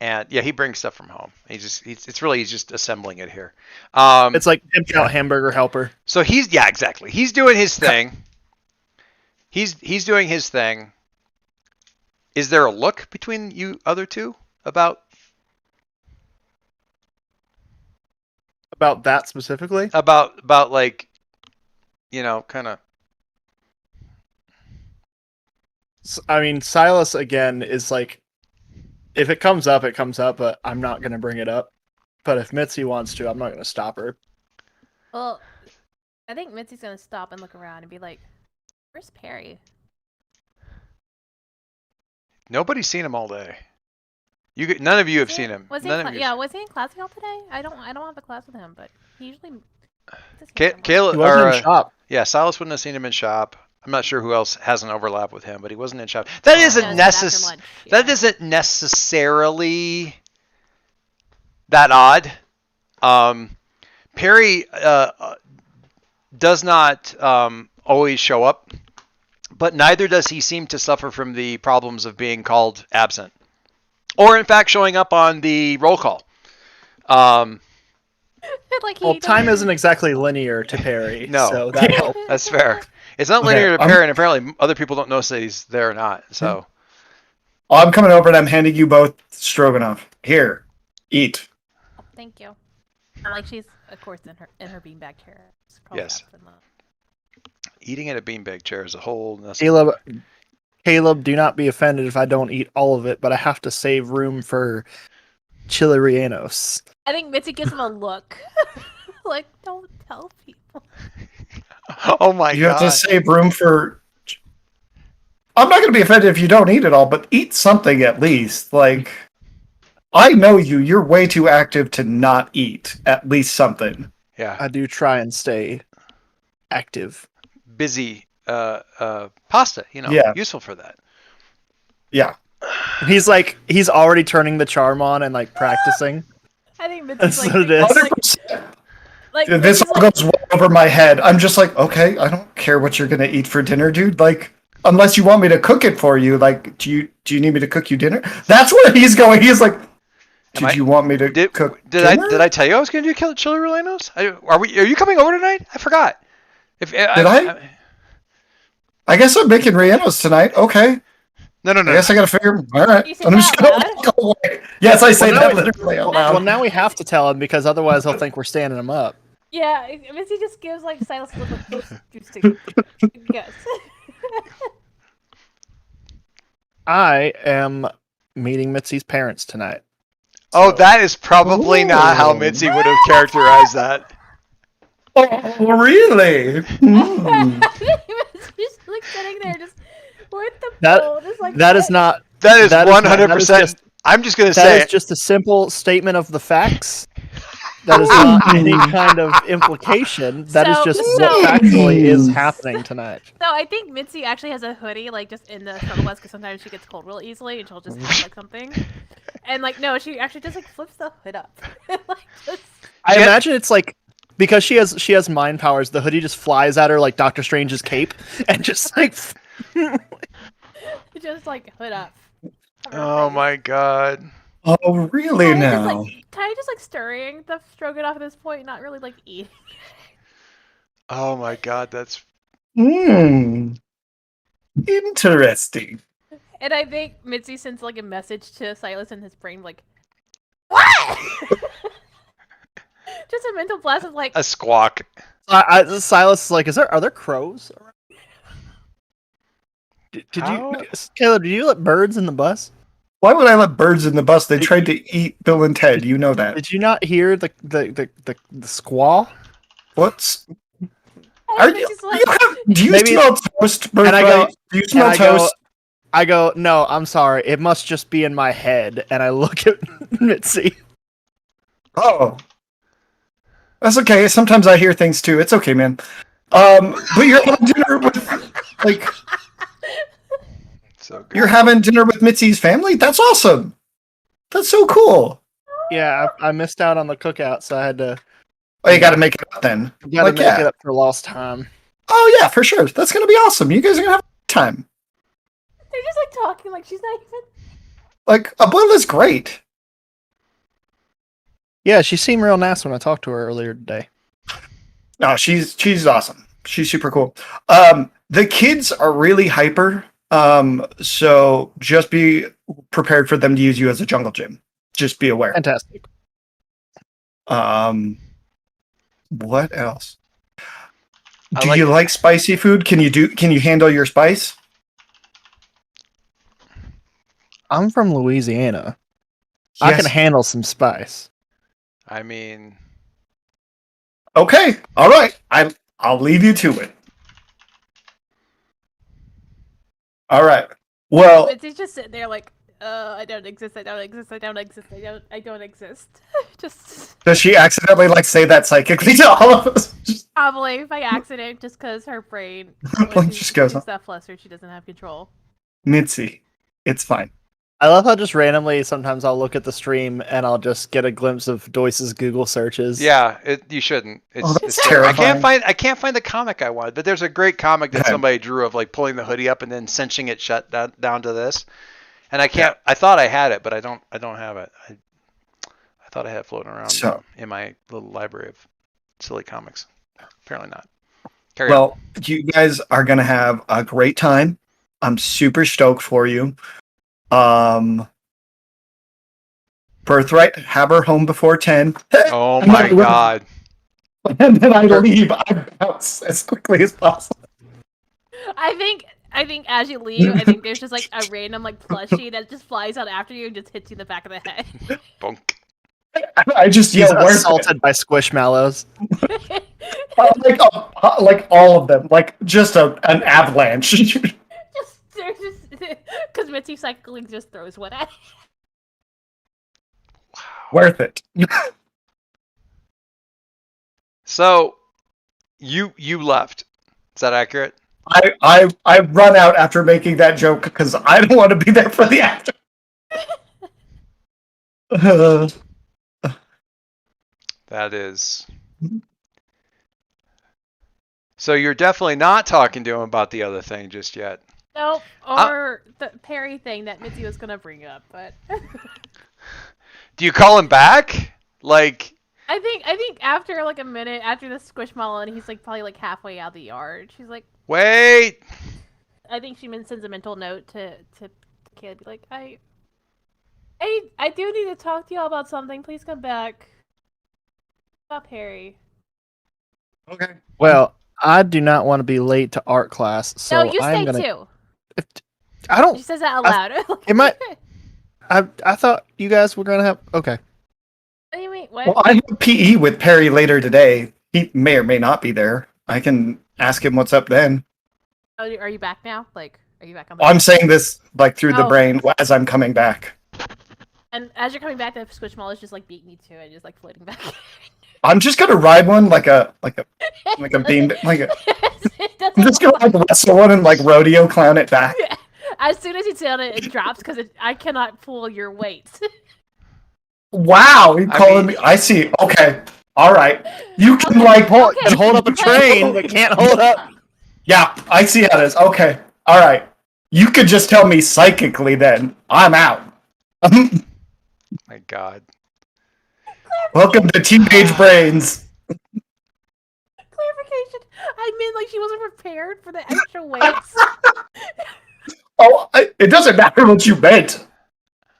And yeah, he brings stuff from home. He's just assembling it here. It's like pimped out hamburger helper. So exactly. He's doing his thing. He's doing his thing. Is there a look between you other two about that specifically? About like, kind of. I mean, Silas again is like, if it comes up, it comes up, but I'm not gonna bring it up. But if Mitzi wants to, I'm not gonna stop her. Well, I think Mitzi's gonna stop and look around and be like, "Where's Perry?" Nobody's seen him all day. None of you have seen him. Was he None of you. Yeah, was he in class with y'all today? I don't have a class with him, but he usually. Caleb, He wasn't in shop. Yeah, Silas wouldn't have seen him in shop. I'm not sure who else has an overlap with him, but he wasn't in shop. That isn't That isn't necessarily that odd. Perry does not always show up, but neither does he seem to suffer from the problems of being called absent, or in fact showing up on the roll call. Time isn't exactly linear to Perry. No, so that helps. That's fair. It's not linear to Perry, and apparently other people don't know that he's there or not. So, I'm coming over and I'm handing you both stroganoff. Here, eat. Oh, thank you. Like she's, of course, in her beanbag chair. Yes. Eating at a beanbag chair is a whole. Caleb, do not be offended if I don't eat all of it, but I have to save room for chili rellenos. I think Mitzi gives him a look. Like, don't tell people. Oh my god. You have to save room for... I'm not going to be offended if you don't eat it all, but eat something at least. Like, I know you're way too active to not eat at least something. Yeah. I do try and stay active. Busy pasta, useful for that. Yeah. He's already turning the charm on and like practicing. I think Mitzi's That's what it is. This all goes way over my head. I'm just like, okay, I don't care what you're gonna eat for dinner, dude. Like, unless you want me to cook it for you. Like, do you need me to cook you dinner? That's where he's going. He's like, you want me to cook dinner? Did I tell you I was gonna do chili rellenos? Are you coming over tonight? I forgot. I guess I'm making rellenos tonight. Okay. No. I guess I gotta figure. All right. You say I'm just that gonna walk away. Yes, I say that literally out loud. Well, now we have to tell him because otherwise he'll think we're standing him up. Yeah, Mitzi just gives like Silas a look like juice to yes. I am meeting Mitzi's parents tonight. Oh, that is probably not how Mitzi would have characterized that. Oh, really? Just like sitting there, just with the bowl, just like that is not. That is 100%. I'm just gonna say that is just a simple statement of the facts. That is not any kind of implication. That is just what factually is happening tonight. So I think Mitzi actually has a hoodie, like just in the shuttle bus, because sometimes she gets cold real easily, and she'll just have like something. And like no, she actually just like flips the hood up. I imagine it's like because she has mind powers. The hoodie just flies at her like Doctor Strange's cape, and just like just like hood up. Oh my god. Oh really now? Ty just like stirring the stroganoff at this point, not really like eating. Oh my god, that's. Interesting. And I think Mitzi sends like a message to Silas in his brain, like, what? Just a mental blast of like a squawk. Silas is like, are there crows? Did How? you, Caleb? Did you let birds in the bus? Why would I let birds in the bus? They tried to eat Bill and Ted. You know that. Did you not hear the squall? What's And are it's you? just like, Do you Maybe- smell toast, and I go- Birthright? Do you smell I go, toast? no, I'm sorry. It must just be in my head. And I look at Mitzi. Oh, that's okay. Sometimes I hear things too. It's okay, man. But you're having dinner with like So good. you're having dinner with Mitzi's family. That's awesome. That's so cool. Yeah, I missed out on the cookout, so I had to. Oh, you got to make it up then. Got to make it up for lost time. Oh yeah, for sure. That's gonna be awesome. You guys are gonna have a good time. they're just like talking like she's not even. Like Abuela's great. Yeah, she seemed real nice when I talked to her earlier today. No, she's awesome. She's super cool. The kids are really hyper. So just be prepared for them to use you as a jungle gym. Just be aware. Fantastic. What else? I Do like- you like spicy food? Can you handle your spice? I'm from Louisiana. I can Yes. handle some spice. I mean, Okay. All right. I'll leave you to it. All right. Well, It's just sitting there like, I don't exist. I don't exist. I don't exist. I don't exist. Just does she accidentally like say that psychically to all of us? Just- probably by accident, just because her brain Just goes she's that flustered, she doesn't have control. Mitzi, it's fine. I love how just randomly sometimes I'll look at the stream and I'll just get a glimpse of Doyce's Google searches. yeah, you shouldn't. Oh, that's It's terrifying. I can't find the comic I wanted, but there's a great comic that Okay. somebody drew of like pulling the hoodie up and then cinching it shut down to this. And I can't. I thought I had it, but I don't have it. I thought I had it floating around So- in my little library of silly comics. Apparently not. Carry on. Well, you guys are gonna have a great time. I'm super stoked for you. Birthright, have her home before 10. Oh I'm my not- god. And then I leave. I bounce as quickly as possible. I think as you leave, I think there's just like a random like plushie that just flies out after you and just hits you in the back of the head. Bonk. I just He's yell, "Where's it?" assaulted by squishmallows. Like all of them, like just an avalanche. There's just because Mitzi psychically just throws one at. Worth it. So, you left. Is that accurate? I run out after making that joke because I don't want to be there for the after. That is. So you're definitely not talking to him about the other thing just yet. Nope, or the Perry thing that Mitzi was gonna bring up, but Do you call him back? Like, I think after like a minute after the squishmallow and he's like probably like halfway out the yard, she's like, wait. I think she sends a mental note to Caleb, be like, I do need to talk to y'all about something. Please come back. Stop, Harry. Okay. Well, I do not want to be late to art class, so no, you I'm stay gonna. too. I She don't. says that out loud. Am I? I thought you guys were gonna have. Okay. What do you mean? What? Well, I have PE with Perry later today. He may or may not be there. I can ask him what's up then. Oh, are you back now? Like, are you back on the? I'm saying this like through the Oh. brain as I'm coming back. And as you're coming back, the squishmallow is just like beating you to it, just like floating back. I'm just gonna ride one like a beam like a. I'm just gonna like wrestle one and like rodeo clown it back. As soon as you sit on it, it drops because I cannot pull your weight. Wow, you I calling mean- me? I see. Okay, all right. You can like Okay. And hold up a train that can't hold up. Yeah, I see how it is. Okay, all right. You could just tell me psychically then. I'm out. My God. Welcome to Teenage Brains. Clarification. I meant like she wasn't prepared for the extra weights. It doesn't matter what you meant.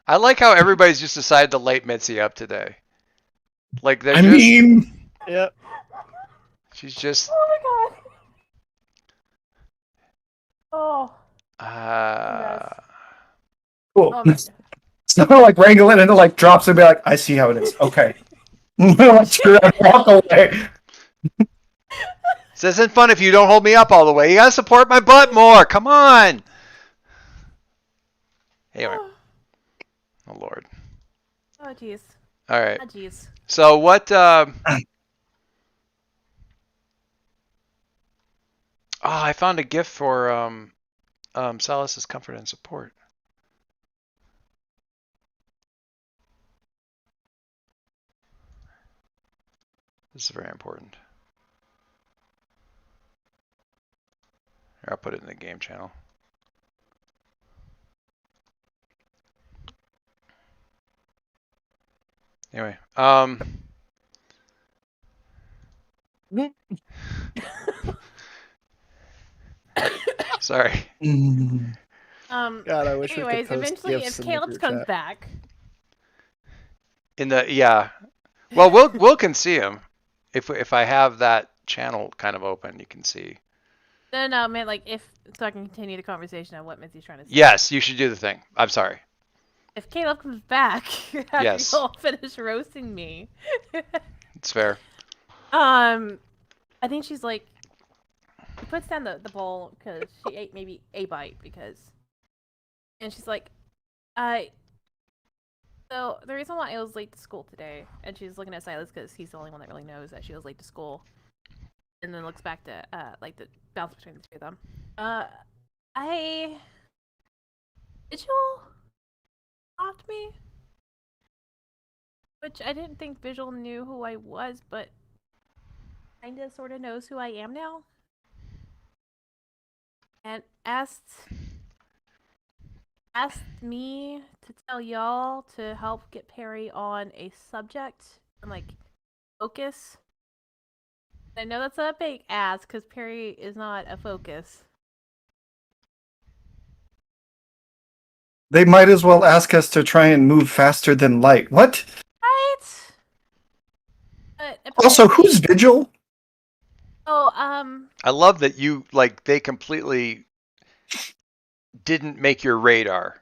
I like how everybody's just decided to light Mitzi up today. Like they're I just. mean, Yep. She's just. Oh my god. Oh. Cool. Oh, man. So I like wrangle it and it like drops and be like, I see how it is. Okay. Like, screw it, walk away. This isn't fun if you don't hold me up all the way. You gotta support my butt more. Come on. Anyway. Oh Lord. Oh, jeez. All right. Oh, jeez. So what? I found a gift for Solace's comfort and support. This is very important. Here, I'll put it in the game channel. Anyway, sorry. God, I wish we could Anyways, post eventually, gifs if in the Caleb group comes chat. back, Yeah. Well, Will can see him if I have that channel kind of open. You can see. no, man, like so I can continue the conversation on what Mitzi's trying to say. Yes, you should do the thing. I'm sorry. If Caleb comes back after Yes. y'all finish roasting me, It's fair. I think she's like, she puts down the bowl because she ate maybe a bite and she's like, so the reason why I was late to school today, and she's looking at Silas because he's the only one that really knows that she was late to school, and then looks back to like the balance between the two of them. Vigil stopped me, which I didn't think Vigil knew who I was, but kinda sorta knows who I am now. And asked me to tell y'all to help get Perry on a subject and like focus. I know that's a big ask because Perry is not a focus. They might as well ask us to try and move faster than light. What? Right? But Also, apparently- who's Vigil? Oh, I love that you they completely didn't make your radar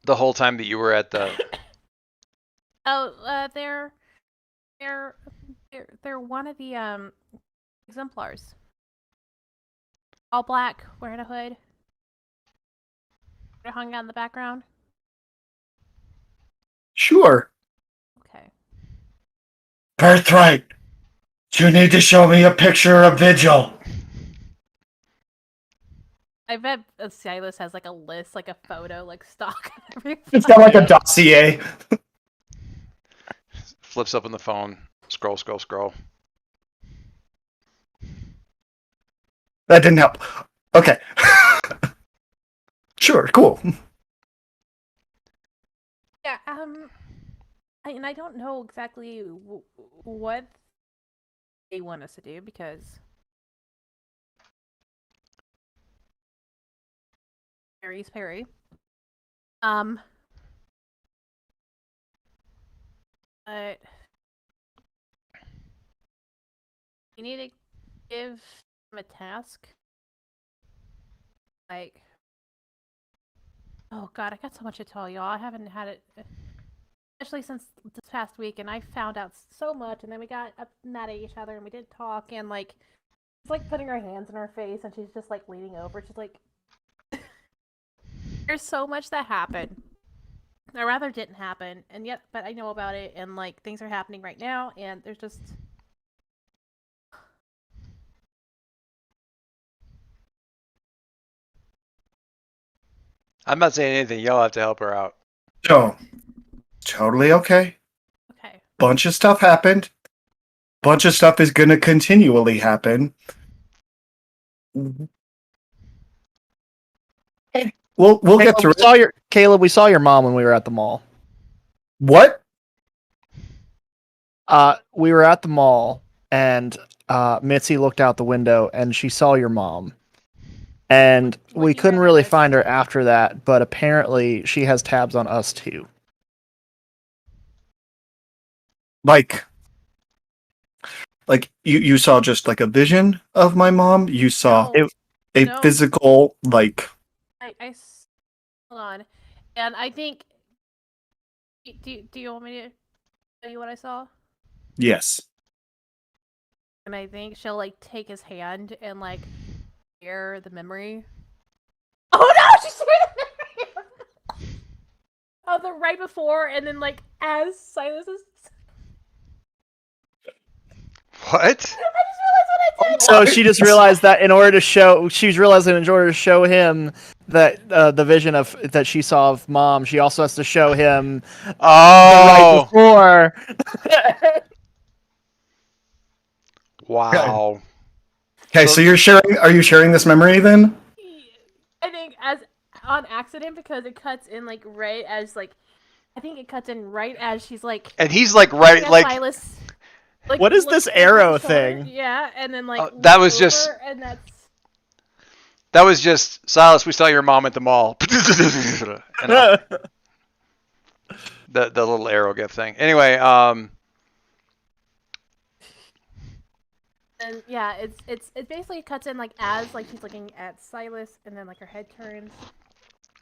the whole time that you were at the. oh, they're one of the exemplars. All black, wearing a hood. They're hung out in the background. Sure. Okay. Birthright. You need to show me a picture of Vigil. I bet Silas has like a list, like a photo, like stock of everything. It's got like a dossier. Flips up on the phone. Scroll. That didn't help. Okay. Sure, cool. Yeah, I don't know exactly what they want us to do because Perry's Perry. But you need to give him a task. Like, oh god, I got so much to tell y'all. I haven't had it, especially since this past week, and I found out so much, and then we got mad at each other, and we didn't talk, and like, it's like putting her hands in her face, and she's just like leaning over. She's like, there's so much that happened. Or rather didn't happen, and yet, but I know about it, and like, things are happening right now, and there's just... I'm not saying anything. Y'all have to help her out. No. Totally okay. Okay. Bunch of stuff happened. Bunch of stuff is gonna continually happen. We'll get through it. Caleb, we saw your mom when we were at the mall. What? We were at the mall, and Mitzi looked out the window, and she saw your mom. And What we year couldn't was really this? find her after that, but apparently she has tabs on us too. Like you saw just like a vision of my mom. You saw No. a No. physical like. Hold on, and I think. Do you want me to tell you what I saw? Yes. And I think she'll like take his hand and like share the memory. Oh no, she's sharing the memory of the right before, and then like as Silas is. What? I just realized what I did. So she just realized that she's realizing in order to show him that the vision of that she saw of mom, she also has to show him the right Oh, before. wow. Okay, so you're sharing. Are you sharing this memory then? I think as on accident because it cuts in like right as like I think it cuts in right as she's like And he's like looking right, at like Silas. Like, What is this looking at the arrow shoulder. thing? Yeah, and then like that looks was just over, and that was just Silas. We saw your mom at the mall. And the little arrow gift thing. Anyway, and yeah, it basically cuts in like as like she's looking at Silas, and then like her head turns.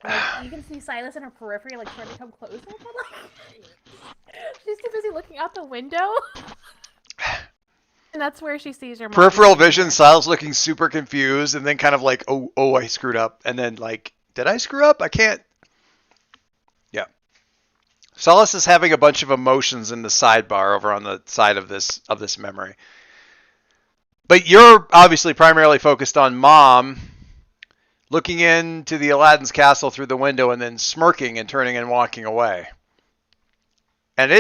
And, like, you can see Silas in her periphery, like trying to come closer, but like she's too busy looking out the window. And that's where she sees her mom. peripheral vision. Silas looking super confused, and then kind of like, oh, I screwed up, and then like, did I screw up? I can't. Yeah. Silas is having a bunch of emotions in the sidebar over on the side of this memory. But you're obviously primarily focused on mom looking into the Aladdin's castle through the window and then smirking and turning and walking away. And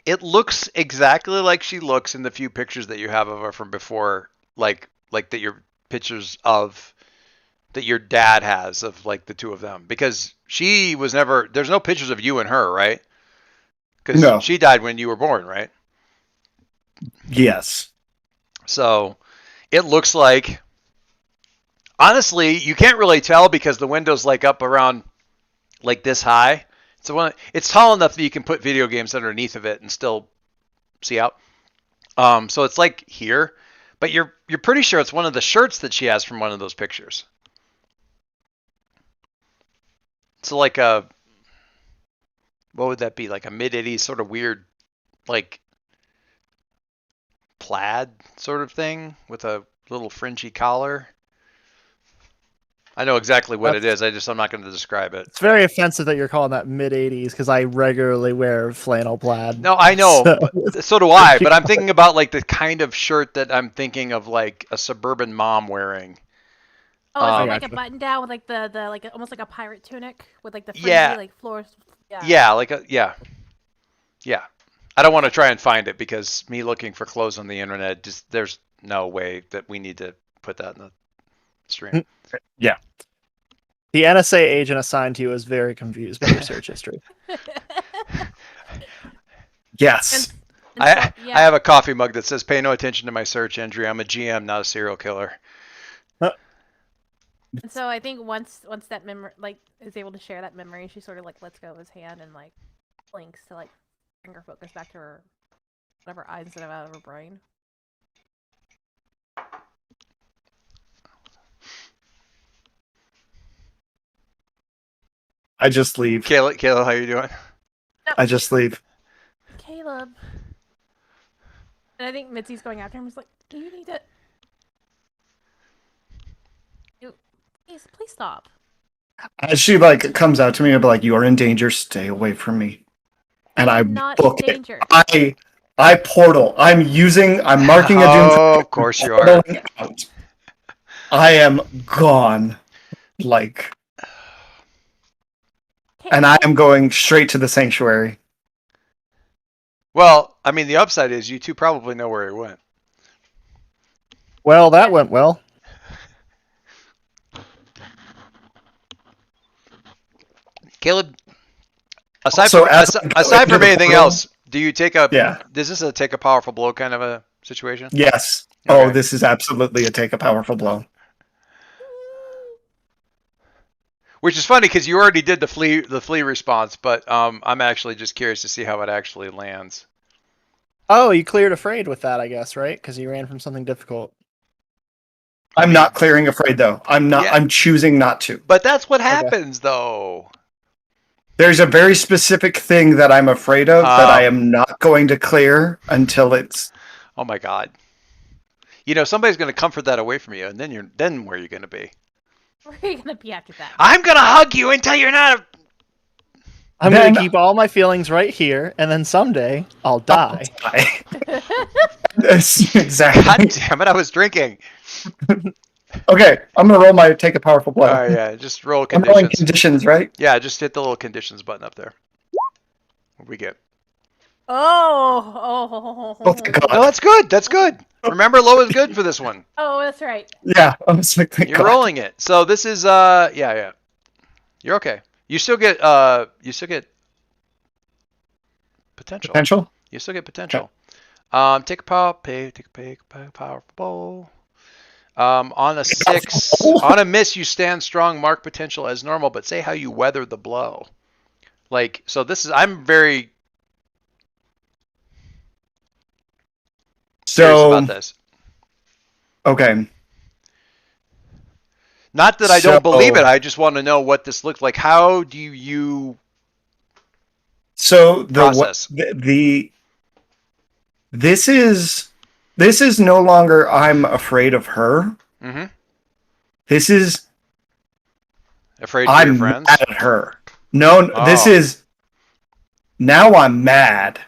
it looks exactly like she looks in the few pictures that you have of her from before, like that your pictures of that your dad has of like the two of them, because she was never, there's no pictures of you and her, right? Because No. she died when you were born, right? Yes. So it looks like, honestly, you can't really tell because the window's like up around like this high. So it's tall enough that you can put video games underneath of it and still see out. So it's like here, but you're pretty sure it's one of the shirts that she has from one of those pictures. So like what would that be? Like a mid-80s sort of weird, like plaid sort of thing with a little fringy collar. I know exactly what it is. I'm not going to describe it. It's very offensive that you're calling that mid-80s because I regularly wear flannel plaid. No, I know. So do I. But I'm thinking about like the kind of shirt that I'm thinking of, like a suburban mom wearing. Oh, is it like a button down with like the like almost like a pirate tunic with like the fringy like floors? Yeah, yeah. I don't want to try and find it because me looking for clothes on the internet, just there's no way that we need to put that in the stream. Yeah. The NSA agent assigned to you is very confused by your search history. Yes. I have a coffee mug that says, "Pay no attention to my search entry. I'm a GM, not a serial killer." And so I think once that memory like is able to share that memory, she sort of like lets go of his hand and like blinks to like bring her focus back to her whatever eyes instead of out of her brain. I just leave. Kayla, how you doing? I just leave. Caleb. And I think Mitzi's going after him. He's like, "Do you need to? Please stop." As she like comes out to me, I'll be like, "You are in danger. Stay away from me." And I Not book in it. danger. I portal. I'm marking a doom. Oh, of course you are. Out. I am gone. Like, and I am going straight to the sanctuary. Well, I mean, the upside is you two probably know where he went. Well, that went well. Caleb, aside So from anything else, do you take a? Yeah. Is this a take a powerful blow kind of a situation? Yes. Okay. Oh, this is absolutely a take a powerful blow. Which is funny because you already did the flea response, but I'm actually just curious to see how it actually lands. Oh, you cleared afraid with that, I guess, right? Because you ran from something difficult. I'm not clearing afraid though. I'm not. Yeah. I'm choosing not to. But that's what happens, though. There's a very specific thing that I'm afraid of that I am not going to clear until it's. Oh my God. You know, somebody's going to comfort that away from you, and then where are you going to be? Where are you gonna be after that? I'm going to hug you until you're not. I'm Then- going to keep all my feelings right here, and then someday I'll die. Exactly. God damn it! I was drinking. Okay, I'm gonna roll my take a powerful blow. All right, yeah, just roll I'm rolling conditions. conditions, right? Yeah, just hit the little conditions button up there. What do we get? Oh. Oh, thank God. No, that's good. That's good. Remember, low is good for this one. Oh, that's right. Yeah, I was like, thank You're God. rolling it. So this is yeah. You're okay. You still get potential. Potential. You still get potential. Take a powerful blow. On a 6, on a miss, you stand strong, mark potential as normal, but say how you weather the blow. Like, so this is, I'm very serious So about this. okay, Not that I don't So- believe it, I just want to know what this looks like. How do you so process? This is no longer I'm afraid of her. Mm-hmm. This is Afraid for your I'm friends? mad at her. No, this Oh. is now I'm mad.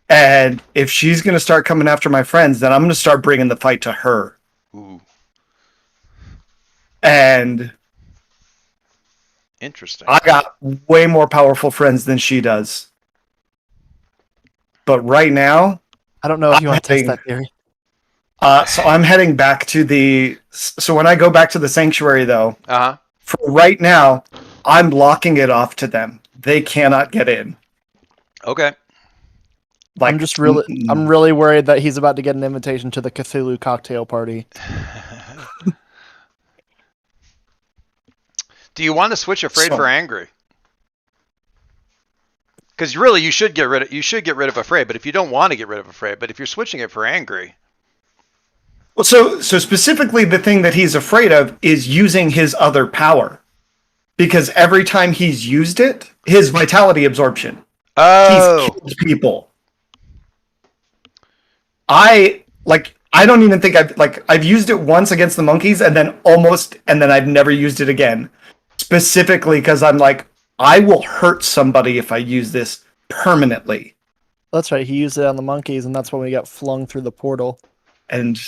And if she's going to start coming after my friends, then I'm going to start bringing the fight to her. Ooh, And interesting. I got way more powerful friends than she does. But right now, I don't know if you I'm want to test heading- that theory. so I'm heading back to the. So when I go back to the sanctuary, though, Uh-huh. for right now, I'm locking it off to them. They cannot get in. Okay. Like I'm really worried that he's about to get an invitation to the Cthulhu cocktail party. Do you want to switch afraid So- for angry? Because really, you should get rid of afraid. But if you don't want to get rid of afraid, but if you're switching it for angry, Well, so specifically, the thing that he's afraid of is using his other power, because every time he's used it, his vitality absorption. oh, He's killed people. I don't even think I've used it once against the monkeys and then I've never used it again. Specifically because I'm like, I will hurt somebody if I use this permanently. That's right. He used it on the monkeys, and that's when we got flung through the portal. And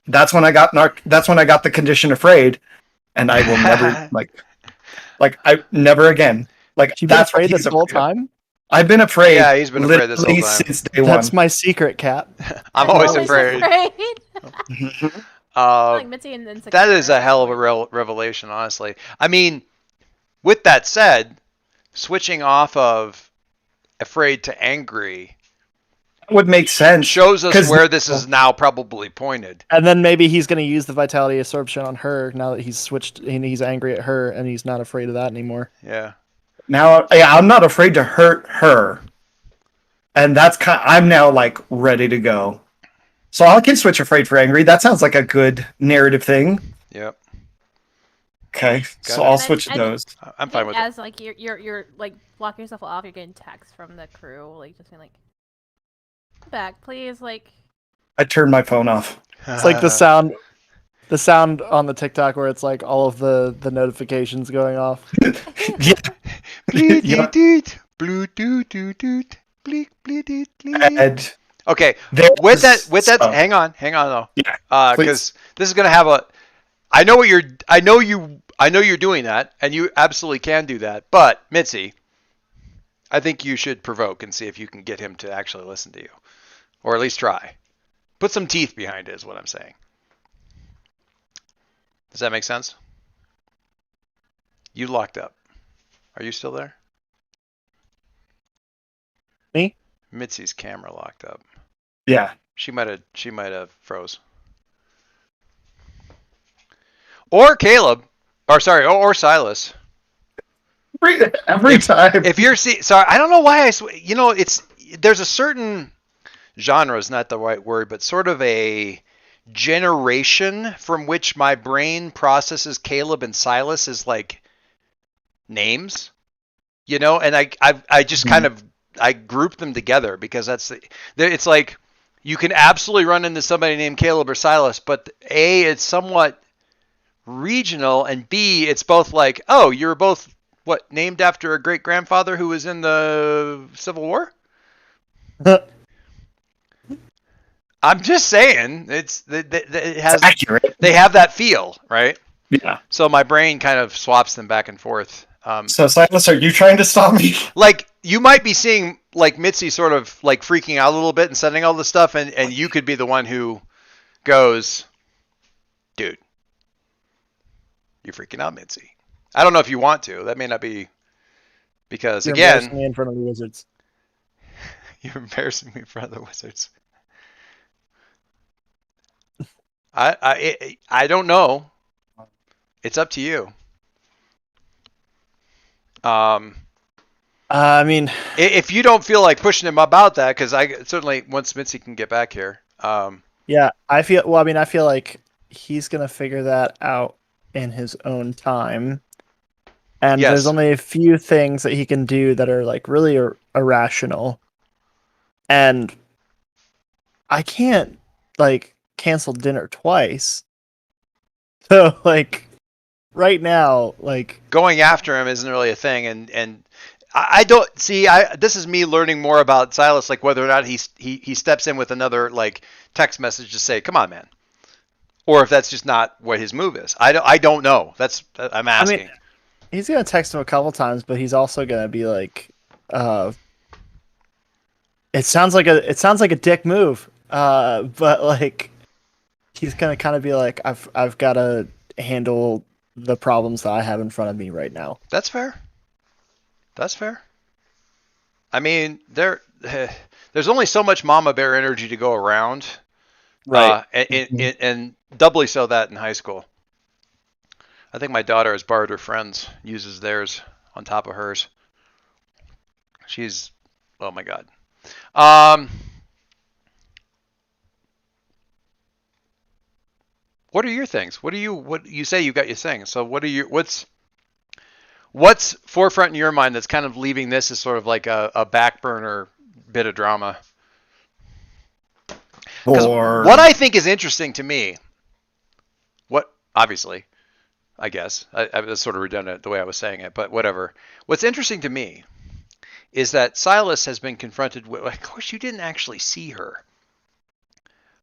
that's when I got the condition afraid, and I will never I never again. Like You've been that's what afraid he's this whole afraid of. time? I've been afraid. Yeah, he's been afraid this whole literally time. since day one. That's my secret, Cat. I'm always afraid. Like Mitzi and Insect. That is a hell of a revelation, honestly. I mean, with that said, switching off of afraid to angry Would make sense. shows us 'cause where this is now probably pointed. And then maybe he's going to use the vitality absorption on her now that he's switched and he's angry at her and he's not afraid of that anymore. Yeah. Now, yeah, I'm not afraid to hurt her, and I'm now like ready to go. So I can switch afraid for angry. That sounds like a good narrative thing. Yep. Okay, so it. I'll And- switch and- those. I'm fine with it. As like you're like blocking yourself off, you're getting texts from the crew, like just being like, "Come back, please." Like, I turned my phone off. It's like the sound on the TikTok where it's like all of the notifications going off. Yeah. Yeah. And Okay, there's with that, stuff. hang on though, Yeah, because this is gonna have a. I know you're doing that, and you absolutely can do that. But Mitzi, I think you should provoke and see if you can get him to actually listen to you, or at least try. Put some teeth behind it, is what I'm saying. Does that make sense? You locked up. Are you still there? Me? Mitzi's camera locked up. Yeah. She might have froze. Or Caleb, or Silas. Every time. If you're sorry, I don't know why there's a certain genre is not the right word, but sort of a generation from which my brain processes Caleb and Silas as like names, and I just kind of I group them together because it's like you can absolutely run into somebody named Caleb or Silas, but A, it's somewhat regional, and B, it's both like, oh, you're both named after a great grandfather who was in the Civil War? I'm just saying, it has It's accurate. they have that feel, right? Yeah. So my brain kind of swaps them back and forth. So Silas, are you trying to stop me? Like you might be seeing like Mitzi sort of like freaking out a little bit and sending all this stuff, and you could be the one who goes, dude, you're freaking out, Mitzi. I don't know if you want to. That may not be because You're again, embarrassing me in front of the Wizards. you're embarrassing me in front of the Wizards. I don't know. It's up to you. I mean, If you don't feel like pushing him about that, because I certainly once Mitzi can get back here. yeah, I feel. Well, I mean, I feel like he's gonna figure that out in his own time, and Yes. there's only a few things that he can do that are like really irrational, and I can't like cancel dinner twice. So like right now, like Going after him isn't really a thing, and I don't see. This is me learning more about Silas, like whether or not he steps in with another like text message to say, "Come on, man," or if that's just not what his move is. I don't know. I'm asking. I mean, he's gonna text him a couple times, but he's also gonna be like, it sounds like a dick move, but like he's gonna kind of be like, I've got to handle the problems that I have in front of me right now. That's fair. That's fair. I mean, there's only so much mama bear energy to go around, Right. And doubly so that in high school. I think my daughter has borrowed her friends, uses theirs on top of hers. She's, oh my god. What are your things? What you say you got your things? So what's forefront in your mind that's kind of leaving this as sort of like a back burner bit of drama? Because what I think is interesting to me, obviously, I guess, I was sort of redundant the way I was saying it, but whatever. What's interesting to me is that Silas has been confronted with, of course, you didn't actually see her,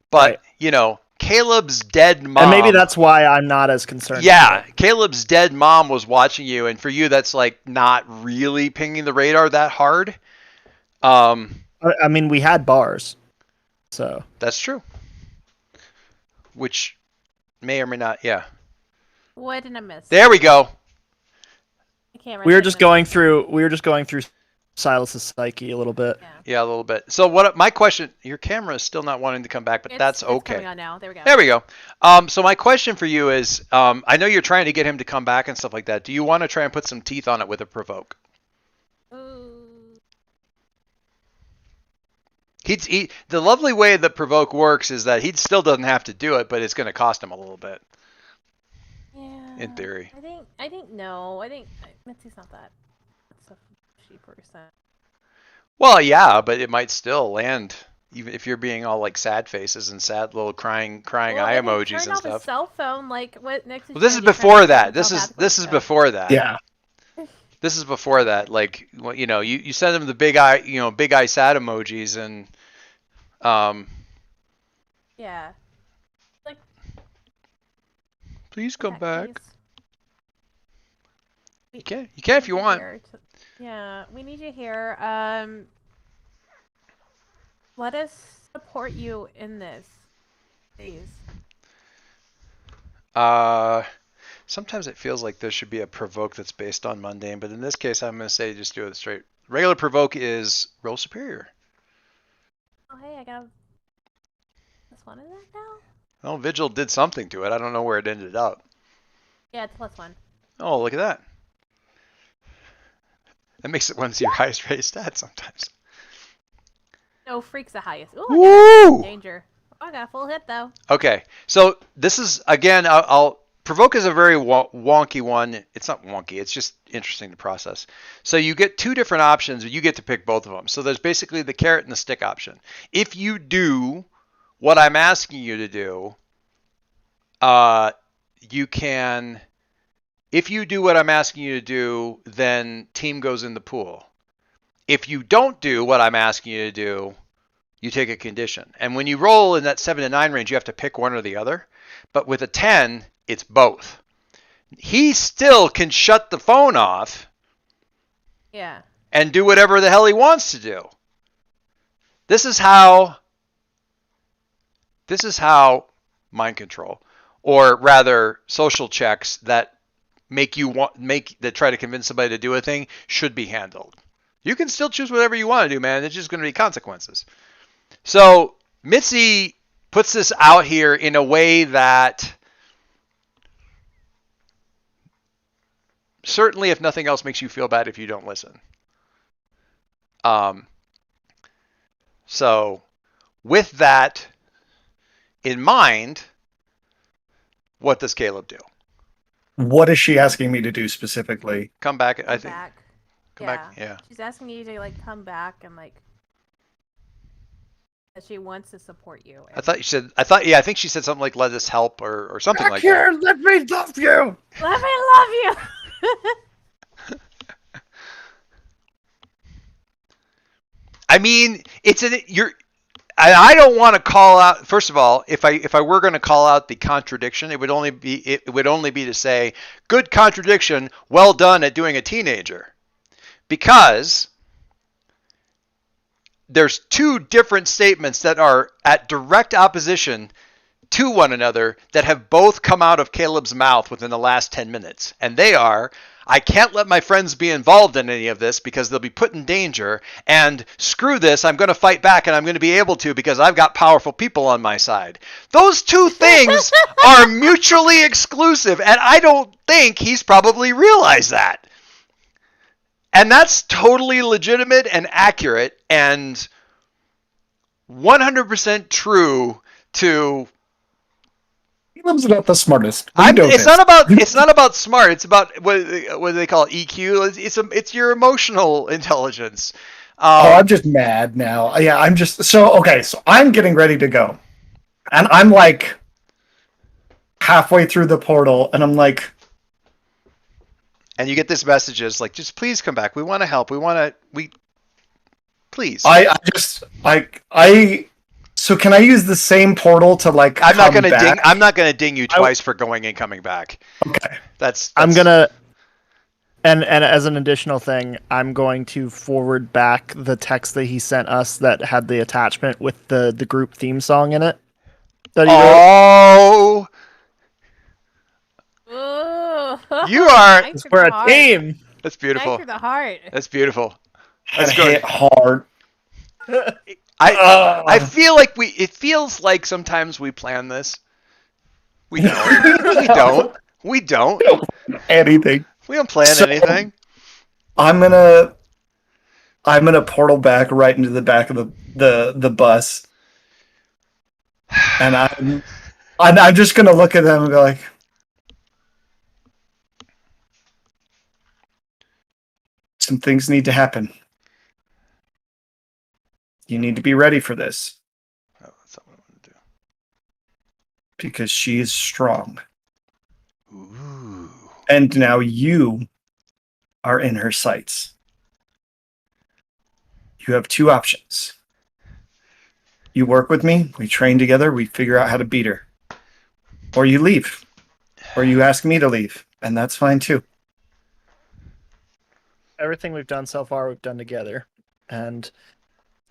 but, Right. Caleb's dead mom. And maybe that's why I'm not as concerned. Yeah, Caleb's dead mom was watching you, and for you, that's like not really pinging the radar that hard. I mean, we had bars, so That's true. Which may or may not, yeah. What did I miss? There we go. The camera we were said just no. going through Silas's psyche a little bit. Yeah. Yeah, a little bit. So my question, your camera is still not wanting to come back, but that's It's okay. coming on now. There we go. There we go. So my question for you is, I know you're trying to get him to come back and stuff like that. Do you want to try and put some teeth on it with a provoke? Ooh. The lovely way that provoke works is that he still doesn't have to do it, but it's going to cost him a little bit. Yeah. In theory. I think no. I think Mitzi's not that. That's a cheaper percent. Well, yeah, but it might still land, even if you're being all like sad faces and sad little crying eye emojis turn and off stuff. his cell phone, like what next? Well, this is before that. This is before that. Yeah. This is before that. Like, you send them the big eye sad emojis, and Yeah. Like. Please come back. Please. You can if you want. Yeah, we need you here. Let us support you in this, please. Sometimes it feels like there should be a provoke that's based on mundane, but in this case, I'm going to say just do it straight. Regular provoke is roll superior. Oh, hey, I got this one in there now? Well, Vigil did something to it. I don't know where it ended up. Yeah, it's +1. Oh, look at that. That makes it one of your highest rated stats sometimes. No, freak's the highest. Ooh, I got Woo! danger. Oh, I got a full hit though. Okay, so this is again. I'll provoke is a very wonky one. It's not wonky. It's just interesting to process. So you get two different options, and you get to pick both of them. So there's basically the carrot and the stick option. If you do what I'm asking you to do, you can. If you do what I'm asking you to do, then team goes in the pool. If you don't do what I'm asking you to do, you take a condition. And when you roll in that 7 to 9 range, you have to pick one or the other. But with a 10, it's both. He still can shut the phone off. Yeah. And do whatever the hell he wants to do. This is how mind control, or rather social checks that that try to convince somebody to do a thing should be handled. You can still choose whatever you want to do, man. It's just going to be consequences. So Mitzi puts this out here in a way that certainly, if nothing else, makes you feel bad if you don't listen. So with that in mind, what does Caleb do? What is she asking me to do specifically? Come back. Come I think. back. Come back. Yeah. She's asking you to like come back and like that she wants to support you. I thought you said. I think she said something like "let us help" or something Back like here, that. let me love you. Let me love you. I mean, I don't want to call out. First of all, if I were going to call out the contradiction, it would only be to say, good contradiction, well done at doing a teenager, because there's two different statements that are at direct opposition to one another that have both come out of Caleb's mouth within the last 10 minutes. And they are, I can't let my friends be involved in any of this because they'll be put in danger, and screw this, I'm going to fight back, and I'm going to be able to because I've got powerful people on my side. Those two things are mutually exclusive, and I don't think he's probably realized that. And that's totally legitimate and accurate and 100% true to... Caleb's not the smartest. It's not about smart. It's about what do they call it? EQ. It's your emotional intelligence. I'm just mad now. Yeah, I'm just okay. So I'm getting ready to go, and I'm like halfway through the portal, and I'm like, and you get this messages like, just please come back. We want to help. Please. So can I use the same portal to like? I'm not gonna ding you twice for going and coming back. Okay. I'm gonna. And as an additional thing, I'm going to forward back the text that he sent us that had the attachment with the group theme song in it. That he wrote. Ooh. You are. We're a team. That's beautiful. Knife through the heart. That's beautiful. That's hit hard. I feel like it feels like sometimes we plan this. We don't. We don't. Anything. We don't plan anything. I'm gonna portal back right into the back of the bus, and I'm just gonna look at them and go like, some things need to happen. You need to be ready for this. Oh, that's not what I want to do. Because she is strong. Ooh. And now you are in her sights. You have two options. You work with me, we train together, we figure out how to beat her. Or you leave. Or you ask me to leave. And that's fine too. Everything we've done so far, we've done together. And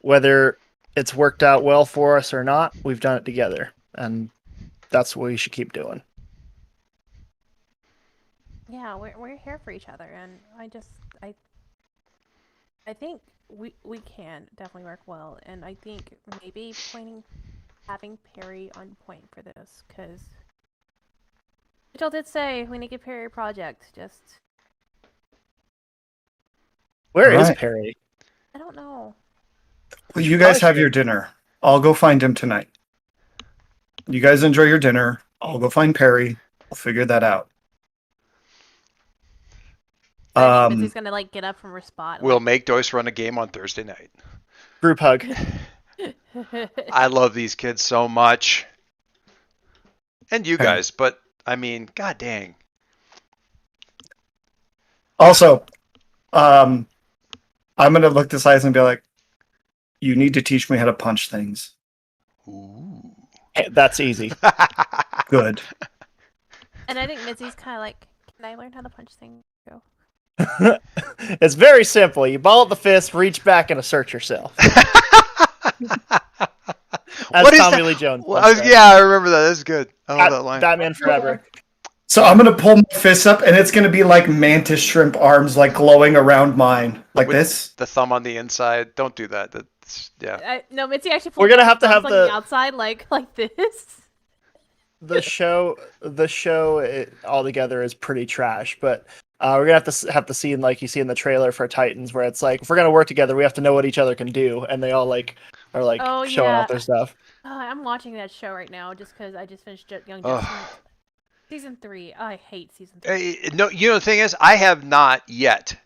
whether it's worked out well for us or not, we've done it together. And that's what we should keep doing. Yeah, we're here for each other, and I think we can definitely work well, and I think maybe having Perry on point for this, because Mitchell did say we need to get Perry a project. Where is Perry? I don't know. Well, you guys Oh, have sure. your dinner. I'll go find him tonight. You guys enjoy your dinner. I'll go find Perry. We'll figure that out. So I think Mitzi's gonna like get up from her spot. We'll make Doyce run a game on Thursday night. Group hug. I love these kids so much. And you Okay. guys, but I mean, god dang. Also, I'm gonna look this eyes and be like, "You need to teach me how to punch things." Ooh. That's easy. Good. And I think Mitzi's kind of like, can I learn how to punch things? Go. It's very simple. You ball up the fist, reach back, and assert yourself. As What is Tommy that? Lee Jones. Well, once said. yeah, I remember that. That's good. I love that line. Batman Forever. So I'm gonna pull my fists up, and it's gonna be like mantis shrimp arms, like glowing around mine, like With this. the thumb on the inside. Don't do that. That's yeah. No, Mitzi actually. We're gonna have to have on the- outside like this. The show altogether is pretty trash, but we're gonna have the scene like you see in the trailer for Titans, where it's like if we're gonna work together, we have to know what each other can do, and they all like are like Oh, showing yeah. off their stuff. Oh, I'm watching that show right now just because I just finished Young Ugh. Justice. Season 3. I hate season 3. No, you know the thing is, I have not yet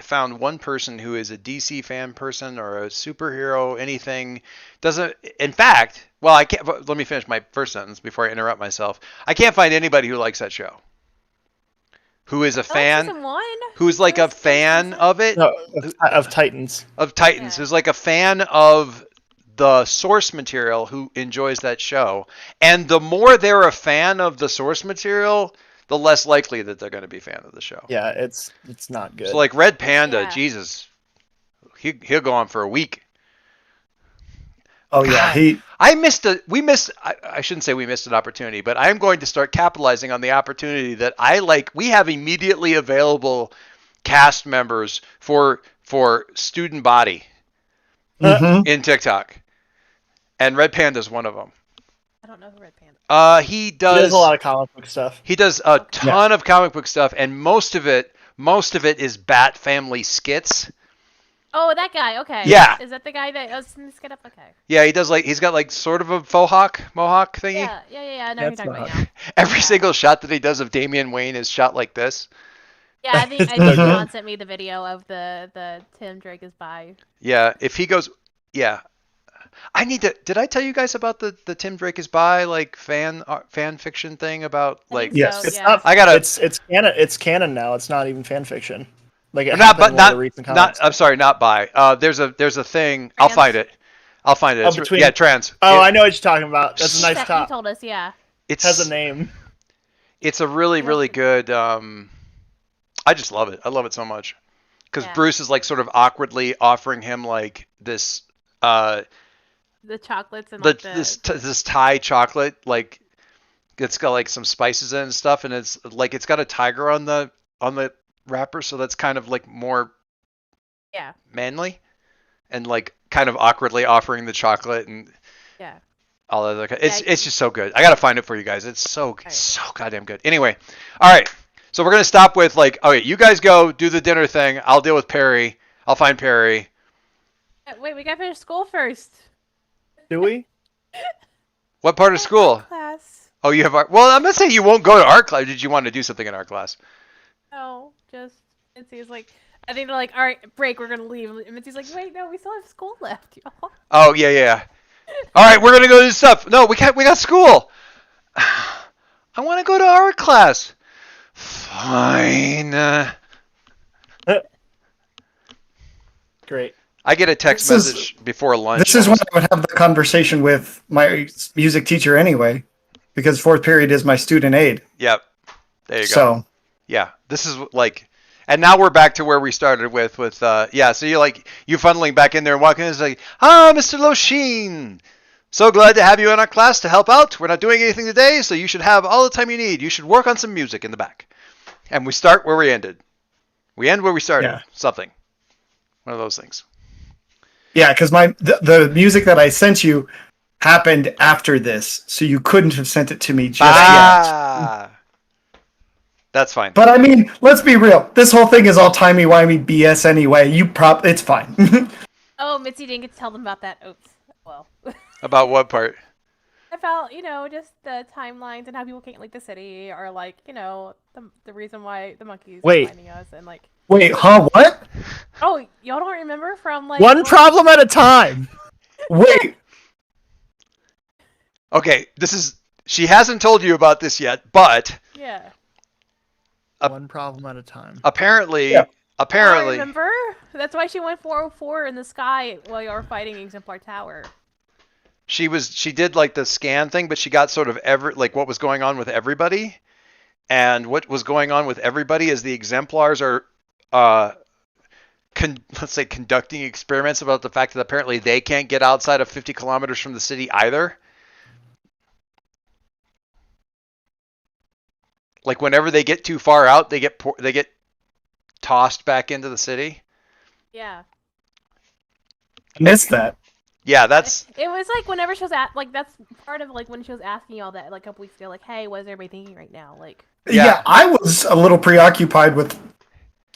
found one person who is a DC fan person or a superhero, anything. Doesn't. In fact, well, I can't. Let me finish my first sentence before I interrupt myself. I can't find anybody who likes that show. Who is a I like fan? season 1. Who's like a First fan season. of it? No, of Titans. Of Titans, Yeah. who's like a fan of the source material, who enjoys that show. And the more they're a fan of the source material, the less likely that they're going to be a fan of the show. Yeah, it's not good. So like Red Panda, Yeah. Jesus, he'll go on for a week. Oh yeah, God. I shouldn't say we missed an opportunity, but I'm going to start capitalizing on the opportunity that we have immediately available cast members for student body Mhm. in TikTok. And Red Panda's one of them. I don't know who Red Panda. He He does does a lot of comic book stuff. He does a ton of comic book stuff, and most of it is Bat Family skits. Oh, that guy. Okay. Yeah. Is that the guy that was in this get up? Okay. Yeah, he's got like sort of a mohawk thingy. Yeah. I know who you're That's talking about not- now. Every Yeah. single shot that he does of Damian Wayne is shot like this. Yeah, I think John sent me the video of the Tim Drake is by. Yeah, if he goes, yeah. I need to. Did I tell you guys about the Tim Drake is by like fan fiction thing about I like? think Yes. so, It's yeah. not. I gotta. It's canon now. It's not even fan fiction. Like it Not, happened but in one of not, the recent not. comics. I'm sorry, not by. There's a thing. I'll Trans? find it. Oh, It's, between- yeah, trans. Oh, It- I know what you're talking about. That's a You nice said- top. You told us, yeah. It's Has a name. It's a really Yeah. really good. I just love it. I love it so much because Yeah. Bruce is like sort of awkwardly offering him like this. The chocolates and like the. This Thai chocolate, like it's got like some spices in it and stuff, and it's got a tiger on the wrapper, so that's kind of like more Yeah. manly, and like kind of awkwardly offering the chocolate and Yeah. all that other. Yeah, It's just so good. I gotta find it for you guys. It's so Right. so goddamn good. Anyway, all right. So we're gonna stop with like, okay, you guys go do the dinner thing. I'll deal with Perry. I'll find Perry. Wait, we gotta finish school first. Do we? What part of school? Class. Oh, you have art. Well, I'm not saying you won't go to art class. Did you want to do something in art class? No, just Mitzi's like, I think they're like, all right, break, we're gonna leave. And Mitzi's like, wait, no, we still have school left, y'all. Oh yeah. All right, we're gonna go do stuff. No, we got school. I want to go to art class. Fine. Great. I get a text This is- message before lunch. This is when I would have the conversation with my music teacher anyway, because fourth period is my student aid. Yep. There you go. So Yeah, this is like, and now we're back to where we started with yeah. So you funneling back in there and walking in, it's like, Mr. Loshin, so glad to have you in our class to help out. We're not doing anything today, so you should have all the time you need. You should work on some music in the back. And we start where we ended. We end where we started. Yeah. Something. One of those things. yeah, because the music that I sent you happened after this, so you couldn't have sent it to me just yet. That's fine. But I mean, let's be real. This whole thing is all timey-wimey BS anyway. It's fine. Oh, Mitzi didn't get to tell them about that. Oops. Well. About what part? About, just the timelines and how people can't leave the city, or like, the reason why the monkeys are Wait. finding us, and like. Wait, huh? What? Oh, y'all don't remember from like One problem at a time. Wait. Okay, she hasn't told you about this yet, but Yeah. One problem at a time. apparently, Yeah. I remember. That's why she went 404 in the sky while you were fighting Exemplar Tower. she did like the scan thing, but she got sort of what was going on with everybody, and what was going on with everybody is the exemplars are, let's say, conducting experiments about the fact that apparently they can't get outside of 50 kilometers from the city either. Like whenever they get too far out, they get tossed back into the city. Yeah. I missed that. Yeah, that's. It was like whenever she was that's part of like when she was asking all that like a couple weeks ago, like, hey, what is everybody thinking right now? Like. Yeah, I was a little preoccupied with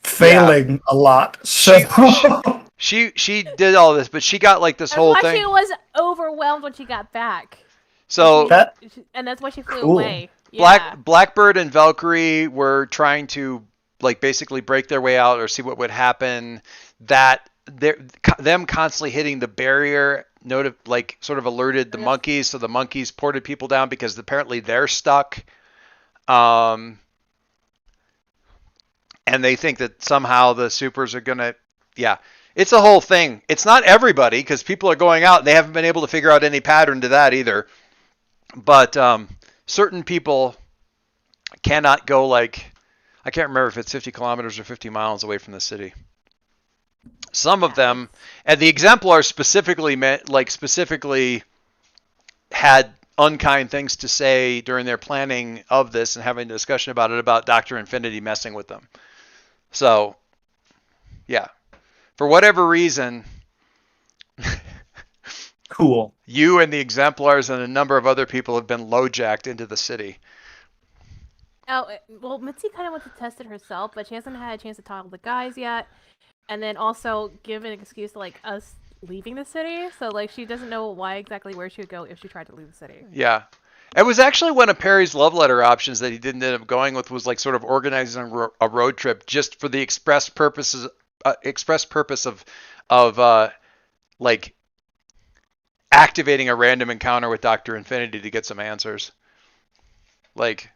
failing a lot. So She did all this, but she got like this that's whole why thing. she was overwhelmed when she got back. So And that's why she flew Cool. away. Yeah. Blackbird and Valkyrie were trying to like basically break their way out or see what would happen. That them constantly hitting the barrier sort of alerted the monkeys, so the monkeys ported people down because apparently they're stuck. And they think that somehow the supers are gonna, it's a whole thing. It's not everybody because people are going out and they haven't been able to figure out any pattern to that either. But certain people cannot go like, I can't remember if it's 50 kilometers or 50 miles away from the city. Some of them, and the exemplars specifically had unkind things to say during their planning of this and having a discussion about it, about Dr. Infinity messing with them. So, yeah. For whatever reason, cool. You and the exemplars and a number of other people have been low-jacked into the city. Oh, well, Mitzi kind of wants to test it herself, but she hasn't had a chance to talk to the guys yet. And then also give an excuse to, like, us leaving the city. So, like, she doesn't know where she would go if she tried to leave the city. Yeah. It was actually one of Perry's love letter options that he didn't end up going with, was, like, sort of organizing a road trip just for the express purpose of like, activating a random encounter with Dr. Infinity to get some answers. Like,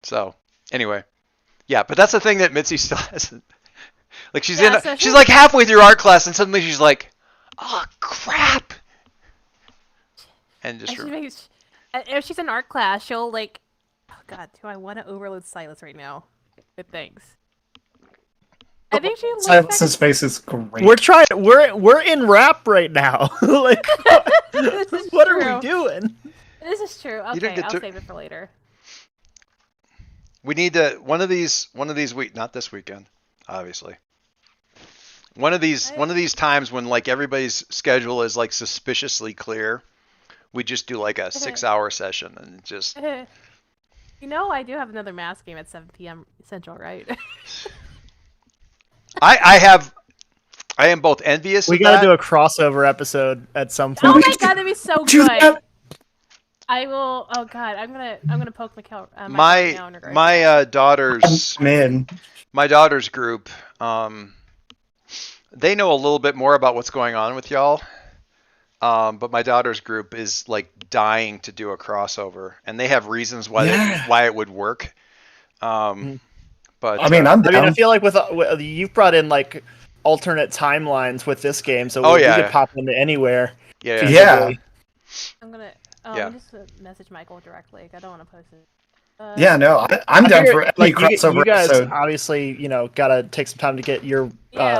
so, anyway. Yeah, but that's the thing that Mitzi still hasn't. Like, she's like halfway through art class and suddenly she's like, oh, crap. And just if she's in art class, she'll like, oh god, do I want to overload Silas right now with things? I think she Silas's face is great. We're in rap right now. Like, what are we doing? This is true. Okay, I'll save it for later. We need to one of these week, not this weekend, obviously. One of these times when like everybody's schedule is like suspiciously clear, we just do like a 6-hour session and just. I do have another mass game at 7 p.m. Central, right? I am both envious. We gotta do a crossover episode at some point. Oh my god, that'd be so good. I will. Oh god, I'm gonna poke my daughter's group. They know a little bit more about what's going on with y'all. But my daughter's group is like dying to do a crossover, and they have reasons why it would work. But I feel like with you've brought in like alternate timelines with this game, so we could pop into anywhere. Yeah. I'm gonna just message Michael directly. I don't want to post it. I'm down for any crossover you guys episode. Obviously, gotta take some time to get your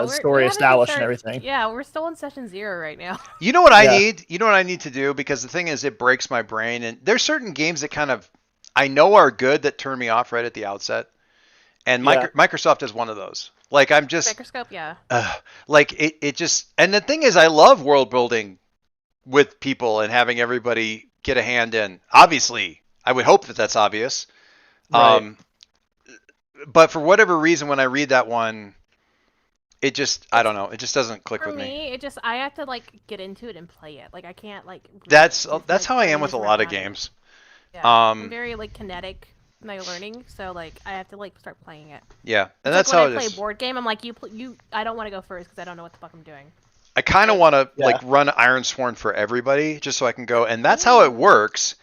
story established and everything. Yeah, we're still in session 0 right now. You know what I need? You know what I need to do? Because the thing is, it breaks my brain, and there's certain games that kind of I know are good that turn me off right at the outset, and Microsoft is one of those. Like I'm just Microscope, like it just, and the thing is, I love world building with people and having everybody get a hand in. Obviously, I would hope that that's obvious. Right. But for whatever reason, when I read that one, it just I don't know. It just doesn't click For with me. me, it just I have to like get into it and play it. Like I can't like. That's like, how I am literally with a just lot of rip on it. games. Yeah, I'm very like kinetic in my learning, so like I have to like start playing it. Yeah, and It's that's like when how I it play a is. board game, I'm like you. I don't want to go first because I don't know what the fuck I'm doing. I kind of Like- want to Yeah. like run Iron Sworn for everybody just so I can go, and that's how it Ooh. works.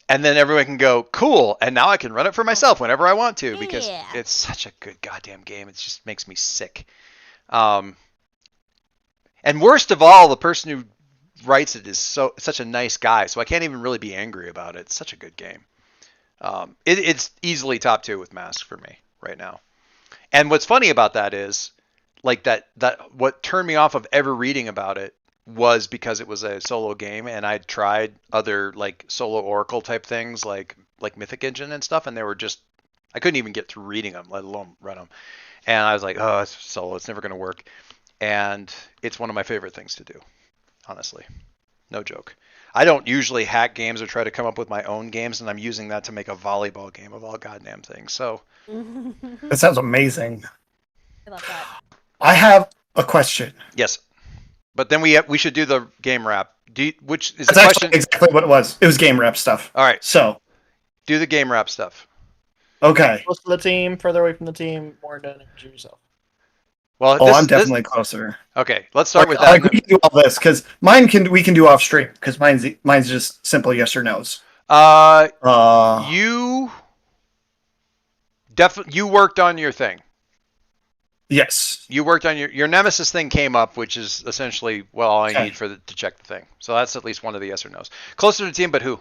And then everyone can go, cool, and now I can run it for myself whenever I want to because Yeah. it's such a good goddamn game. It just makes me sick. And worst of all, the person who writes it is such a nice guy, so I can't even really be angry about it. It's such a good game. It's easily top 2 with Mask for me right now. And what's funny about that is, like that what turned me off of ever reading about it was because it was a solo game, and I'd tried other like solo Oracle type things like Mythic Engine and stuff, and they were just I couldn't even get through reading them, let alone run them. And I was like, oh, it's solo, it's never going to work. And it's one of my favorite things to do, honestly. No joke. I don't usually hack games or try to come up with my own games, and I'm using that to make a volleyball game of all goddamn things. So That sounds amazing. I love that. I have a question. yes, but then we should do the game wrap. Which is That's the actually question? exactly what it was. It was game rep stuff. All right, So, do the game wrap stuff. okay. Close to the team, further away from the team, more into yourself. Well, Oh, I'm definitely closer. Okay, let's start with Like that. we can do all this because we can do off stream because mine's just simple yes or no's. You definitely worked on your thing. Yes. You worked on your Nemesis thing came up, which is essentially all I Okay. need to check the thing. So that's at least one of the yes or no's. Closer to the team, but who?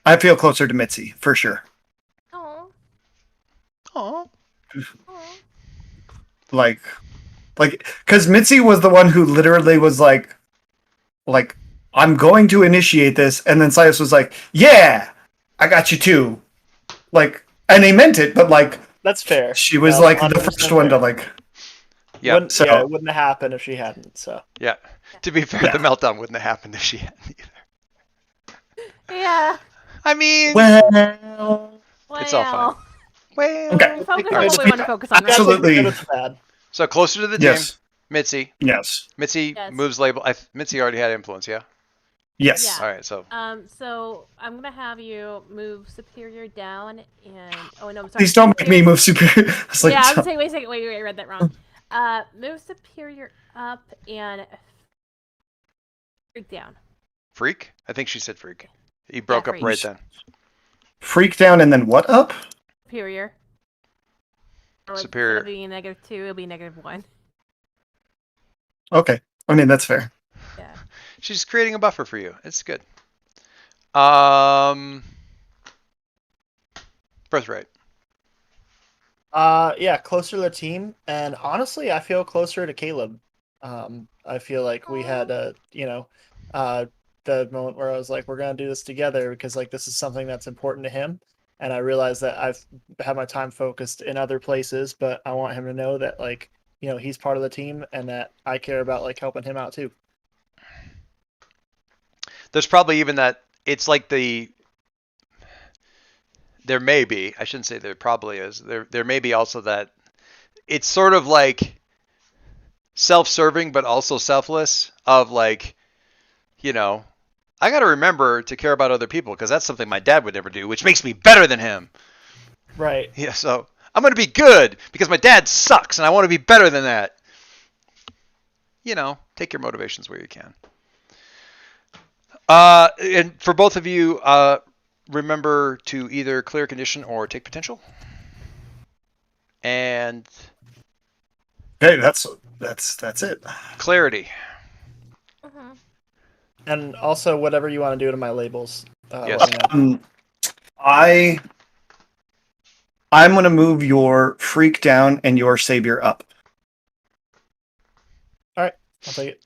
I feel closer to Mitzi for sure. Oh. Oh, Like, because Mitzi was the one who literally was like, I'm going to initiate this, and then Silas was like, yeah, I got you too. Like, and he meant it, but like, That's fair. she was No, like the 100% first one to fair. like. yeah. Wouldn't, yeah, it wouldn't have happened if she hadn't. So Yeah. To be fair, Yeah. the meltdown wouldn't have happened if she hadn't either. Yeah. I mean, Well, it's all fine. Well, Okay. Focus Good on what to we want to focus on. Right? Absolutely. Good with the bad. So closer to the team, yes, Mitzi. yes, Mitzi Yes. moves label. Mitzi already had influence, yeah. yes. Yeah. All right, so So I'm gonna have you move superior down and oh no, I'm sorry. Please don't make me move superior. I was like, Yeah, I was saying. Wait a second. Wait, I read that wrong. Move superior up and freak down. freak. I think she said freak. He broke up freak. right then. freak down and then what up? Superior. Or like, Superior. Instead of being -2, it'll be -1. Okay, I mean that's fair. Yeah. She's creating a buffer for you. It's good. Birthright. Yeah, closer to the team, and honestly, I feel closer to Caleb. I feel like we had the moment where I was like, we're gonna do this together because like this is something that's important to him, and I realized that I've had my time focused in other places, but I want him to know that like he's part of the team and that I care about like helping him out too. There's probably even that. It's like there may be. I shouldn't say there probably is. There may be also that. It's sort of like self-serving, but also selfless. Of like, I got to remember to care about other people because that's something my dad would never do, which makes me better than him. Right. Yeah, so I'm going to be good because my dad sucks and I want to be better than that. Take your motivations where you can. And for both of you, remember to either clear condition or take potential. And Okay, that's it. clarity. Mhm. And also whatever you want to do to my labels. Yes. let me know. I'm gonna move your freak down and your savior up. I'll take it.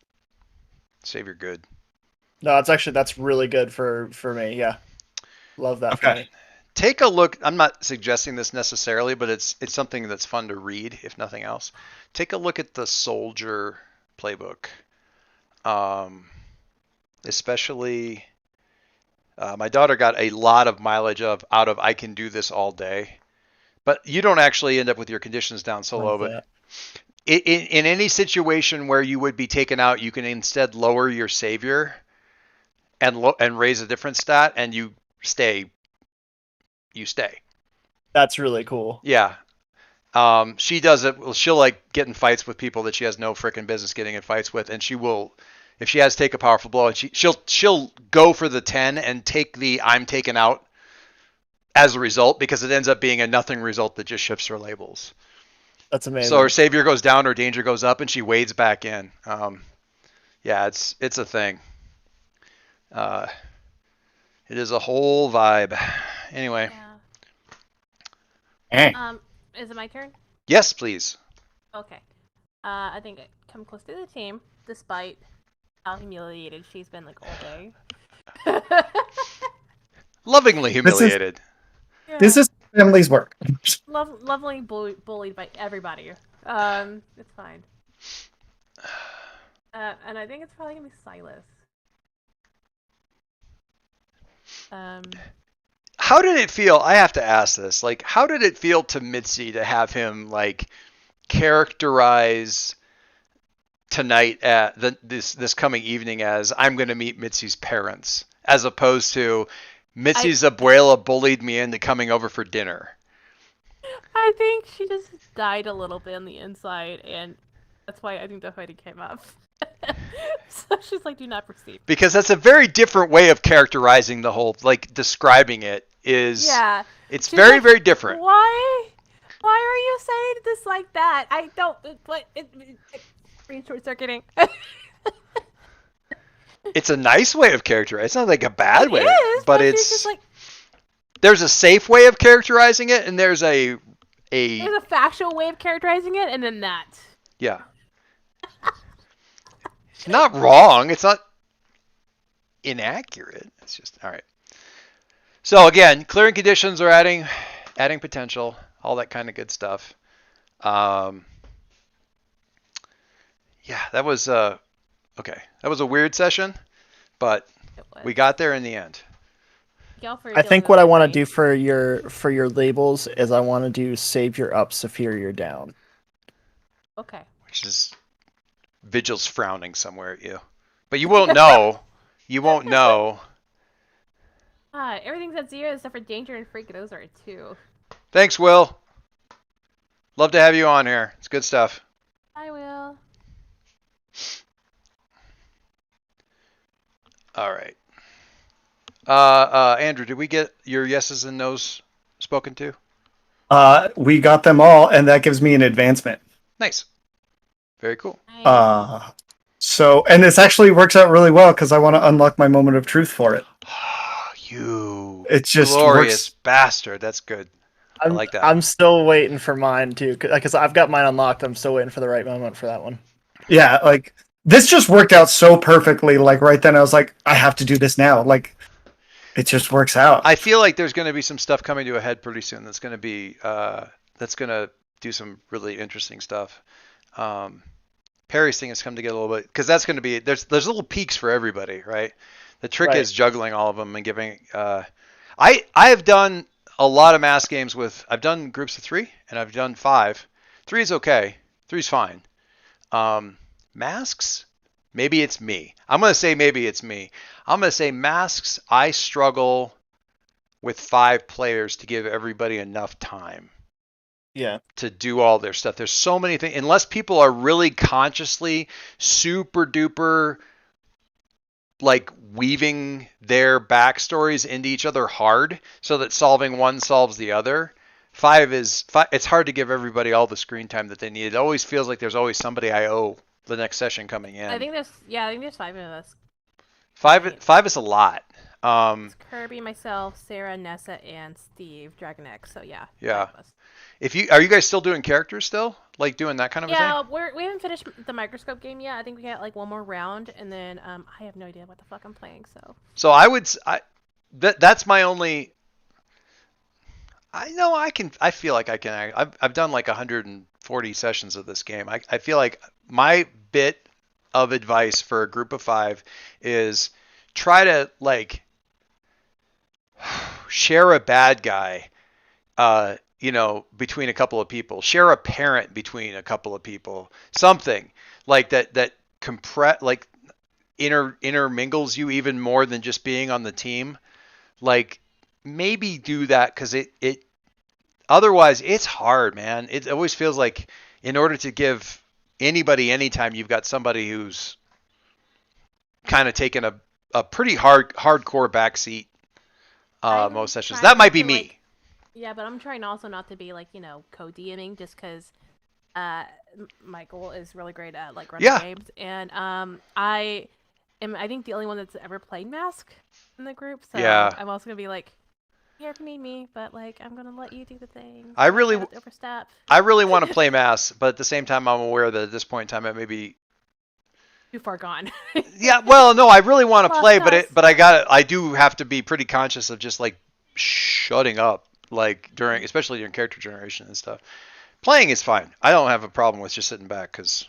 Savior good. No, that's really good for me. Yeah, love that for Okay. me. Take a look. I'm not suggesting this necessarily, but it's something that's fun to read, if nothing else. Take a look at the soldier playbook. Especially, my daughter got a lot of mileage out of I can do this all day. But you don't actually end up with your conditions down so low. But in any situation where you would be taken out, you can instead lower your savior and raise a different stat, and you stay. You stay. That's really cool. Yeah. She does it. Well, she'll like get in fights with people that she has no freaking business getting in fights with, and she will, if she has to take a powerful blow, and she'll go for the 10 and take the I'm taken out as a result, because it ends up being a nothing result that just shifts her labels. That's amazing. So her savior goes down, her danger goes up, and she wades back in. Yeah, it's a thing. It is a whole vibe. Anyway. Yeah. Is it my turn? Yes, please. Okay. I think I come close to the team, despite how humiliated she's been like all day. Lovingly humiliated. This is family's work. Lovingly bullied by everybody. It's fine. And I think it's probably gonna be Silas. How did it feel? I have to ask this. Like, how did it feel to Mitzi to have him like characterize tonight at this coming evening as I'm going to meet Mitzi's parents, as opposed to Mitzi's abuela bullied me into coming over for dinner? I think she just died a little bit on the inside, and that's why I think the fighting came up. So she's like, do not proceed. Because that's a very different way of characterizing the whole, like, describing it is. Yeah. It's she's very, like, very different. Why are you saying this like that? I don't. What? It's short circuiting. It's a nice way of characterizing. It's not like a bad way, but it's just like. There's a safe way of characterizing it, and there's a factual way of characterizing it, and then that. Yeah. It's not wrong. It's not inaccurate. It's just all right. So again, clearing conditions are adding potential, all that kind of good stuff. Yeah, that was okay. That was a weird session, but we got there in the end. I think what I want to do for your labels is I want to do savior up, superior down. Okay. Which is Vigil's frowning somewhere at you, but you won't know. You won't know. Everything's at 0 except for danger and freak. Those are at 2. Thanks, Will. Love to have you on here. It's good stuff. I will. All right. Andrew, did we get your yeses and nos spoken to? We got them all, and that gives me an advancement. Nice. Very cool. So, and this actually works out really well because I want to unlock my moment of truth for it. You it's just glorious bastard. That's good. I like that. I'm still waiting for mine too, because I've got mine unlocked. I'm still waiting for the right moment for that one. Yeah, like this just worked out so perfectly. Like right then, I was like, I have to do this now. Like it just works out. I feel like there's going to be some stuff coming to a head pretty soon. That's going to be that's going to do some really interesting stuff. Perry's thing has come together a little bit because that's going to be there's little peaks for everybody, right? The trick is juggling all of them and giving. I have done a lot of mass games with. I've done groups of 3 and I've done 5. 3 is okay. 3 is fine. Masks, maybe it's me. I'm going to say maybe it's me. I'm going to say masks. I struggle with 5 players to give everybody enough time. Yeah. To do all their stuff. There's so many things. Unless people are really consciously super duper like weaving their backstories into each other hard so that solving one solves the other. 5 is it's hard to give everybody all the screen time that they need. It always feels like there's always somebody I owe the next session coming in. I think there's 5 of us. 5 is a lot. It's Kirby, myself, Sarah, Nessa, and Steve, Dragon X. So yeah. Yeah. Are you guys still doing characters still? Like doing that kind of a thing? Yeah, we haven't finished the microscope game yet. I think we got like one more round, and then I have no idea what the fuck I'm playing. So I would that's my only. I feel like I can. I've done like 140 sessions of this game. I feel like my bit of advice for a group of 5 is try to like share a bad guy. between a couple of people. Share a parent between a couple of people. Something like that like intermingles you even more than just being on the team. Like maybe do that because it otherwise it's hard, man. It always feels like in order to give anybody anytime, you've got somebody who's kind of taken a pretty hardcore backseat most sessions. That might be me. Yeah, but I'm trying also not to be like, co-DMing just because Michael is really great at like running games, and I think the only one that's ever played Mask in the group, so I'm also gonna be like, here if you need me, but like I'm gonna let you do the thing. I really overstep. I really want to play Mask, but at the same time I'm aware that at this point in time it may be too far gone. Yeah, well, no, I really want to play, but I do have to be pretty conscious of just like shutting up, like especially during character generation and stuff. Playing is fine. I don't have a problem with just sitting back because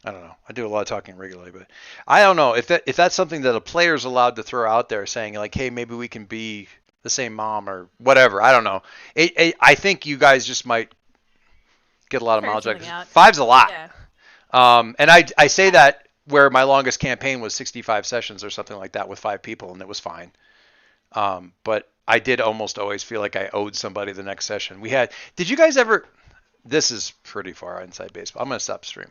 I don't know. I do a lot of talking regularly, but I don't know if that's something that a player's allowed to throw out there, saying like, hey, maybe we can be the same mom or whatever. I don't know. I think you guys just might get a lot of mileage. Like, 5's a lot. Yeah. And I say that where my longest campaign was 65 sessions or something like that with 5 people, and it was fine. But I did almost always feel like I owed somebody the next session. Did you guys ever, this is pretty far inside baseball. I'm going to stop stream.